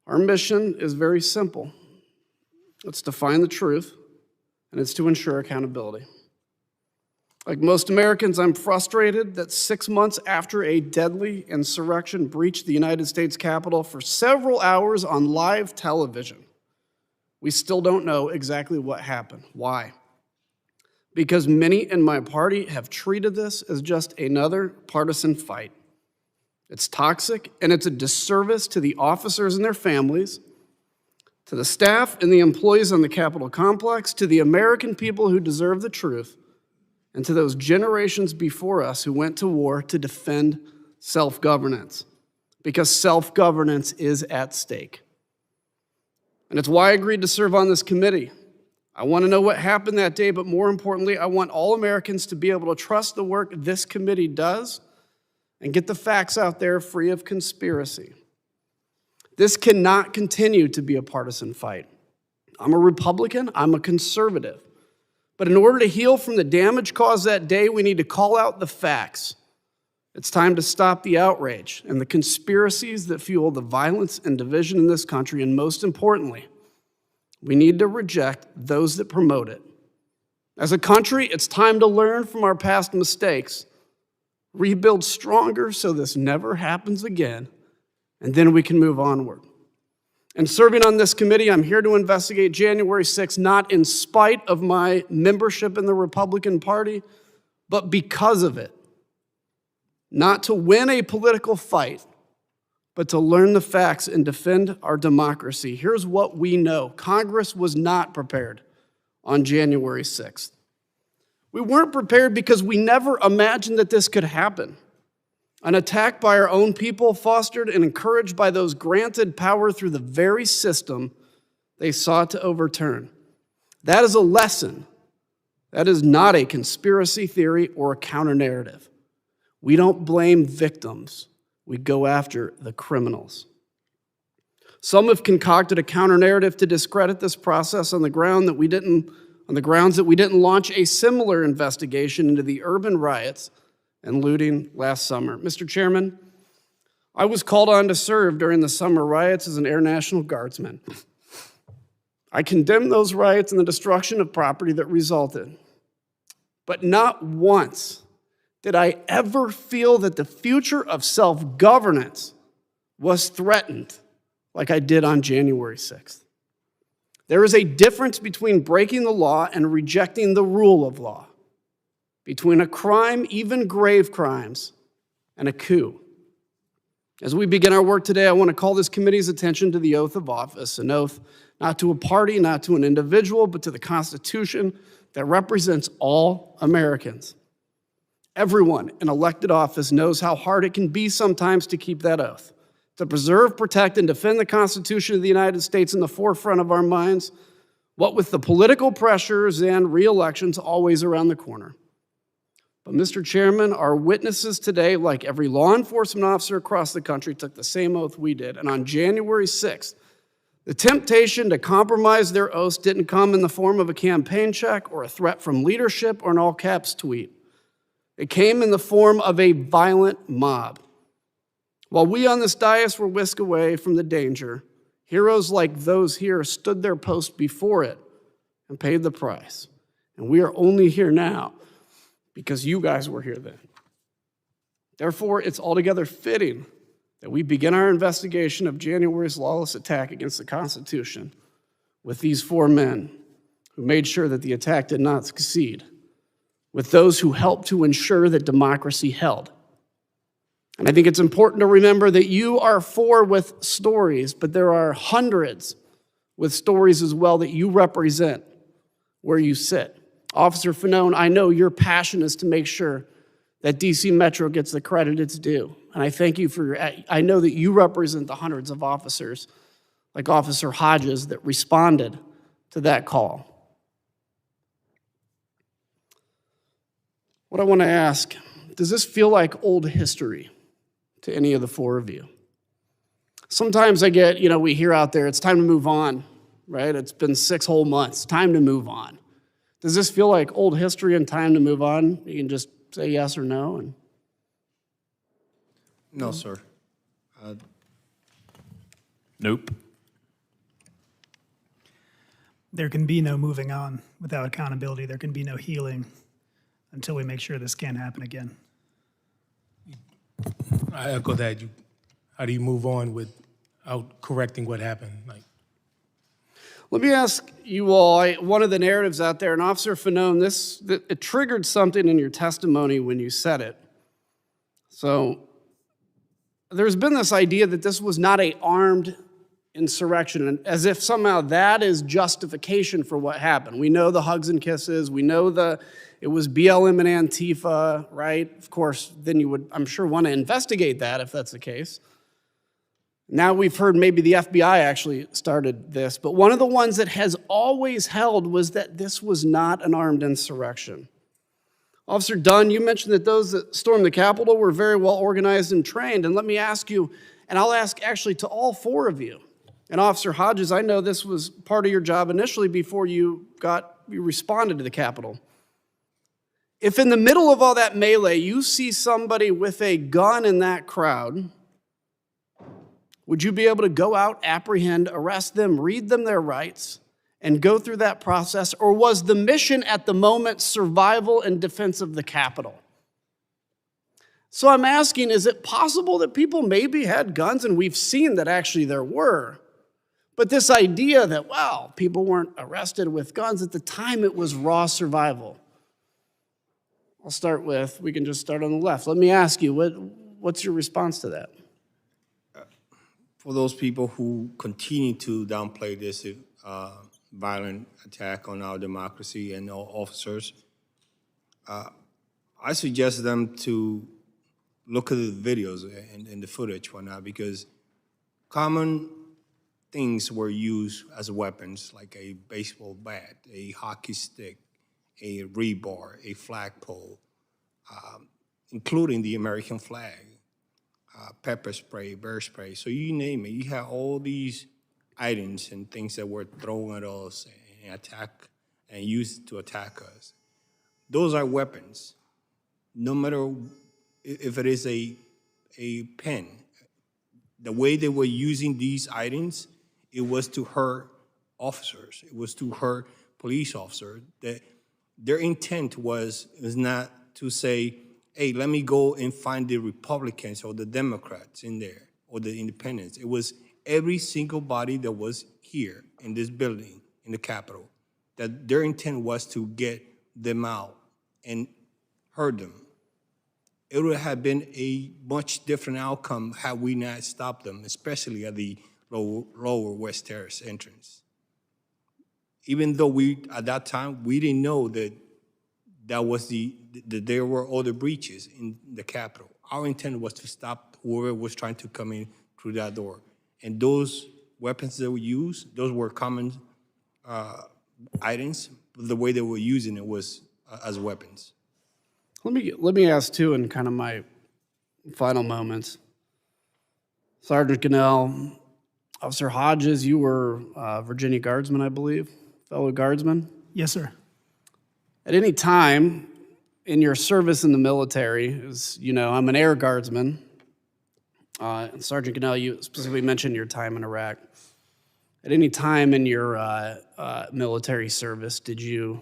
our mission is very simple. It's to find the truth, and it's to ensure accountability. Like most Americans, I'm frustrated that 6 months after a deadly insurrection breached the United States Capitol for several hours on live television, we still don't know exactly what happened. Why? Because many in my party have treated this as just another partisan fight. It's toxic, and it's a disservice to the officers and their families, to the staff and the employees on the Capitol complex, to the American people who deserve the truth, and to those generations before us who went to war to defend self-governance, because self-governance is at stake. And it's why I agreed to serve on this committee. I want to know what happened that day, but more importantly, I want all Americans to be able to trust the work this committee does and get the facts out there free of conspiracy. This cannot continue to be a partisan fight. I'm a Republican, I'm a conservative. But in order to heal from the damage caused that day, we need to call out the facts. It's time to stop the outrage and the conspiracies that fuel the violence and division in this country, and most importantly, we need to reject those that promote it. As a country, it's time to learn from our past mistakes, rebuild stronger so this never happens again, and then we can move onward. And serving on this committee, I'm here to investigate January 6th, not in spite of my membership in the Republican Party, but because of it. Not to win a political fight, but to learn the facts and defend our democracy. Here's what we know. Congress was not prepared on January 6th. We weren't prepared because we never imagined that this could happen. An attack by our own people, fostered and encouraged by those granted power through the very system they sought to overturn. That is a lesson. That is not a conspiracy theory or a counter-narrative. We don't blame victims. We go after the criminals. Some have concocted a counter-narrative to discredit this process on the grounds that we didn't launch a similar investigation into the urban riots and looting last summer. Mr. Chairman, I was called on to serve during the summer riots as an Air National Guardsman. I condemn those riots and the destruction of property that resulted. But not once did I ever feel that the future of self-governance was threatened like I did on January 6th. There is a difference between breaking the law and rejecting the rule of law, between a crime, even grave crimes, and a coup. As we begin our work today, I want to call this committee's attention to the oath of office, an oath not to a party, not to an individual, but to the Constitution that represents all Americans. Everyone in elected office knows how hard it can be sometimes to keep that oath, to preserve, protect, and defend the Constitution of the United States in the forefront of our minds, what with the political pressures and re-elections always around the corner. But Mr. Chairman, our witnesses today, like every law enforcement officer across the country, took the same oath we did. And on January 6th, the temptation to compromise their oaths didn't come in the form of a campaign check or a threat from leadership or an all-caps tweet. It came in the form of a violent mob. While we on this dais were whisked away from the danger, heroes like those here stood their post before it and paid the price. And we are only here now because you guys were here then. Therefore, it's altogether fitting that we begin our investigation of January's lawless attack against the Constitution with these four men who made sure that the attack did not succeed, with those who helped to ensure that democracy held. And I think it's important to remember that you are four with stories, but there are hundreds with stories as well that you represent where you sit. Officer Fanone, I know your passion is to make sure that DC Metro gets the credit it's due. And I thank you for I know that you represent the hundreds of officers, like Officer Hodges, that responded to that call. What I want to ask, does this feel like old history to any of the four of you? Sometimes I get, we hear out there, it's time to move on, right? It's been 6 whole months, time to move on. Does this feel like old history and time to move on? You can just say yes or no. No, sir. Nope. There can be no moving on without accountability. There can be no healing until we make sure this can't happen again. I echo that. How do you move on without correcting what happened? Let me ask you all, one of the narratives out there, and Officer Fanone, it triggered something in your testimony when you said it. So there's been this idea that this was not an armed insurrection, and as if somehow that is justification for what happened. We know the hugs and kisses. We know it was BLM and Antifa, right? Of course, then you would, I'm sure, want to investigate that if that's the case. Now we've heard maybe the FBI actually started this, but one of the ones that has always held was that this was not an armed insurrection. Officer Dunn, you mentioned that those that stormed the Capitol were very well organized and trained, and let me ask you, and I'll ask actually to all four of you, and Officer Hodges, I know this was part of your job initially before you responded to the Capitol. If in the middle of all that melee, you see somebody with a gun in that crowd, would you be able to go out, apprehend, arrest them, read them their rights, and go through that process? Or was the mission at the moment survival and defense of the Capitol? So I'm asking, is it possible that people maybe had guns? And we've seen that actually there were. But this idea that, well, people weren't arrested with guns, at the time it was raw survival. I'll start with, we can just start on the left. Let me ask you, what's your response to that? For those people who continue to downplay this violent attack on our democracy and our officers, I suggest them to look at the videos and the footage right now, because common things were used as weapons, like a baseball bat, a hockey stick, a rebar, a flagpole, including the American flag. Pepper spray, bear spray, so you name it. You have all these items and things that were thrown at us and used to attack us. Those are weapons. No matter if it is a pen, the way they were using these items, it was to hurt officers. It was to hurt police officers. That their intent was not to say, hey, let me go and find the Republicans or the Democrats in there or the independents. It was every single body that was here in this building, in the Capitol, that their intent was to get them out and hurt them. It would have been a much different outcome had we not stopped them, especially at the lower West Terrace entrance. Even though at that time, we didn't know that there were other breaches in the Capitol. Our intent was to stop whoever was trying to come in through that door. And those weapons that were used, those were common items. But the way they were using it was as weapons. Let me ask too, in kind of my final moments. Sergeant Gonell, Officer Hodges, you were Virginia Guardsman, I believe, fellow Guardsman? Yes, sir. At any time in your service in the military, as you know, I'm an Air Guardsman. And Sergeant Gonell, you specifically mentioned your time in Iraq. At any time in your military service, did you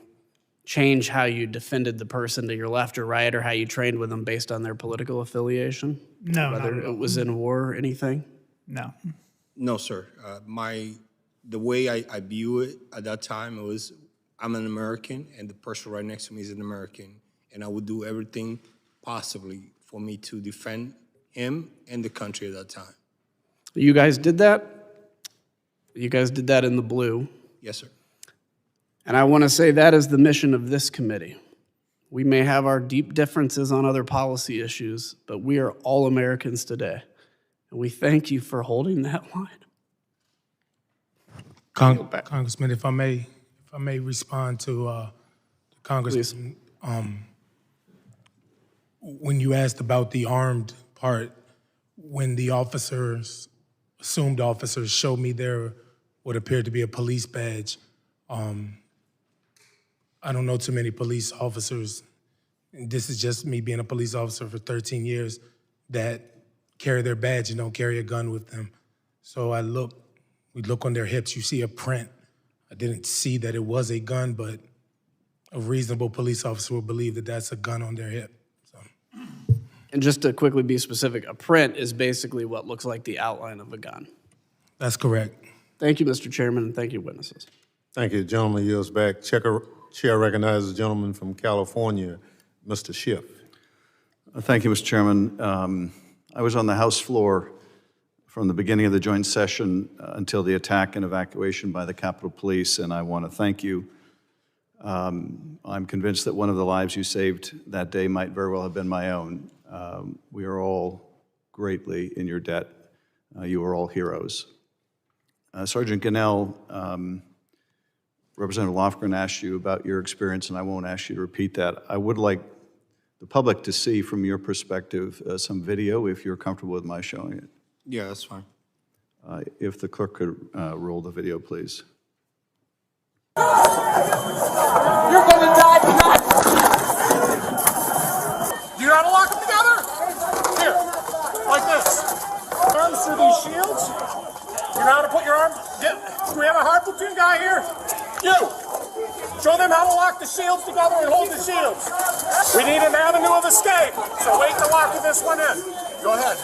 change how you defended the person to your left or right, or how you trained with them based on their political affiliation? No, whether it was in war or anything? No. No, sir. The way I view it at that time, it was I'm an American, and the person right next to me is an American, and I would do everything possibly for me to defend him and the country at that time. You guys did that? You guys did that in the blue. Yes, sir. And I want to say that is the mission of this committee. We may have our deep differences on other policy issues, but we are all Americans today. And we thank you for holding that line. Congressman, if I may respond to Congressman, when you asked about the armed part, when the assumed officers showed me their what appeared to be a police badge, I don't know too many police officers, and this is just me being a police officer for 13 years, that carry their badge and don't carry a gun with them. So we look on their hips, you see a print. I didn't see that it was a gun, but a reasonable police officer would believe that that's a gun on their hip. So. And just to quickly be specific, a print is basically what looks like the outline of a gun. That's correct. Thank you, Mr. Chairman, and thank you, witnesses. Thank you. Gentleman yields back. Chair recognizes the gentleman from California, Mr. Schiff. Thank you, Mr. Chairman. I was on the House floor from the beginning of the joint session until the attack and evacuation by the Capitol Police, and I want to thank you. I'm convinced that one of the lives you saved that day might very well have been my own. We are all greatly in your debt. You are all heroes. Sergeant Gonell, Representative Lofgren asked you about your experience, and I won't ask you to repeat that. I would like the public to see from your perspective some video, if you're comfortable with my showing it. Yeah, that's fine. If the clerk could roll the video, please. You're gonna die tonight! You know how to lock them together? Here, like this. Arms through these shields. You know how to put your arm? Do we have a hard platoon guy here? You! Show them how to lock the shields together and hold the shields. We need an avenue of escape, so wait to lock this one in. Go ahead.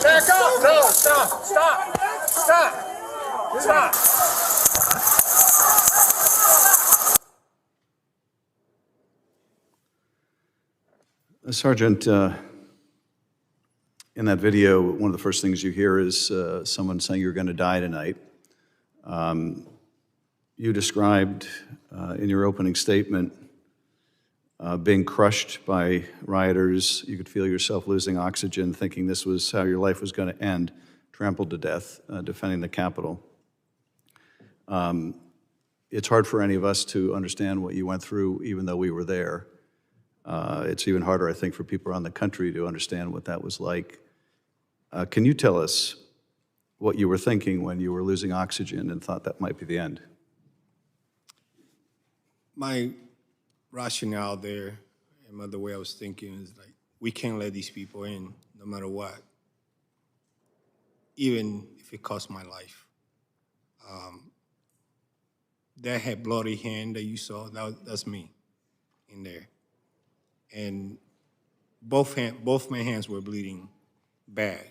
Back up! No, stop! Stop! Stop! Stop! Sergeant, in that video, one of the first things you hear is someone saying you're going to die tonight. You described in your opening statement being crushed by rioters. You could feel yourself losing oxygen, thinking this was how your life was going to end, trampled to death, defending the Capitol. It's hard for any of us to understand what you went through, even though we were there. It's even harder, I think, for people around the country to understand what that was like. Can you tell us what you were thinking when you were losing oxygen and thought that might be the end? My rationale there, and the way I was thinking is like, we can't let these people in no matter what, even if it costs my life. That had bloody hand that you saw, that's me in there. And both my hands were bleeding bad.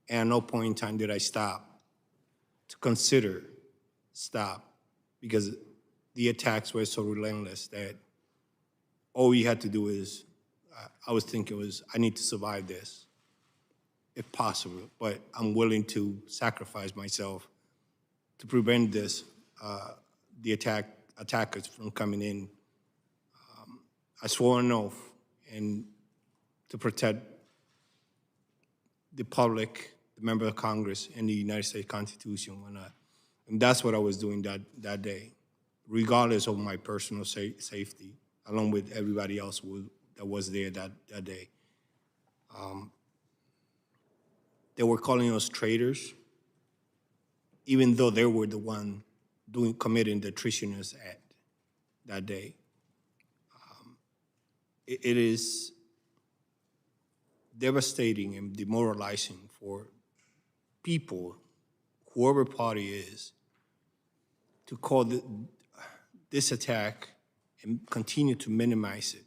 And at no point in time did I stop to consider stop, because the attacks were so relentless that all we had to do is, I was thinking was, I need to survive this, if possible, but I'm willing to sacrifice myself to prevent this, the attackers from coming in. I swore an oath and to protect the public, the member of Congress, and the United States Constitution. And that's what I was doing that day, regardless of my personal safety, along with everybody else that was there that day. They were calling us traitors, even though they were the one committing the treasonous act that day. It is devastating and demoralizing for people, whoever party is, to call this attack and continue to minimize it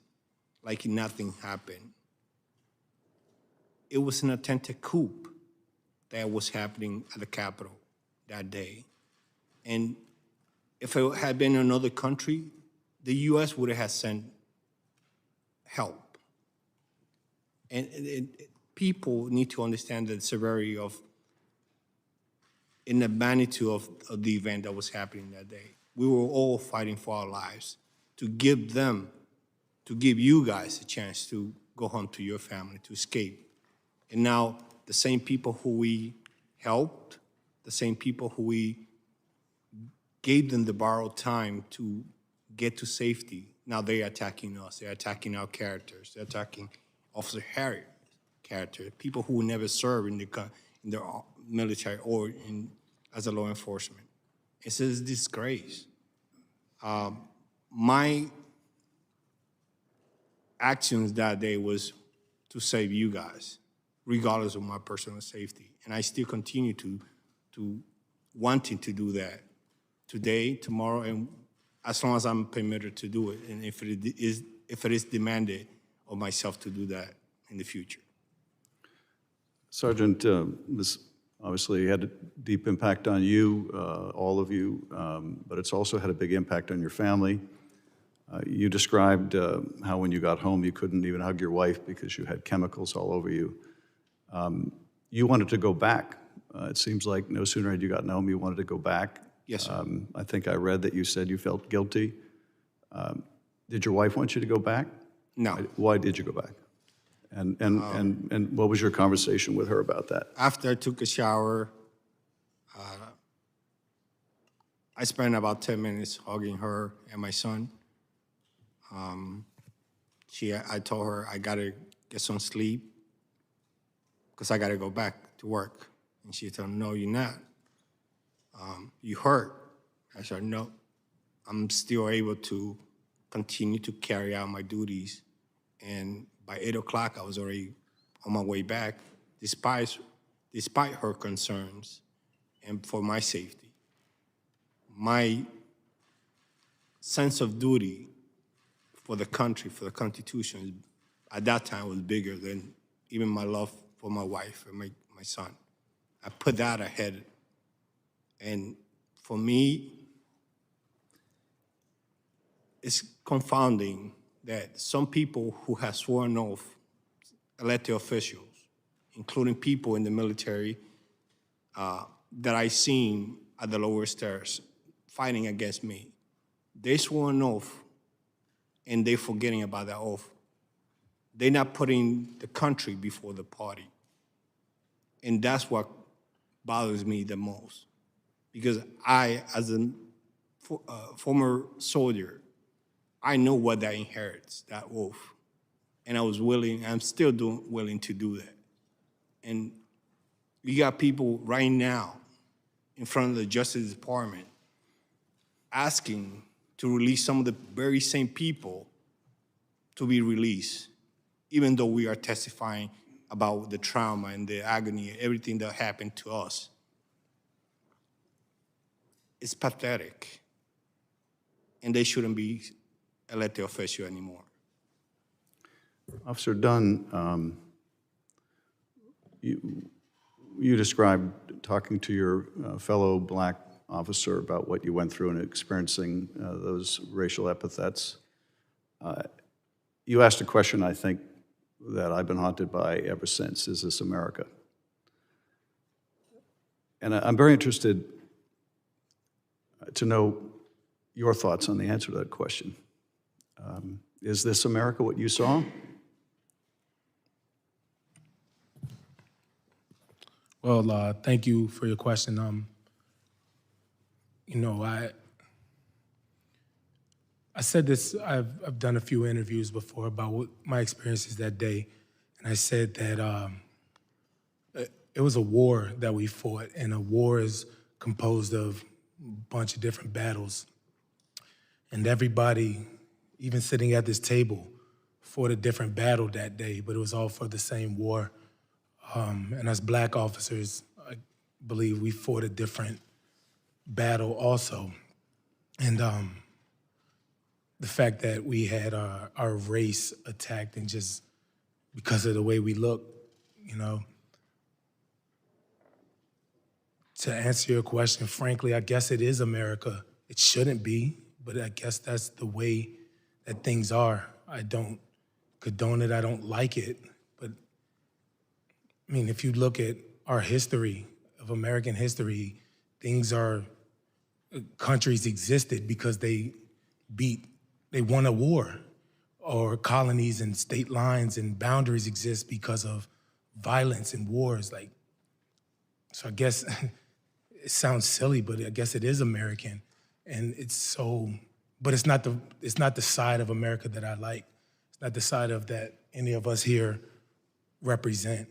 like nothing happened. it was an attempted coup that was happening at the Capitol that day. And if it had been another country, the U.S. would have sent help. And people need to understand the severity of, and the magnitude of the event that was happening that day. We were all fighting for our lives to give you guys a chance to go home to your family, to escape. And now the same people who we helped, the same people who we gave them the borrowed time to get to safety, now they're attacking us. They're attacking our characters. They're attacking Officer Harriet's character, people who never served in the military or as a law enforcement. It's a disgrace. My actions that day was to save you guys, regardless of my personal safety. And I still continue to wanting to do that today, tomorrow, and as long as I'm permitted to do it, and if it is demanded of myself to do that in the future. Sergeant, this obviously had a deep impact on you, all of you, but it's also had a big impact on your family. You described how when you got home you couldn't even hug your wife because you had chemicals all over you. You wanted to go back. It seems like no sooner had you gotten home, you wanted to go back. Yes, sir. I think I read that you said you felt guilty. Did your wife want you to go back? No. Why did you go back? And what was your conversation with her about that? After I took a shower, I spent about 10 minutes hugging her and my son. I told her I gotta get some sleep because I gotta go back to work. And she told me, no, you're not. You hurt. I said, no, I'm still able to continue to carry out my duties. And by 8 o'clock, I was already on my way back, despite her concerns and for my safety. My sense of duty for the country, for the Constitution, at that time was bigger than even my love for my wife and my son. I put that ahead. And for me, it's confounding that some people who have sworn oath, elected officials, including people in the military that I seen at the lower stairs fighting against me, they swore an oath and they're forgetting about that oath. They're not putting the country before the party. And that's what bothers me the most. Because I, as a former soldier, I know what that inherits, that oath. And I was willing, I'm still willing to do that. And you got people right now in front of the Justice Department asking to release some of the very same people to be released, even though we are testifying about the trauma and the agony, everything that happened to us. It's pathetic. And they shouldn't be elected official anymore. Officer Dunn, you described talking to your fellow black officer about what you went through and experiencing those racial epithets. You asked a question, I think, that I've been haunted by ever since: is this America? And I'm very interested to know your thoughts on the answer to that question. Is this America what you saw? Well, thank you for your question. You know, I said this, I've done a few interviews before about what my experiences that day, and I said that it was a war that we fought, and a war is composed of a bunch of different battles. And everybody, even sitting at this table, fought a different battle that day, but it was all for the same war. And as black officers, I believe we fought a different battle also. And the fact that we had our race attacked, and just because of the way we look, you know. To answer your question, frankly, I guess it is America. It shouldn't be, but I guess that's the way that things are. I don't condone it, I don't like it, but I mean, if you look at our history, of American history, countries existed because they won a war, or colonies and state lines and boundaries exist because of violence and wars. Like, so I guess it sounds silly, but I guess it is American, and but it's not the side of America that I like. It's not the side of that any of us here represent.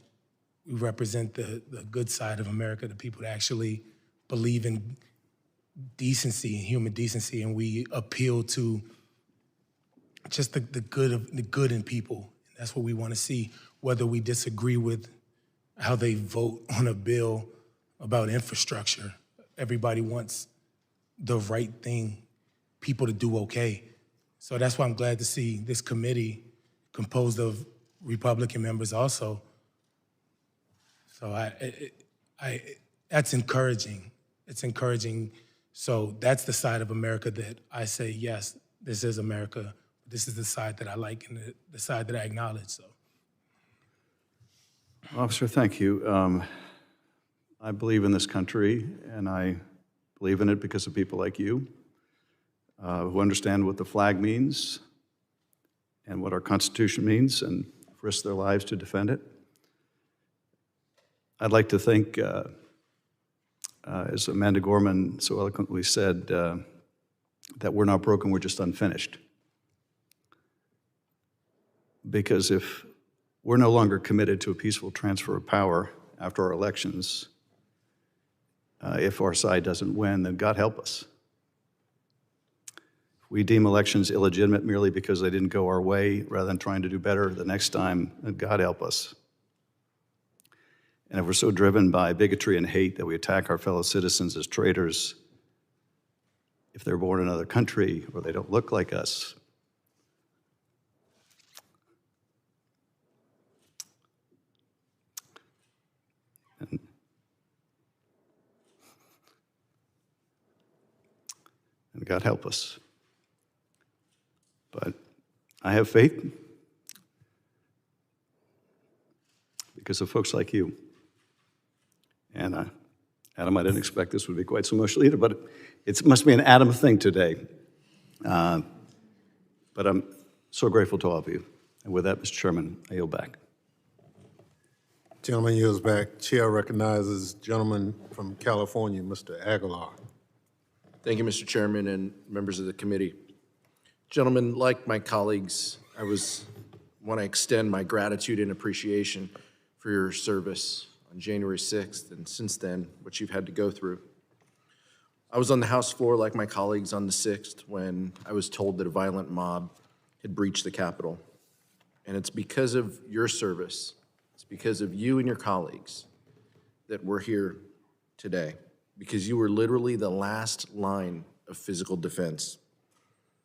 We represent the good side of America, the people that actually believe in decency and human decency, and we appeal to just the good in people. That's what we want to see, whether we disagree with how they vote on a bill about infrastructure. Everybody wants the right thing, people to do okay. So that's why I'm glad to see this committee composed of Republican members also. So that's encouraging. It's encouraging. So that's the side of America that I say, yes, this is America. This is the side that I like and the side that I acknowledge. So, Officer, thank you. I believe in this country, and I believe in it because of people like you who understand what the flag means and what our Constitution means and risk their lives to defend it. I'd like to think, as Amanda Gorman so eloquently said, that we're not broken, we're just unfinished. Because if we're no longer committed to a peaceful transfer of power after our elections, if our side doesn't win, then God help us. If we deem elections illegitimate merely because they didn't go our way rather than trying to do better the next time, then God help us. And if we're so driven by bigotry and hate that we attack our fellow citizens as traitors, if they're born in another country or they don't look like us, and God help us. But I have faith because of folks like you. And Adam, I didn't expect this would be quite so emotional either, but it must be an Adam thing today. But I'm so grateful to all of you. And with that, Mr. Chairman, I yield back. Gentleman yields back. Chair recognizes gentleman from California, Mr. Aguilar. Thank you, Mr. Chairman and members of the committee. Gentlemen, like my colleagues, I want to extend my gratitude and appreciation for your service on January 6th, and since then, what you've had to go through. I was on the House floor like my colleagues on the 6th when I was told that a violent mob had breached the Capitol. And it's because of your service, it's because of you and your colleagues that we're here today, because you were literally the last line of physical defense,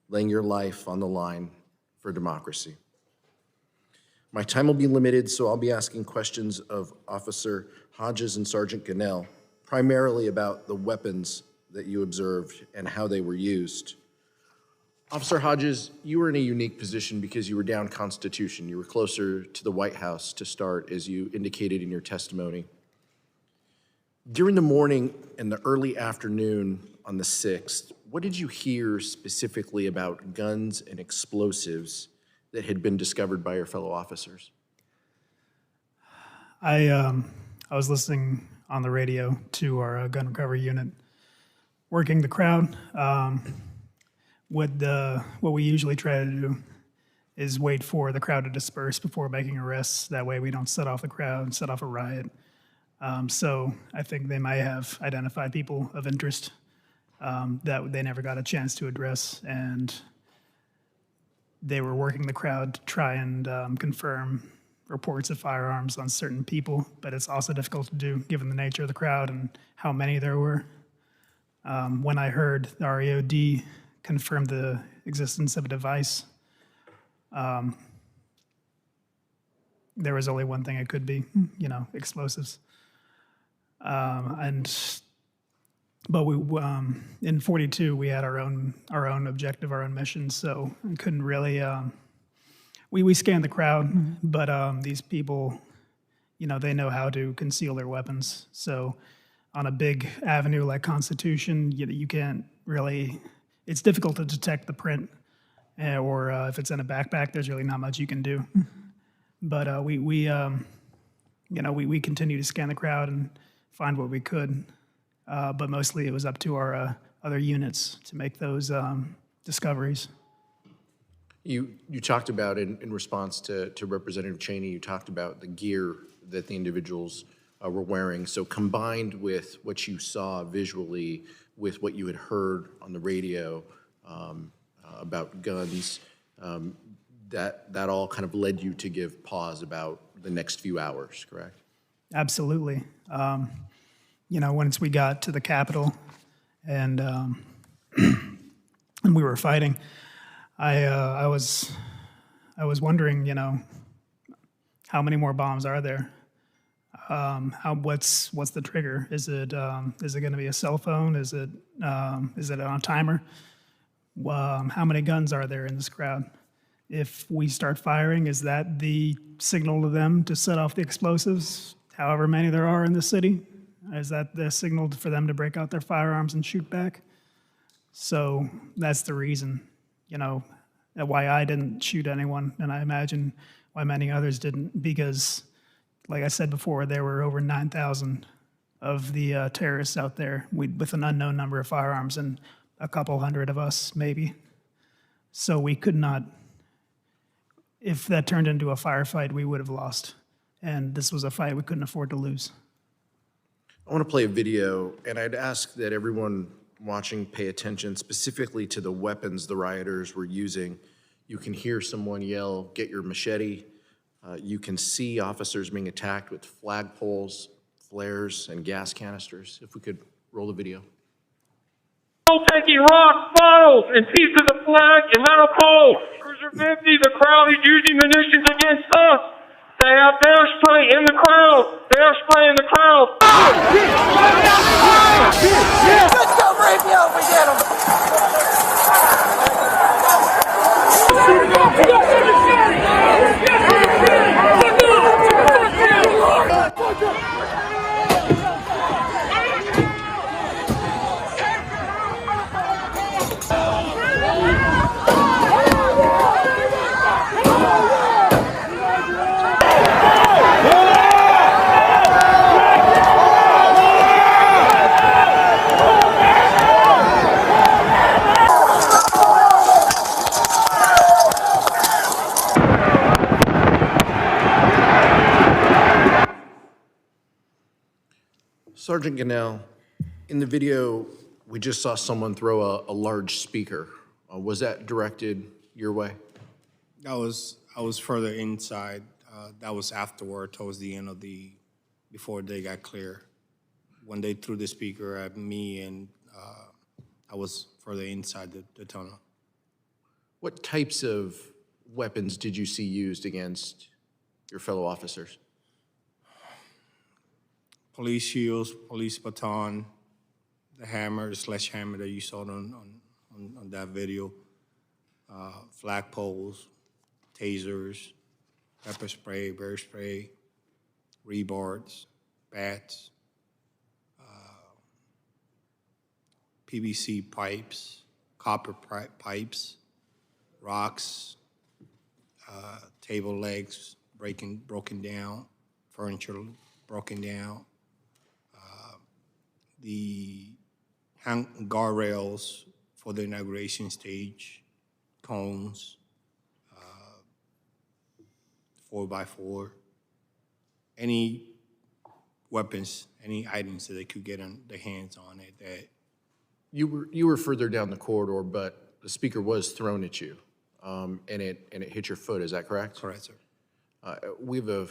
laying your life on the line for democracy. My time will be limited, so I'll be asking questions of Officer Hodges and Sergeant Gonell, primarily about the weapons that you observed and how they were used. Officer Hodges, you were in a unique position because you were down Constitution. You were closer to the White House to start, as you indicated in your testimony. During the morning and the early afternoon on the 6th, what did you hear specifically about guns and explosives that had been discovered by your fellow officers? I was listening on the radio to our gun recovery unit, working the crowd. What we usually try to do is wait for the crowd to disperse before making arrests. That way we don't set off the crowd, set off a riot. So I think they might have identified people of interest that they never got a chance to address, and they were working the crowd to try and confirm reports of firearms on certain people, but it's also difficult to do given the nature of the crowd and how many there were. When I heard the REOD confirm the existence of a device, there was only one thing it could be, explosives. But we in 42 we had our own objective, our own mission, so we couldn't really. We scanned the crowd, but these people, they know how to conceal their weapons. So on a big avenue like Constitution, you can't really. It's difficult to detect the print, or if it's in a backpack, there's really not much you can do. But we continue to scan the crowd and find what we could. But mostly it was up to our other units to make those discoveries. You talked about, in response to Representative Cheney, you talked about the gear that the individuals were wearing. So combined with what you saw visually, with what you had heard on the radio about guns, that all kind of led you to give pause about the next few hours, correct? Absolutely. Once we got to the Capitol and and we were fighting, I was wondering, how many more bombs are there? What's the trigger? Is it going to be a cell phone? Is it on a timer? How many guns are there in this crowd? If we start firing, is that the signal to them to set off the explosives? However many there are in the city, is that the signal for them to break out their firearms and shoot back? So that's the reason, why I didn't shoot anyone, and I imagine why many others didn't, because, like I said before, there were over 9,000 of the terrorists out there with an unknown number of firearms, and a couple hundred of us, maybe. So we could not, if that turned into a firefight, we would have lost. And this was a fight we couldn't afford to lose. I want to play a video, and I'd ask that everyone watching pay attention specifically to the weapons the rioters were using. You can hear someone yell, "Get your machete." You can see officers being attacked with flagpoles, flares, and gas canisters. If we could roll the video. Still taking rocks, bottles, and pieces of flag and metal poles. Cruiser 50, the crowd is using munitions against us. They have bear spray in the crowd. Bear spray in the crowd. Let's go, radio, we get him. Sergeant Gonell, in the video, we just saw someone throw a large speaker. Was that directed your way? I was further inside. That was afterward, towards the end of before they got clear. When they threw the speaker at me, and I was further inside the tunnel. What types of weapons did you see used against your fellow officers? Police shields, police baton, the hammer, the sledgehammer that you saw on that video, flagpoles, tasers, pepper spray, bear spray, rebards, bats, PVC pipes, copper pipes, rocks, table legs broken down, furniture broken down, the guardrails for the inauguration stage, cones, 4x4, any weapons, any items that they could get their hands on it. That you were further down the corridor, but the speaker was thrown at you, and it hit your foot. Is that correct? Correct, sir. We have a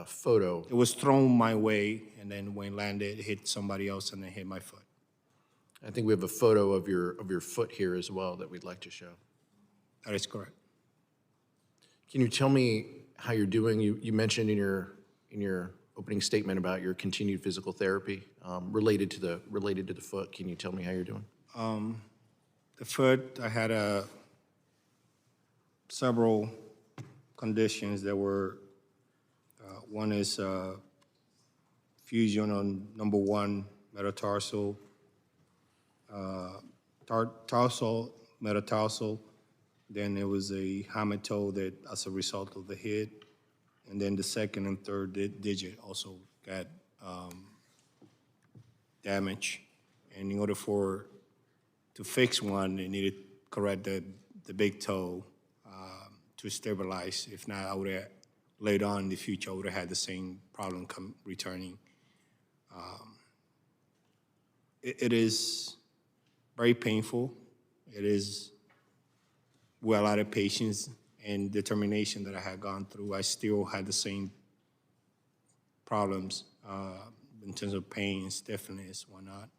photo. It was thrown my way, and then when it landed, it hit somebody else, and then hit my foot. I think we have a photo of your foot here as well that we'd like to show. That is correct. Can you tell me how you're doing. You mentioned in your opening statement about your continued physical therapy related to the foot. Can you tell me how you're doing? The foot, I had several conditions that were, one is fusion on number 1 metatarsal, tarsal, metatarsal. Then there was a hammertoe that as a result of the hit. And then the second and third digit also got damage. And in order to fix one, they needed to correct the big toe to stabilize. If not, I would have, later on in the future, I would have had the same problem returning. It is very painful. It is with a lot of patience and determination that I had gone through. I still had the same problems in terms of pain, stiffness, whatnot.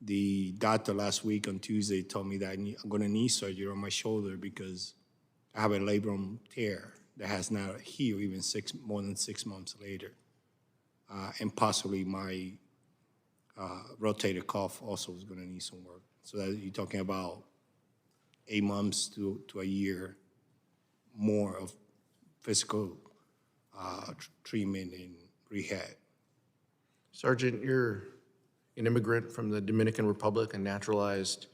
The doctor last week on Tuesday told me that I'm going to need surgery on my shoulder because I have a labrum tear that has not healed even more than 6 months later. And possibly my rotator cuff also is going to need some work. So that you're talking about 8 months to a year more of physical treatment and rehab. Sergeant, you're an immigrant from the Dominican Republic, a naturalized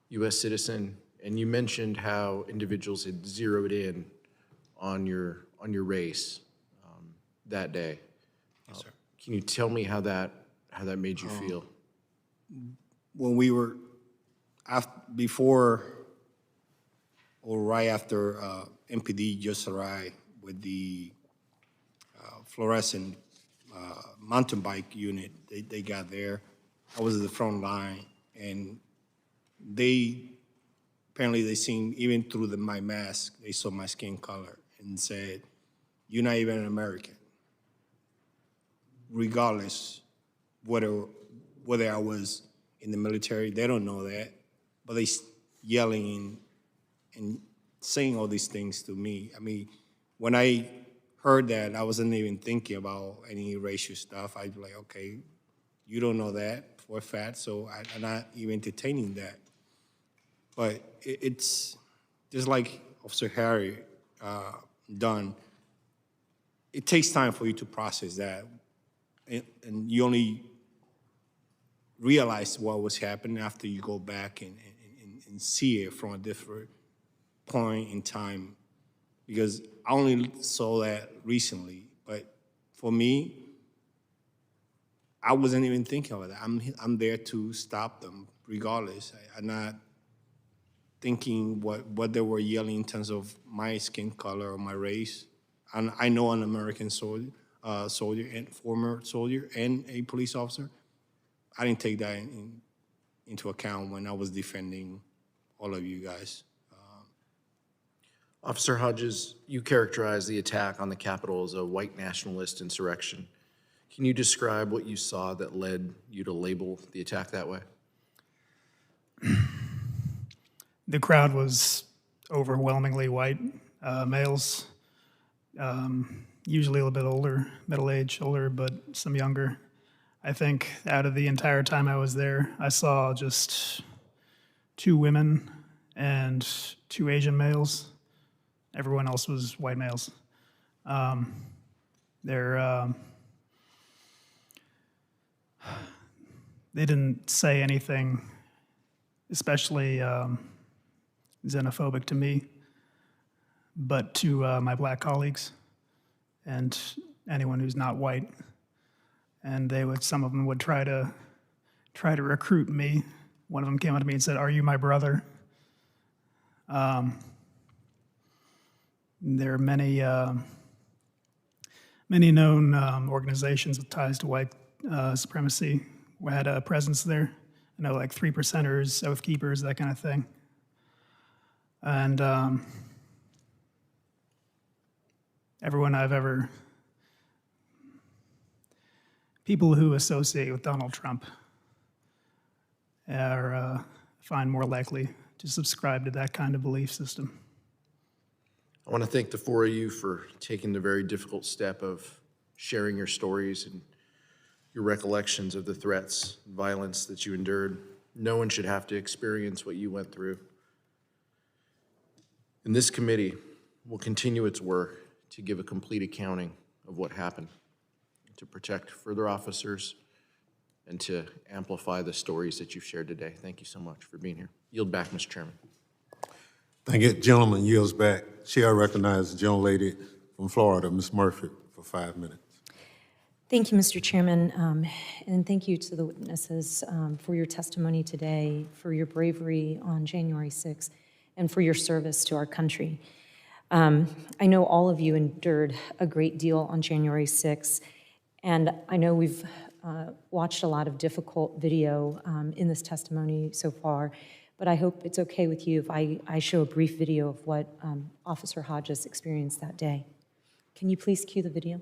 U.S. citizen, and you mentioned how individuals had zeroed in on your race that day. Yes, sir. Can you tell me how that made you feel? When we were before or right after MPD just arrived with the fluorescent mountain bike unit, they got there. I was at the front line, and apparently they seen, even through my mask, they saw my skin color and said, "You're not even an American." Regardless, whether I was in the military, they don't know that, but they yelling and saying all these things to me. I mean, when I heard that, I wasn't even thinking about any racial stuff. I'd be like, okay, you don't know that for a fact, so I'm not even entertaining that. But it's just like Officer Harry Dunn. It takes time for you to process that, and you only realize what was happening after you go back and see it from a different point in time, because I only saw that recently. But for me, I wasn't even thinking about that. I'm there to stop them regardless. I'm not thinking what they were yelling in terms of my skin color or my race. And I know an American soldier and former soldier and a police officer. I didn't take that into account when I was defending all of you guys. Officer Hodges, you characterized the attack on the Capitol as a white nationalist insurrection. Can you describe what you saw that led you to label the attack that way? The crowd was overwhelmingly white males, usually a little bit older, middle-aged, older, but some younger. I think out of the entire time I was there, I saw just 2 women and 2 Asian males. Everyone else was white males. They didn't say anything especially xenophobic to me, but to my black colleagues and anyone who's not white. And some of them would try to recruit me. One of them came up to me and said, "Are you my brother?" There are many known organizations with ties to white supremacy who had a presence there. I know, like 3%ers, Oath Keepers, that kind of thing. And everyone I've ever, people who associate with Donald Trump are find more likely to subscribe to that kind of belief system. I want to thank the four of you for taking the very difficult step of sharing your stories and your recollections of the threats, violence that you endured. No one should have to experience what you went through. And this committee will continue its work to give a complete accounting of what happened, to protect further officers, and to amplify the stories that you've shared today. Thank you so much for being here. Yield back, Mr. Chairman. Thank you. Gentleman yields back. Chair recognizes the gentlelady from Florida, Ms. Murphy, for 5 minutes. Thank you, Mr. Chairman, and thank you to the witnesses for your testimony today, for your bravery on January 6th, and for your service to our country. I know all of you endured a great deal on January 6th, and I know we've watched a lot of difficult video in this testimony so far, but I hope it's okay with you if I show a brief video of what Officer Hodges experienced that day. Can you please cue the video?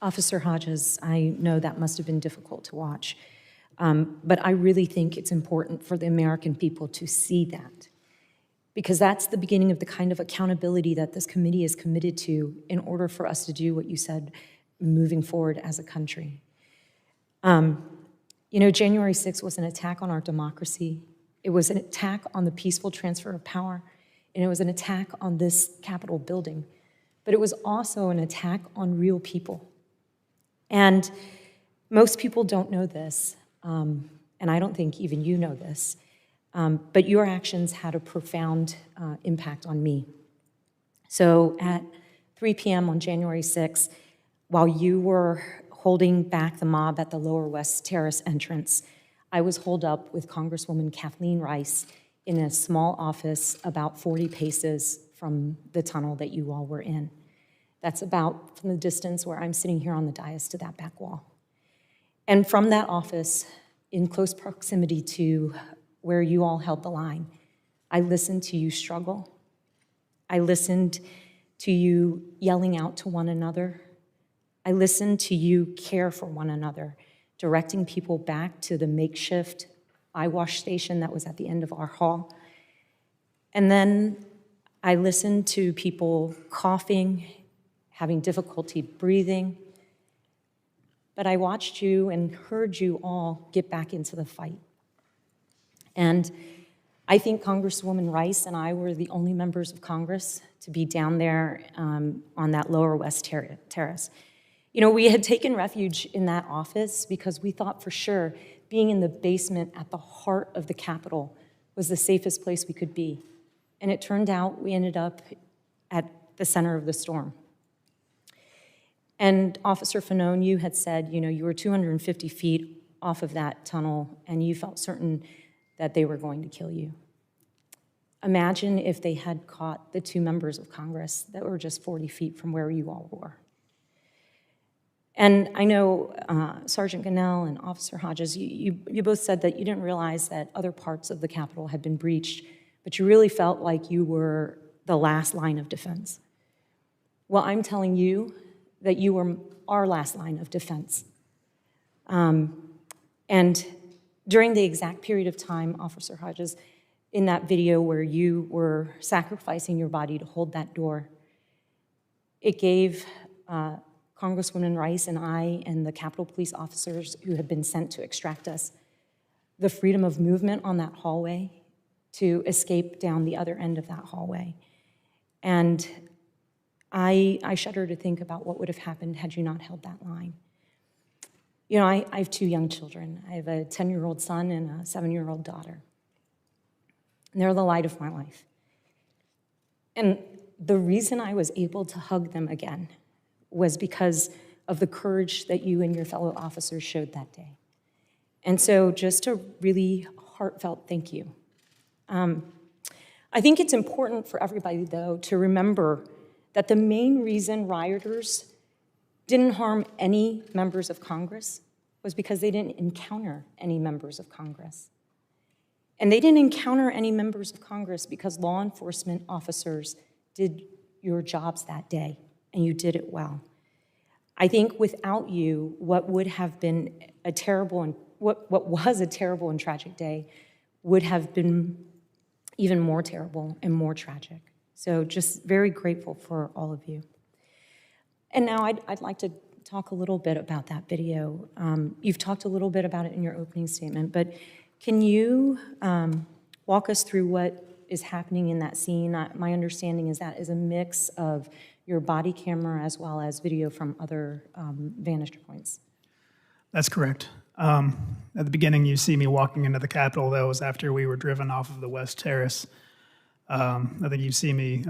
Officer Hodges, I know that must have been difficult to watch, but I really think it's important for the American people to see that, because that's the beginning of the kind of accountability that this committee is committed to in order for us to do what you said moving forward as a country. You know, January 6th was an attack on our democracy. It was an attack on the peaceful transfer of power, and it was an attack on this Capitol building. But it was also an attack on real people. And most people don't know this, and I don't think even you know this, but your actions had a profound impact on me. So at 3 p.m. on January 6th, while you were holding back the mob at the Lower West Terrace entrance, I was holed up with Congresswoman Kathleen Rice in a small office about 40 paces from the tunnel that you all were in. That's about from the distance where I'm sitting here on the dais to that back wall. And from that office, in close proximity to where you all held the line, I listened to you struggle. I listened to you yelling out to one another. I listened to you care for one another, directing people back to the makeshift eye wash station that was at the end of our hall. And then I listened to people coughing, having difficulty breathing. But I watched you and heard you all get back into the fight. And I think Congresswoman Rice and I were the only members of Congress to be down there on that Lower West Terrace. You know, we had taken refuge in that office because we thought for sure being in the basement at the heart of the Capitol was the safest place we could be. And it turned out we ended up at the center of the storm. And Officer Fanone, you had said, you know, you were 250 feet off of that tunnel and you felt certain that they were going to kill you. Imagine if they had caught the 2 members of Congress that were just 40 feet from where you all were. And I know Sergeant Gonell and Officer Hodges, you both said that you didn't realize that other parts of the Capitol had been breached, but you really felt like you were the last line of defense. Well, I'm telling you that you were our last line of defense. And during the exact period of time, Officer Hodges, in that video where you were sacrificing your body to hold that door, it gave Congresswoman Rice and I and the Capitol Police officers who had been sent to extract us the freedom of movement on that hallway to escape down the other end of that hallway. And I shudder to think about what would have happened had you not held that line. You know, I have 2 young children. I have a 10-year-old son and a 7-year-old daughter. And they're the light of my life. And the reason I was able to hug them again was because of the courage that you and your fellow officers showed that day. And so just a really heartfelt thank you. I think it's important for everybody, though, to remember that the main reason rioters didn't harm any members of Congress was because they didn't encounter any members of Congress. And they didn't encounter any members of Congress because law enforcement officers did your jobs that day, and you did it well. I think without you, what would have been a terrible and what was a terrible and tragic day would have been even more terrible and more tragic. So just very grateful for all of you. And now I'd like to talk a little bit about that video. You've talked a little bit about it in your opening statement, but can you walk us through what is happening in that scene? My understanding is that is a mix of your body camera as well as video from other vantage points. That's correct. At the beginning, you see me walking into the Capitol. That was after we were driven off of the West Terrace. I think you see me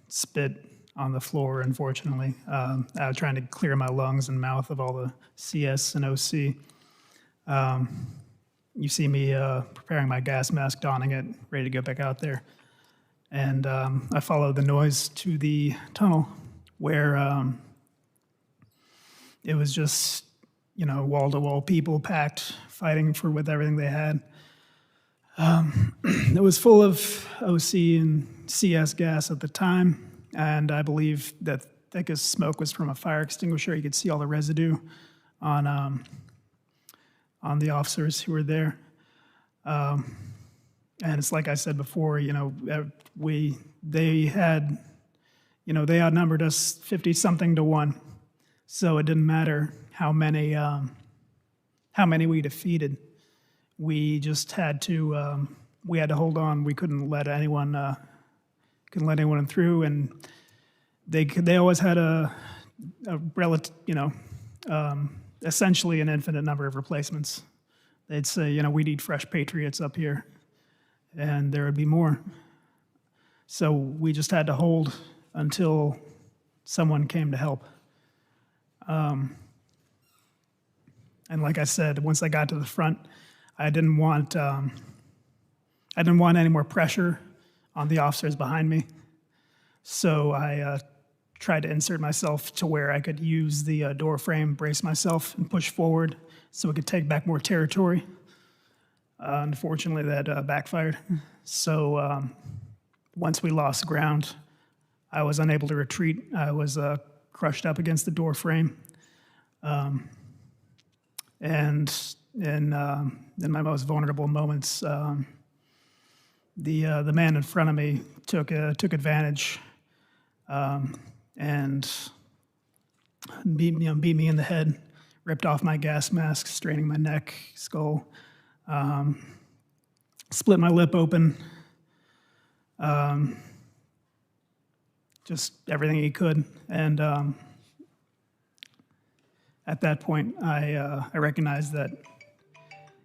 spit on the floor, unfortunately. I was trying to clear my lungs and mouth of all the CS and OC. You see me preparing my gas mask, donning it, ready to go back out there. And I followed the noise to the tunnel where it was just, you know, wall-to-wall people packed, fighting for with everything they had. It was full of OC and CS gas at the time, and I believe that thickest smoke was from a fire extinguisher. You could see all the residue on the officers who were there. And it's like I said before, you know, they outnumbered us 50-something to 1. So it didn't matter how many we defeated. We just had to hold on. We couldn't let anyone through, and they always had a relative, essentially an infinite number of replacements. They'd say, you know, we need fresh patriots up here, and there would be more. So we just had to hold until someone came to help. And like I said, once I got to the front, I didn't want any more pressure on the officers behind me. So I tried to insert myself to where I could use the door frame, brace myself, and push forward so we could take back more territory. Unfortunately, that backfired. So once we lost ground, I was unable to retreat. I was crushed up against the door frame. And in my most vulnerable moments, the man in front of me took advantage and beat me in the head, ripped off my gas mask, straining my neck, skull, split my lip open, just everything he could. And at that point, I recognized that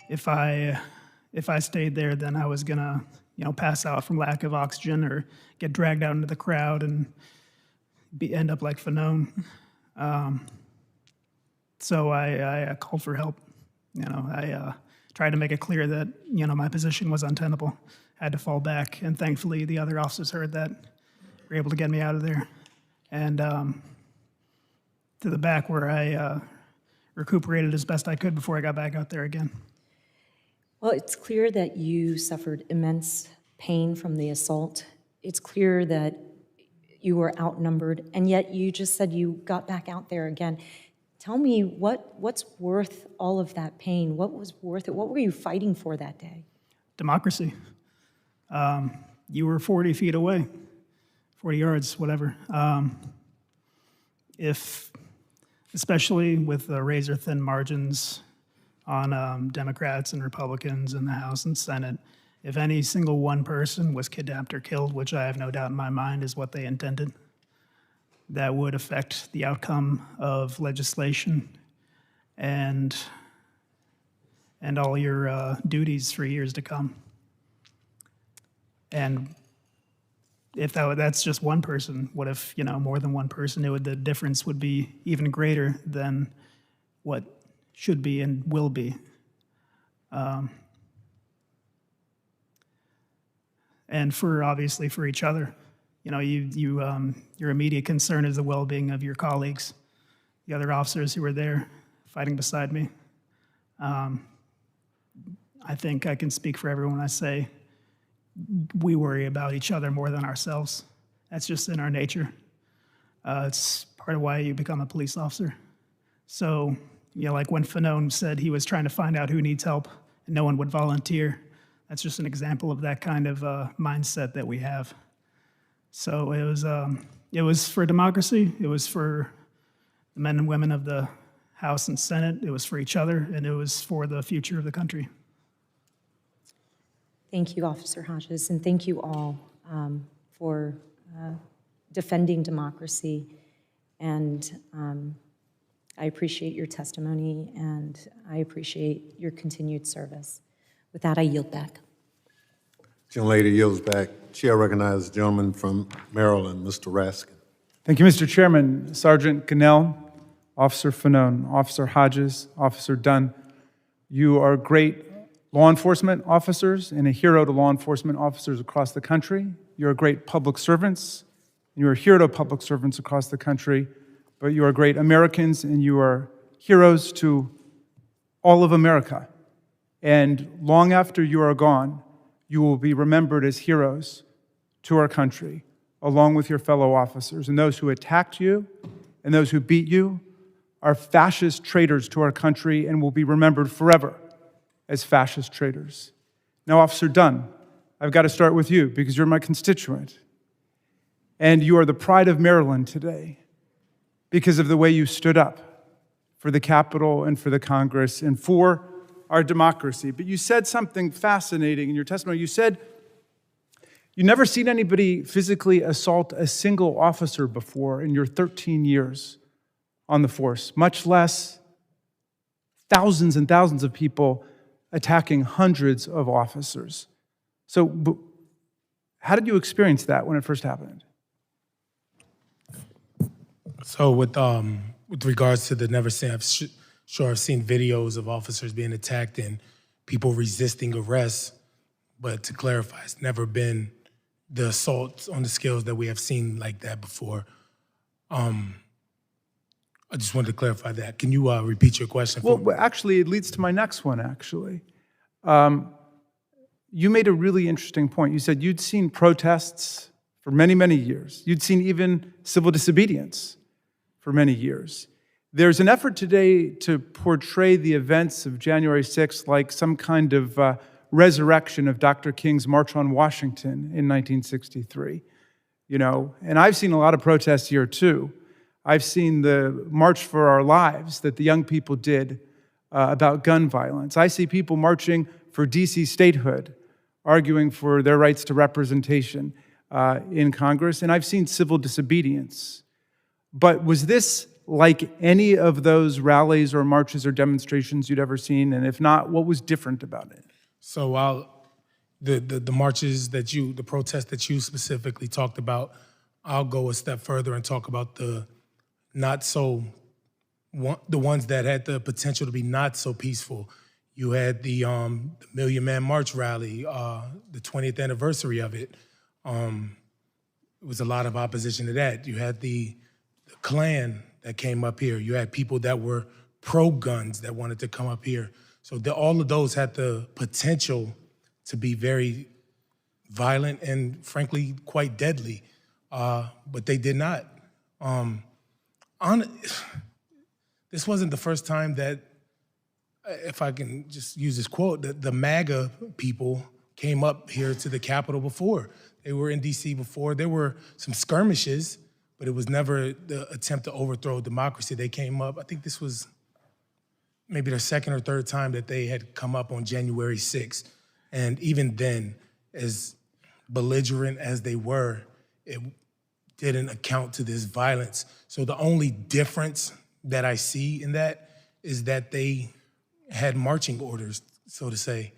if I stayed there, then I was gonna, pass out from lack of oxygen or get dragged out into the crowd and end up like Fanone. So I called for help. I tried to make it clear that, my position was untenable. I had to fall back, and thankfully the other officers heard that, were able to get me out of there. And to the back where I recuperated as best I could before I got back out there again. Well, it's clear that you suffered immense pain from the assault. It's clear that you were outnumbered, and yet you just said you got back out there again. Tell me, what's worth all of that pain? What was worth it? What were you fighting for that day? Democracy. You were 40 feet away, 40 yards, whatever. Especially with the razor-thin margins on Democrats and Republicans in the House and Senate, if any single one person was kidnapped or killed, which I have no doubt in my mind is what they intended, that would affect the outcome of legislation and all your duties for years to come. And if that's just one person, what if, more than one person? The difference would be even greater than what should be and will be. And obviously for each other. Your immediate concern is the well-being of your colleagues, the other officers who were there fighting beside me. I think I can speak for everyone when I say we worry about each other more than ourselves. That's just in our nature. It's part of why you become a police officer. So, like when Fanone said he was trying to find out who needs help and no one would volunteer, that's just an example of that kind of mindset that we have. So it was for democracy, it was for the men and women of the House and Senate, it was for each other, and it was for the future of the country. Thank you, Officer Hodges, and thank you all for defending democracy. And I appreciate your testimony, and I appreciate your continued service. With that, I yield back. Young lady yields back. Chair recognizes the gentleman from Maryland, Mr. Raskin. Thank you, Mr. Chairman. Sergeant Gonell, Officer Fanone, Officer Hodges, Officer Dunn, you are great law enforcement officers and a hero to law enforcement officers across the country. You're great public servants, and you're a hero to public servants across the country, but you are great Americans, and you are heroes to all of America. And long after you are gone, you will be remembered as heroes to our country, along with your fellow officers. And those who attacked you and those who beat you are fascist traitors to our country and will be remembered forever as fascist traitors. Now, Officer Dunn, I've got to start with you because you're my constituent. And you are the pride of Maryland today because of the way you stood up for the Capitol and for the Congress and for our democracy. But you said something fascinating in your testimony. You said you never seen anybody physically assault a single officer before in your 13 years on the force, much less thousands and thousands of people attacking hundreds of officers. So how did you experience that when it first happened? So with regards to the never seen, I've seen videos of officers being attacked and people resisting arrest, but to clarify, it's never been the assaults on the scales that we have seen like that before. I just wanted to clarify that. Can you repeat your question? Well, actually, it leads to my next one, actually. You made a really interesting point. You said you'd seen protests for many, many years. You'd seen even civil disobedience for many years. There's an effort today to portray the events of January 6th like some kind of resurrection of Dr. King's March on Washington in 1963. And I've seen a lot of protests here too. I've seen the March for Our Lives that the young people did about gun violence. I see people marching for DC statehood, arguing for their rights to representation in Congress, and I've seen civil disobedience. But was this like any of those rallies or marches or demonstrations you'd ever seen? And if not, what was different about it? So the marches the protests that you specifically talked about, I'll go a step further and talk about the ones that had the potential to be not so peaceful. You had the Million Man March rally, the 20th anniversary of it. It was a lot of opposition to that. You had the Klan that came up here. You had people that were pro-guns that wanted to come up here. So all of those had the potential to be very violent and frankly quite deadly, but they did not. This wasn't the first time that, if I can just use this quote, that the MAGA people came up here to the Capitol before. They were in DC before. There were some skirmishes, but it was never the attempt to overthrow democracy. They came up, I think this was maybe their second or third time that they had come up on January 6th. And even then, as belligerent as they were, it didn't account to this violence. So the only difference that I see in that is that they had marching orders, so to say.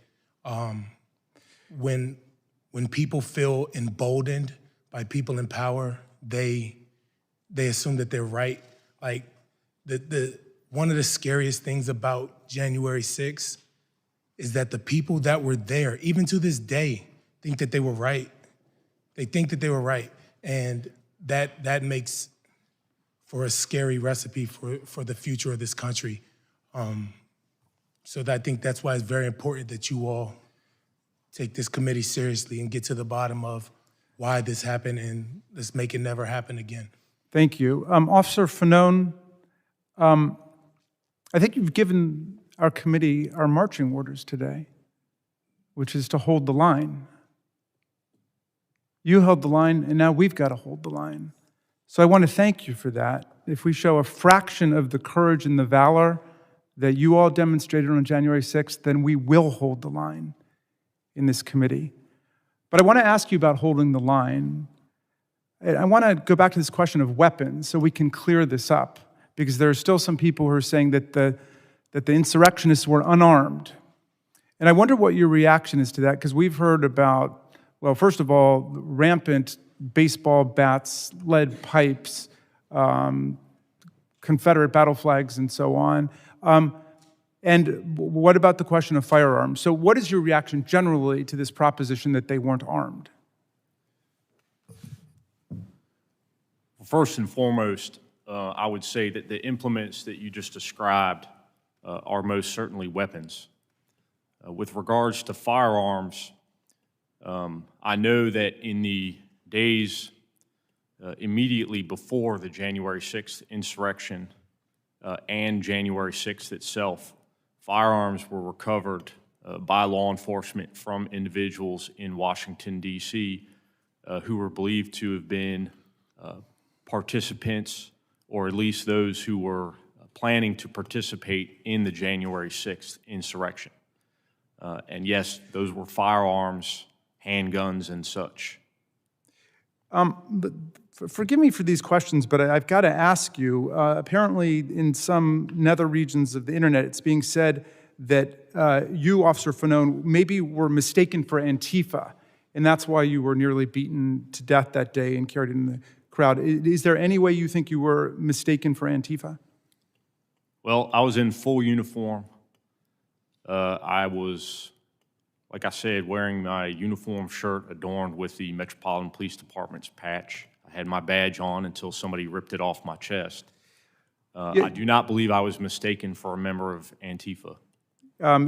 When people feel emboldened by people in power, they assume that they're right. Like one of the scariest things about January 6th is that the people that were there, even to this day, think that they were right. They think that they were right. And that makes for a scary recipe for the future of this country. So I think that's why it's very important that you all take this committee seriously and get to the bottom of why this happened, and let's make it never happen again. Thank you. Officer Fanone, I think you've given our committee our marching orders today, which is to hold the line. You held the line, and now we've got to hold the line. So I want to thank you for that. If we show a fraction of the courage and the valor that you all demonstrated on January 6th, then we will hold the line in this committee. But I want to ask you about holding the line. I want to go back to this question of weapons so we can clear this up, because there are still some people who are saying that the insurrectionists were unarmed. And I wonder what your reaction is to that, because we've heard about, well, first of all, rampant baseball bats, lead pipes, Confederate battle flags, and so on. And what about the question of firearms? So what is your reaction generally to this proposition that they weren't armed? First and foremost, I would say that the implements that you just described are most certainly weapons. With regards to firearms, I know that in the days immediately before the January 6th insurrection and January 6th itself, firearms were recovered by law enforcement from individuals in Washington, D.C. Who were believed to have been participants, or at least those who were planning to participate in the January 6th insurrection. And yes, those were firearms, handguns, and such. Forgive me for these questions, but I've got to ask you, apparently in some nether regions of the internet, it's being said that you, Officer Fanone, maybe were mistaken for Antifa, and that's why you were nearly beaten to death that day and carried in the crowd. Is there any way you think you were mistaken for Antifa? Well, I was in full uniform. I was, like I said, wearing my uniform shirt adorned with the Metropolitan Police Department's patch. I had my badge on until somebody ripped it off my chest. I do not believe I was mistaken for a member of Antifa.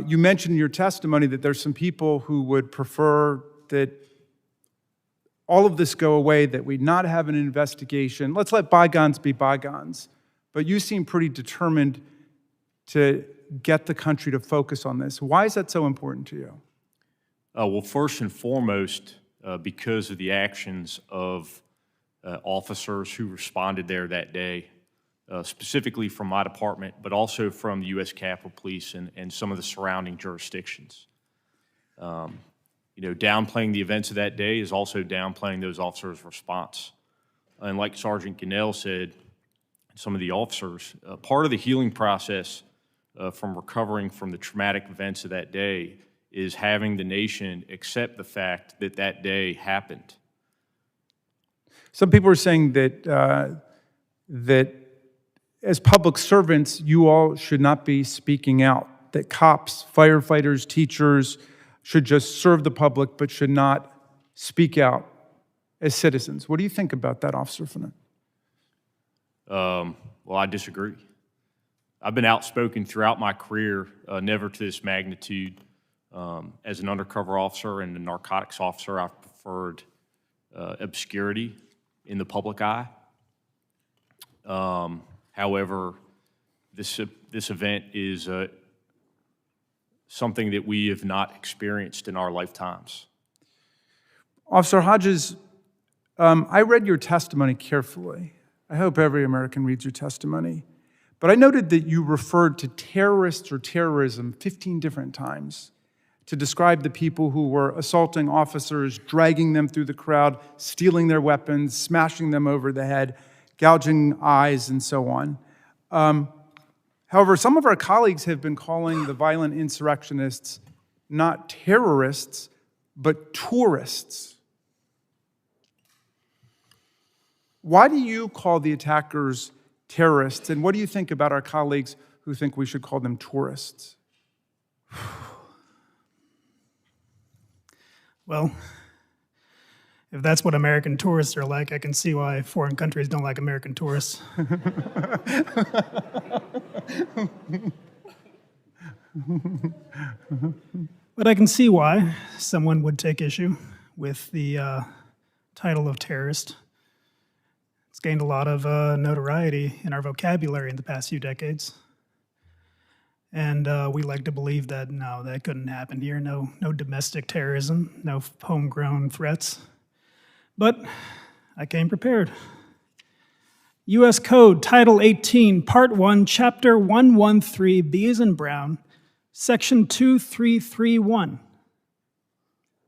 You mentioned in your testimony that there's some people who would prefer that all of this go away, that we not have an investigation. Let's let bygones be bygones. But you seem pretty determined to get the country to focus on this. Why is that so important to you? Well, first and foremost, because of the actions of officers who responded there that day, specifically from my department, but also from the U.S. Capitol Police and some of the surrounding jurisdictions. Downplaying the events of that day is also downplaying those officers' response. And like Sergeant Gonell said, some of the officers. Part of the healing process from recovering from the traumatic events of that day is having the nation accept the fact that that day happened. Some people are saying that that as public servants, you all should not be speaking out, that cops, firefighters, teachers should just serve the public but should not speak out as citizens. What do you think about that, Officer Fanone? Well, I disagree. I've been outspoken throughout my career, never to this magnitude. As an undercover officer and a narcotics officer, I've preferred obscurity in the public eye. However, this event is something that we have not experienced in our lifetimes. Officer Hodges, I read your testimony carefully. I hope every American reads your testimony. But I noted that you referred to terrorists or terrorism 15 different times to describe the people who were assaulting officers, dragging them through the crowd, stealing their weapons, smashing them over the head, gouging eyes, and so on. However, some of our colleagues have been calling the violent insurrectionists not terrorists, but tourists. Why do you call the attackers terrorists, and what do you think about our colleagues who think we should call them tourists? Well, if that's what American tourists are like, I can see why foreign countries don't like American tourists. But I can see why someone would take issue with the title of terrorist. It's gained a lot of notoriety in our vocabulary in the past few decades. And we like to believe that, no, that couldn't happen here. No domestic terrorism, no homegrown threats. But I came prepared. U.S. Code, Title 18, Part 1, Chapter 113, B as in Brown, Section 2331.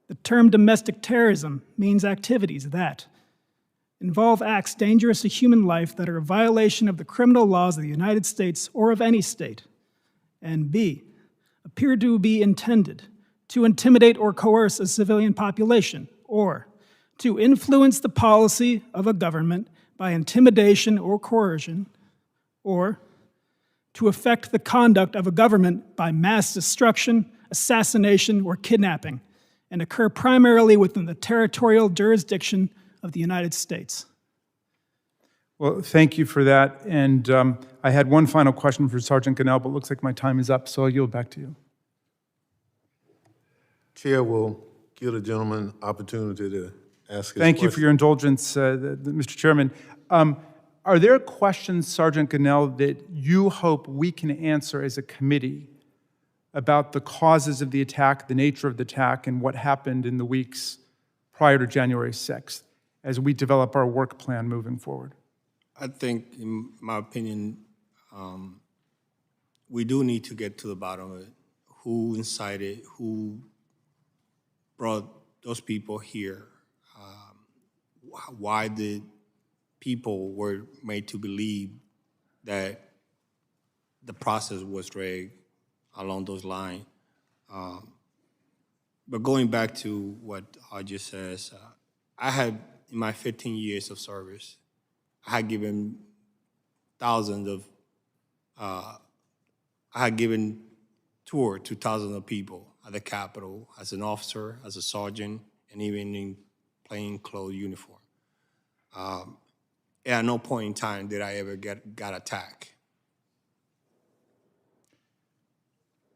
The term domestic terrorism means activities that involve acts dangerous to human life that are a violation of the criminal laws of the United States or of any state, and B, appear to be intended to intimidate or coerce a civilian population, or to influence the policy of a government by intimidation or coercion, or to affect the conduct of a government by mass destruction, assassination, or kidnapping, and occur primarily within the territorial jurisdiction of the United States. Well, thank you for that. And I had one final question for Sergeant Gonell, but it looks like my time is up, so I'll yield back to you. Chair will give the gentleman opportunity to ask his Thank you for question. your indulgence, Mr. Chairman. Are there questions, Sergeant Gonell, that you hope we can answer as a committee about the causes of the attack, the nature of the attack, and what happened in the weeks prior to January 6th as we develop our work plan moving forward? I think, in my opinion, we do need to get to the bottom of it. Who incited, who brought those people here, why the people were made to believe that the process was rigged along those lines. But going back to what Hodges says, I had, in my 15 years of service, I had given tour to thousands of people at the Capitol as an officer, as a sergeant, and even in plain clothes uniform. At no point in time did I ever got attacked.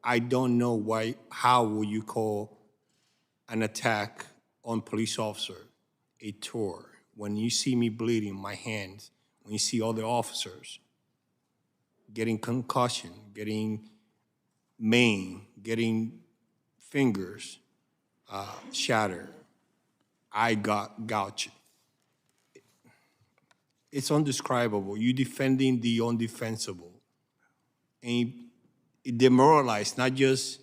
I don't know how would you call an attack on police officer a tour when you see me bleeding my hands, when you see other officers getting concussion, getting maimed, getting fingers shattered. I got gouged. It's indescribable. You're defending the undefensible. And it demoralized not just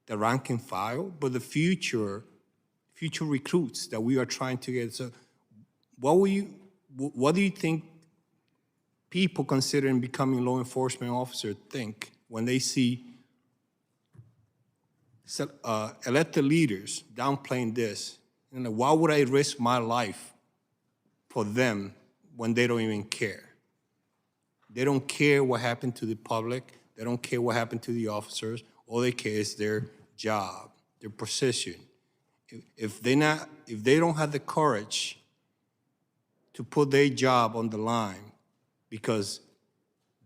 the rank and file, but the future recruits that we are trying to get. So what do you think people considering becoming law enforcement officers think when they see elected leaders downplaying this. Why would I risk my life for them when they don't even care? They don't care what happened to the public. They don't care what happened to the officers. All they care is their job, their position. If they don't have the courage to put their job on the line because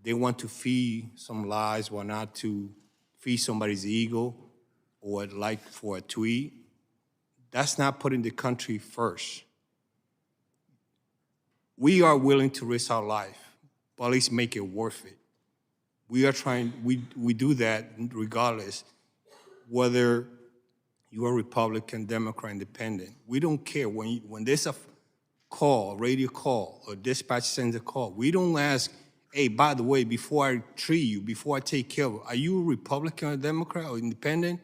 they want to feed some lies or not to feed somebody's ego or like for a tweet, that's not putting the country first. We are willing to risk our life, but at least make it worth it. We are trying, we do that regardless, whether you are Republican, Democrat, Independent. We don't care. When there's a call, radio call, or dispatch sends a call, we don't ask, hey, by the way, before I treat you, before I take care of you, are you a Republican or Democrat or Independent?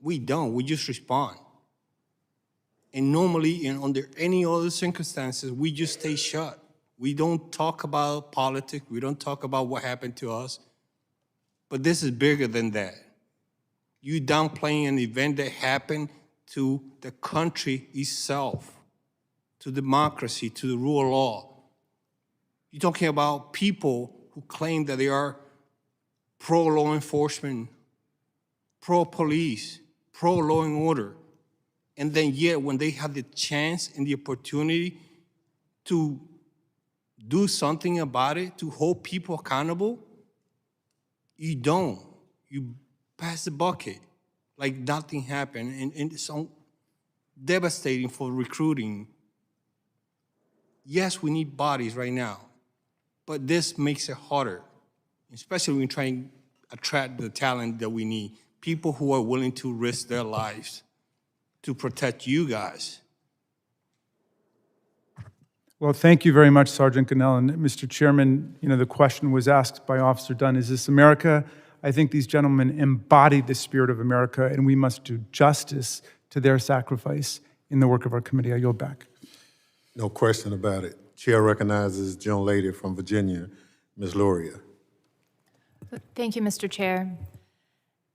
We don't. We just respond. And normally, under any other circumstances, we just stay shut. We don't talk about politics. We don't talk about what happened to us. But this is bigger than that. You downplaying an event that happened to the country itself, to democracy, to the rule of law. You're talking about people who claim that they are pro-law enforcement, pro-police, pro-law and order, and then yet when they have the chance and the opportunity to do something about it, to hold people accountable, you don't. You pass the bucket like nothing happened, and it's so devastating for recruiting. Yes, we need bodies right now, but this makes it harder, especially when we try and attract the talent that we need, people who are willing to risk their lives to protect you guys. Well, thank you very much, Sergeant Gonell. And Mr. Chairman, the question was asked by Officer Dunn, is this America? I think these gentlemen embody the spirit of America, and we must do justice to their sacrifice in the work of our committee. I yield back. No question about it. Chair recognizes the gentlelady from Virginia, Ms. Luria. Thank you, Mr. Chair.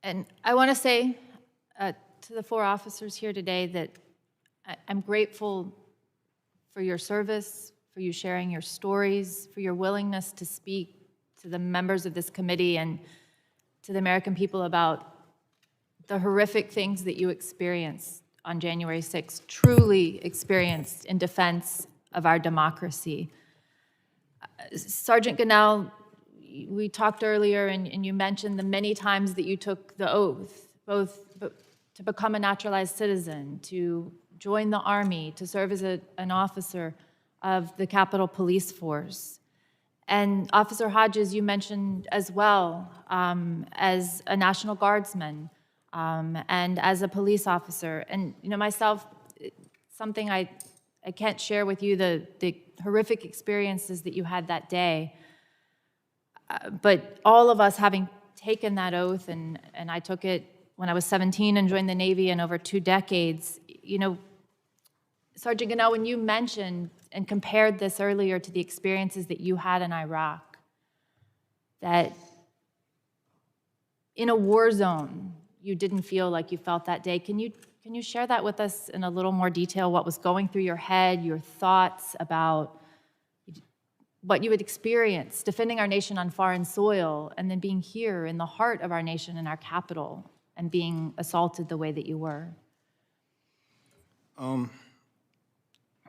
And I want to say to the four officers here today that I'm grateful for your service, for you sharing your stories, for your willingness to speak to the members of this committee and to the American people about the horrific things that you experienced on January 6th, truly experienced in defense of our democracy. Sergeant Gonell, we talked earlier and you mentioned the many times that you took the oath, both to become a naturalized citizen, to join the Army, to serve as an officer of the Capitol Police Force. And Officer Hodges, you mentioned as well, as a National Guardsman and as a police officer. And myself, something I can't share with you, the horrific experiences that you had that day. But all of us having taken that oath, and I took it when I was 17 and joined the Navy in over 2 decades, Sergeant Gonell, when you mentioned and compared this earlier to the experiences that you had in Iraq, that in a war zone, you didn't feel like you felt that day. Can you share that with us in a little more detail, what was going through your head, your thoughts about what you had experienced defending our nation on foreign soil and then being here in the heart of our nation in our capital and being assaulted the way that you were?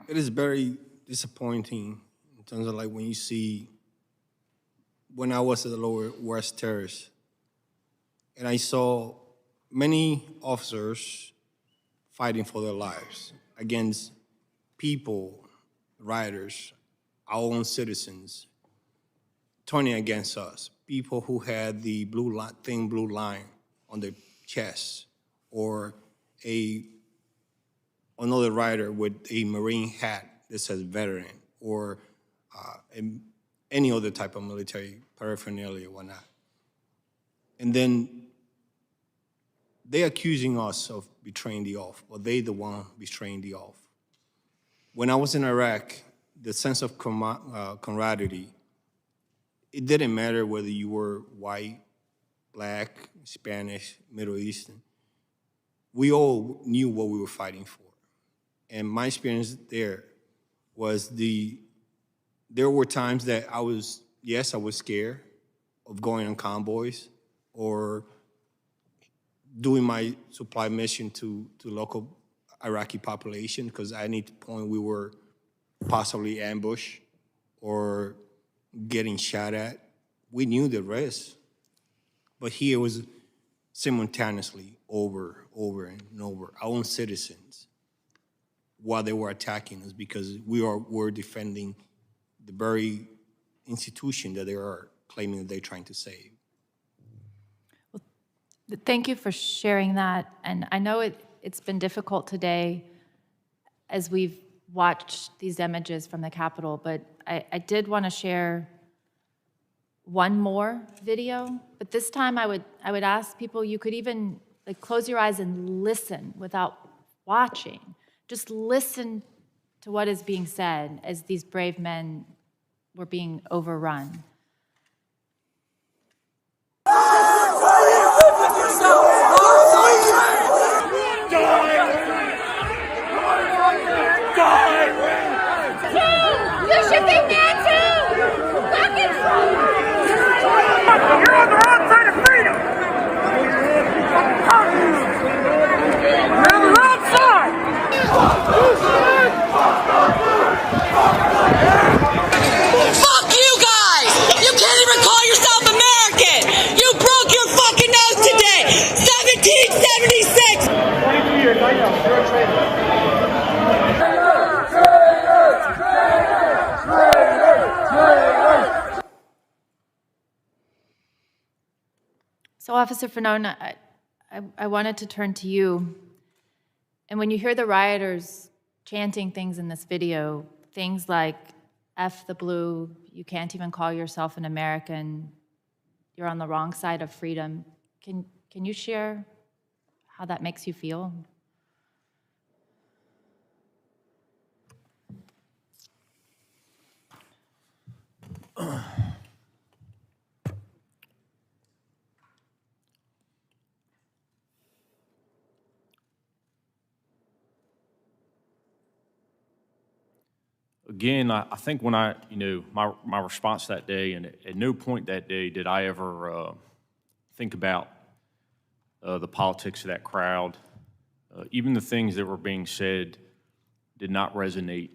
It is very disappointing in terms of when you see, when I was at the Lower West Terrace, and I saw many officers fighting for their lives against people, rioters, our own citizens, turning against us, people who had the thin blue line on their chest, or another rider with a Marine hat that says veteran, or any other type of military paraphernalia or whatnot. And then they're accusing us of betraying the oath, but they the one betraying the oath. When I was in Iraq, the sense of camaraderie. It didn't matter whether you were white, black, Spanish, Middle Eastern. We all knew what we were fighting for. And my experience there was there were times that I was scared of going on convoys or doing my supply mission to local Iraqi population, because at any point we were possibly ambushed or getting shot at. We knew the risk. But here it was simultaneously over and over, our own citizens, while they were attacking us, because we're defending the very institution that they are claiming that they're trying to save. Well, thank you for sharing that. And I know it's been difficult today as we've watched these images from the Capitol, but I did want to share one more video. But this time I would ask people, you could even close your eyes and listen without watching. Just listen to what is being said as these brave men were being overrun. You should be mad too! You're on the wrong side of freedom! You're on the wrong side! Fuck you guys! You can't even call yourself American! You broke your fucking nose today! 1776! 22 years, I know. You're a traitor. So, Officer Fanone, I wanted to turn to you. And when you hear the rioters chanting things in this video, things like, F the blue, you can't even call yourself an American, you're on the wrong side of freedom, can you share how that makes you feel? Again, I think when my response that day, and at no point that day did I ever think about the politics of that crowd. Even the things that were being said did not resonate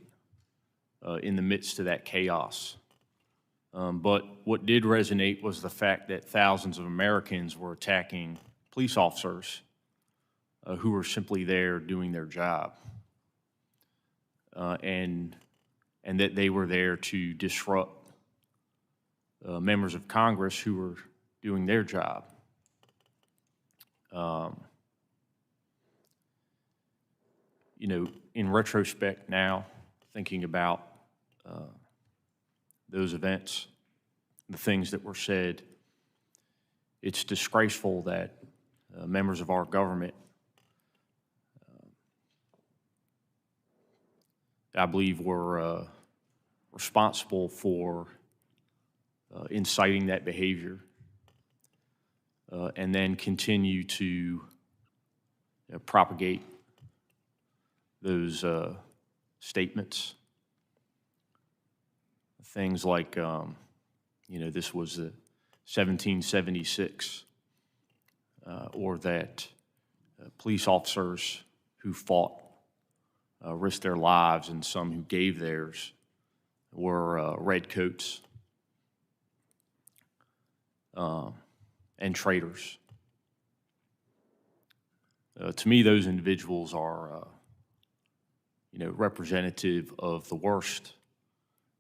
in the midst of that chaos. But what did resonate was the fact that thousands of Americans were attacking police officers who were simply there doing their job. And that they were there to disrupt members of Congress who were doing their job. In retrospect now, thinking about those events, the things that were said, it's disgraceful that members of our government, I believe, were responsible for inciting that behavior and then continue to propagate those statements. Things like, this was 1776, or that police officers who fought risked their lives, and some who gave theirs were redcoats and traitors. To me, those individuals are, representative of the worst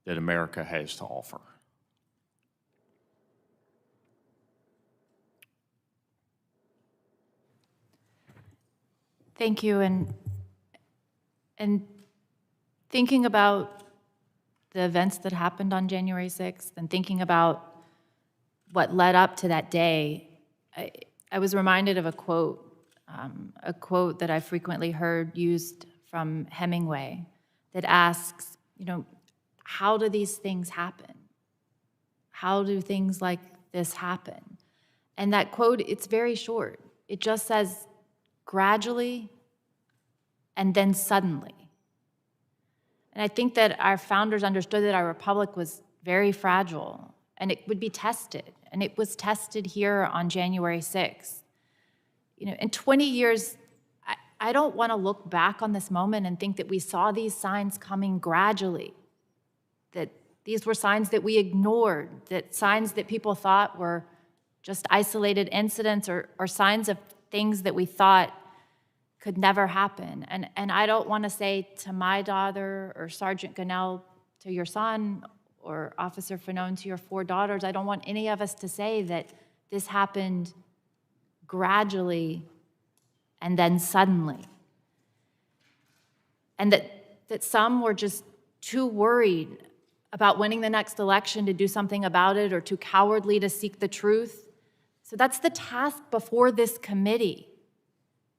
that America has to offer. Thank you. And thinking about the events that happened on January 6th and thinking about what led up to that day, I was reminded of a quote that I frequently heard used from Hemingway that asks, how do these things happen? How do things like this happen? And that quote, it's very short. It just says, gradually and then suddenly. And I think that our founders understood that our republic was very fragile and it would be tested. And it was tested here on January 6th. You know, in 20 years, I don't want to look back on this moment and think that we saw these signs coming gradually, that these were signs that we ignored, that signs that people thought were just isolated incidents or signs of things that we thought could never happen. And I don't want to say to my daughter or Sergeant Gonell to your son or Officer Fanone to your 4 daughters, I don't want any of us to say that this happened gradually and then suddenly. And that some were just too worried about winning the next election to do something about it or too cowardly to seek the truth. So that's the task before this committee.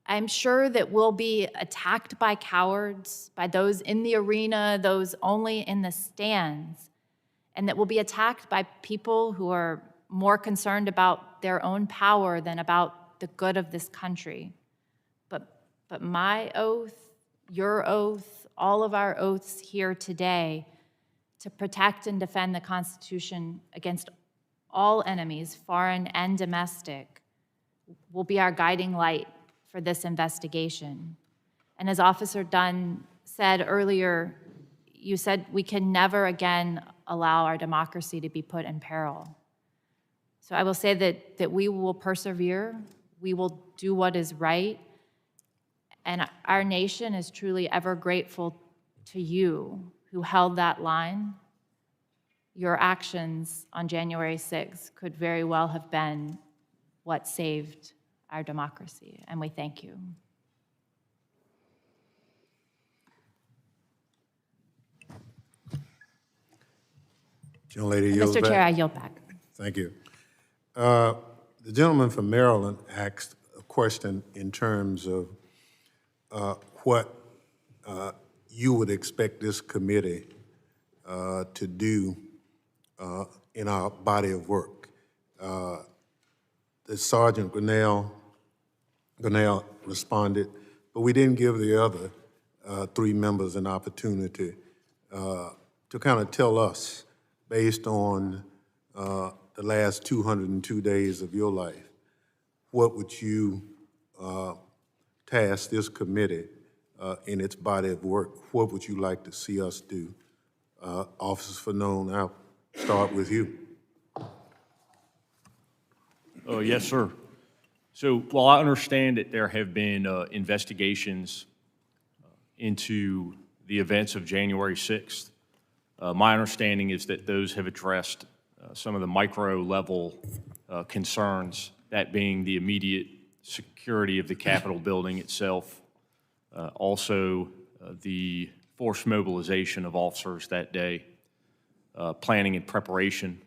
I'm sure that we'll be attacked by cowards, by those in the arena, those only in the stands, and that we'll be attacked by people who are more concerned about their own power than about the good of this country. But my oath, your oath, all of our oaths here today to protect and defend the Constitution against all enemies, foreign and domestic, will be our guiding light for this investigation. And as Officer Dunn said earlier, you said we can never again allow our democracy to be put in peril. So I will say that we will persevere, we will do what is right, and our nation is truly ever grateful to you who held that line. Your actions on January 6th could very well have been what saved our democracy, and we thank you. Gentlelady yields Mr. back. Chair, I yield back. Thank you. The gentleman from Maryland asked a question in terms of what you would expect this committee to do in our body of work. The Sergeant Gonell responded, but we didn't give the other 3 members an opportunity to kind of tell us, based on the last 202 days of your life, what would you task this committee in its body of work? What would you like to see us do? Officer Fanone, I'll start with you. Yes, sir. So while I understand that there have been investigations into the events of January 6th, my understanding is that those have addressed some of the micro-level concerns, that being the immediate security of the Capitol building itself, also the forced mobilization of officers that day, planning and preparation,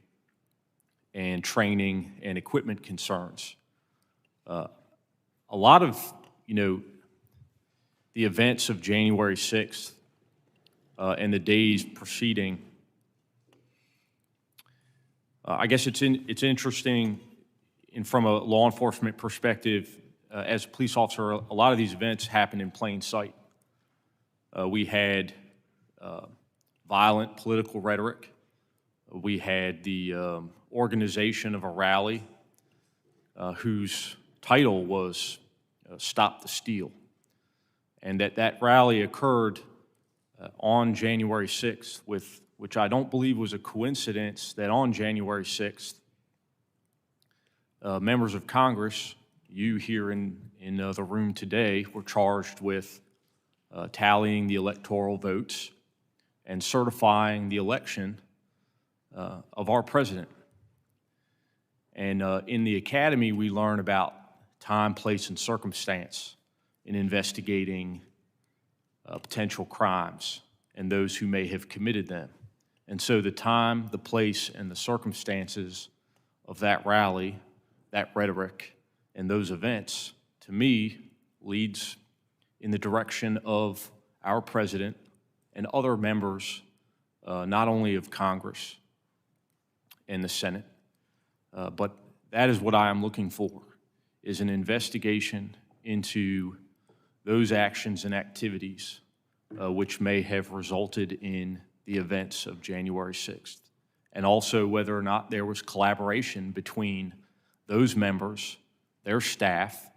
and training and equipment concerns. A lot of, the events of January 6th and the days preceding, I guess it's interesting, and from a law enforcement perspective, as a police officer, a lot of these events happen in plain sight. We had violent political rhetoric. We had the organization of a rally whose title was Stop the Steal. And that rally occurred on January 6th, which I don't believe was a coincidence that on January 6th, members of Congress, you here in the room today, were charged with tallying the electoral votes and certifying the election of our president. And in the academy, we learn about time, place, and circumstance in investigating potential crimes and those who may have committed them. And so the time, the place, and the circumstances of that rally, that rhetoric, and those events, to me, leads in the direction of our president and other members not only of Congress and the Senate, but that is what I am looking for, is an investigation into those actions and activities which may have resulted in the events of January 6th, and also whether or not there was collaboration between those members, their staff,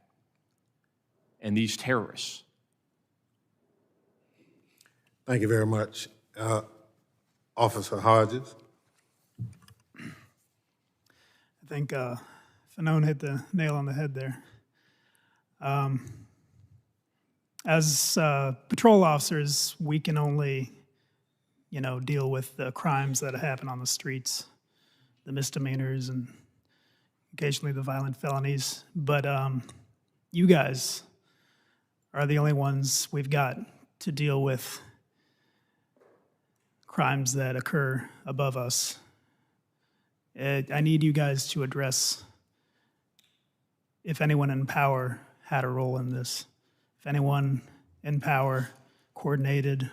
and these terrorists. Thank you very much. Officer Hodges. I think Fanone hit the nail on the head there. As patrol officers, we can only, deal with the crimes that happen on the streets, the misdemeanors, and occasionally the violent felonies. But you guys are the only ones we've got to deal with crimes that occur above us. I need you guys to address if anyone in power had a role in this, if anyone in power coordinated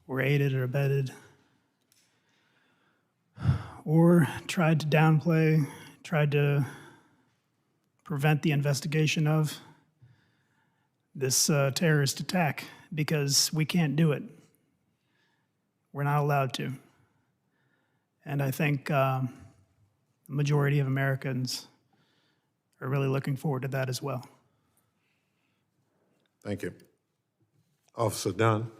or aided or abetted or tried to downplay, tried to prevent the investigation of this terrorist attack, because we can't do it. We're not allowed to. And I think the majority of Americans are really looking forward to that as well. Thank you. Officer Dunn.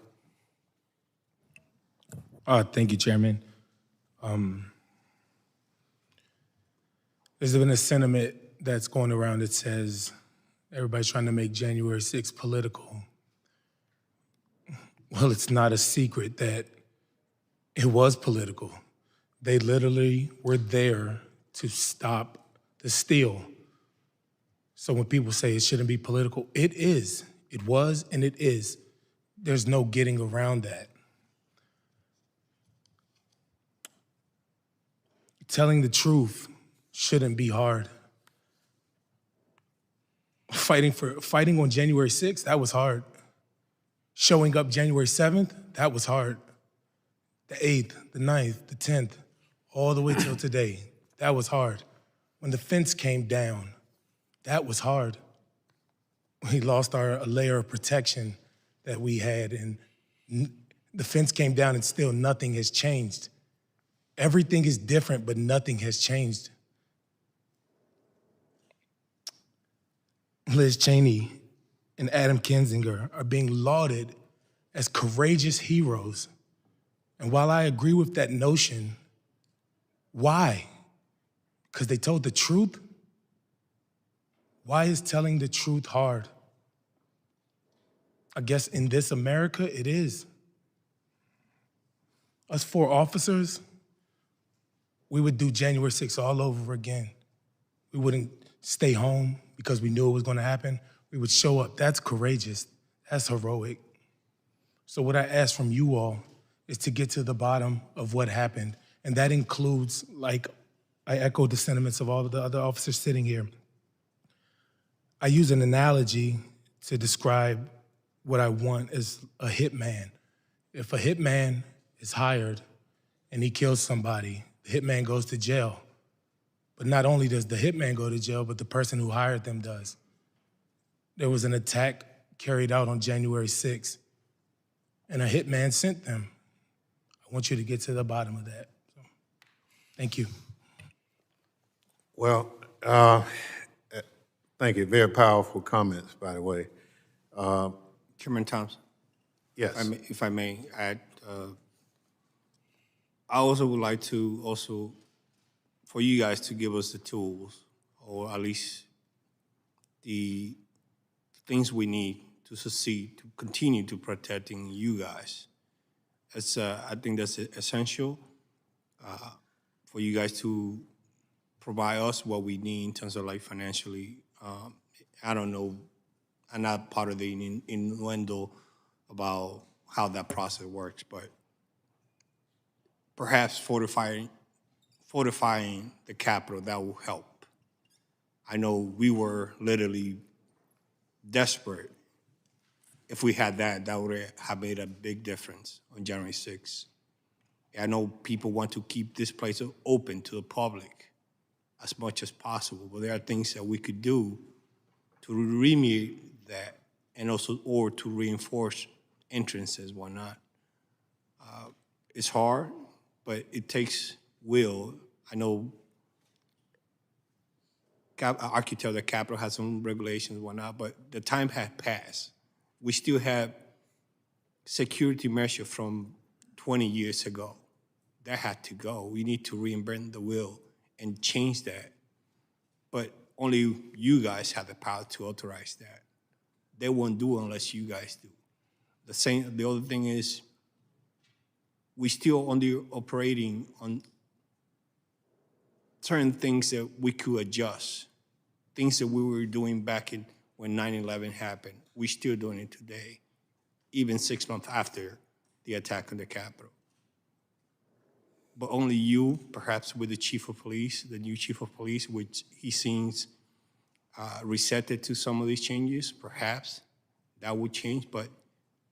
Thank you, Chairman. There's been a sentiment that's going around that says everybody's trying to make January 6th political. Well, it's not a secret that it was political. They literally were there to stop the steal. So when people say it shouldn't be political, it is. It was and it is. There's no getting around that. Telling the truth shouldn't be hard. Fighting on January 6th, that was hard. Showing up January 7th, that was hard. The 8th, the 9th, the 10th, all the way till today, that was hard. When the fence came down, that was hard. We lost a layer of protection that we had, and the fence came down and still nothing has changed. Everything is different, but nothing has changed. Liz Cheney and Adam Kinzinger are being lauded as courageous heroes. And while I agree with that notion, why? Because they told the truth? Why is telling the truth hard? I guess in this America, it is. Us 4 officers, we would do January 6th all over again. We wouldn't stay home because we knew it was going to happen. We would show up. That's courageous. That's heroic. So what I ask from you all is to get to the bottom of what happened. And that includes, like I echo the sentiments of all of the other officers sitting here. I use an analogy to describe what I want as a hitman. If a hitman is hired and he kills somebody, the hitman goes to jail. But not only does the hitman go to jail, but the person who hired them does. There was an attack carried out on January 6th, and a hitman sent them. I want you to get to the bottom of that. So, thank you. Well, thank you. Very powerful comments, by the way. Chairman Thompson? Yes. If I may add, I also would like to for you guys to give us the tools, or at least the things we need to succeed, to continue to protecting you guys. I think that's essential for you guys to provide us what we need in terms of like financially. I don't know, I'm not part of the innuendo about how that process works, but perhaps fortifying the Capitol, that will help. I know we were literally desperate. If we had that, that would have made a big difference on January 6th. I know people want to keep this place open to the public as much as possible, but there are things that we could do to remediate that, and also, or to reinforce entrances, whatnot. It's hard, but it takes will. I know architect of the Capitol has some regulations and whatnot, but the time has passed. We still have security measure from 20 years ago. That had to go. We need to reinvent the wheel and change that. But only you guys have the power to authorize that. They won't do it unless you guys do. The other thing is, we still only operating on certain things that we could adjust, things that we were doing back in when 9/11 happened. We're still doing it today, even 6 months after the attack on the Capitol. But only you, perhaps with the chief of police, the new chief of police, which he seems receptive to some of these changes, perhaps that would change. But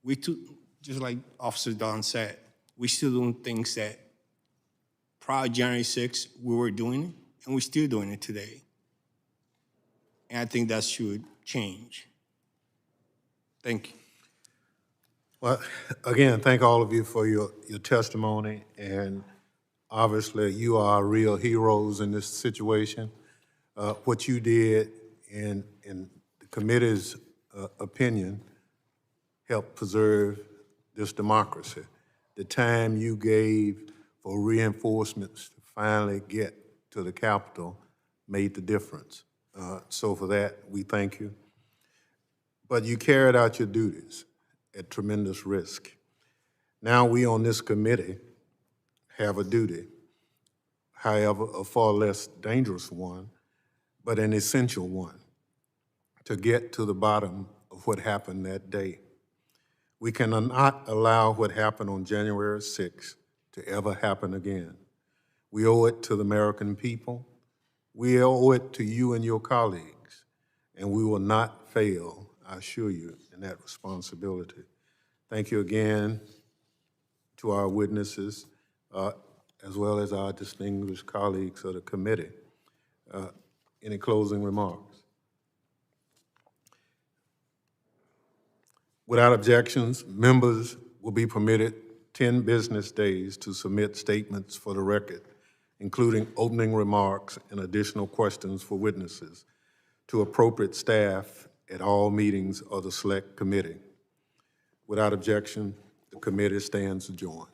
we too, just like Officer Dunn said, we're still doing things that prior to January 6th, we were doing it, and we're still doing it today. And I think that should change. Thank you. Well, again, thank all of you for your testimony, and obviously you are real heroes in this situation. What you did in the committee's opinion helped preserve this democracy. The time you gave for reinforcements to finally get to the Capitol made the difference. So for that, we thank you. But you carried out your duties at tremendous risk. Now we on this committee have a duty, however, a far less dangerous one, but an essential one, to get to the bottom of what happened that day. We cannot allow what happened on January 6th to ever happen again. We owe it to the American people. We owe it to you and your colleagues, and we will not fail, I assure you, in that responsibility. Thank you again to our witnesses, as well as our distinguished colleagues of the committee. Any closing remarks? Without objections, members will be permitted 10 business days to submit statements for the record, including opening remarks and additional questions for witnesses, to appropriate staff at all meetings of the Select Committee. Without objection, the committee stands adjourned.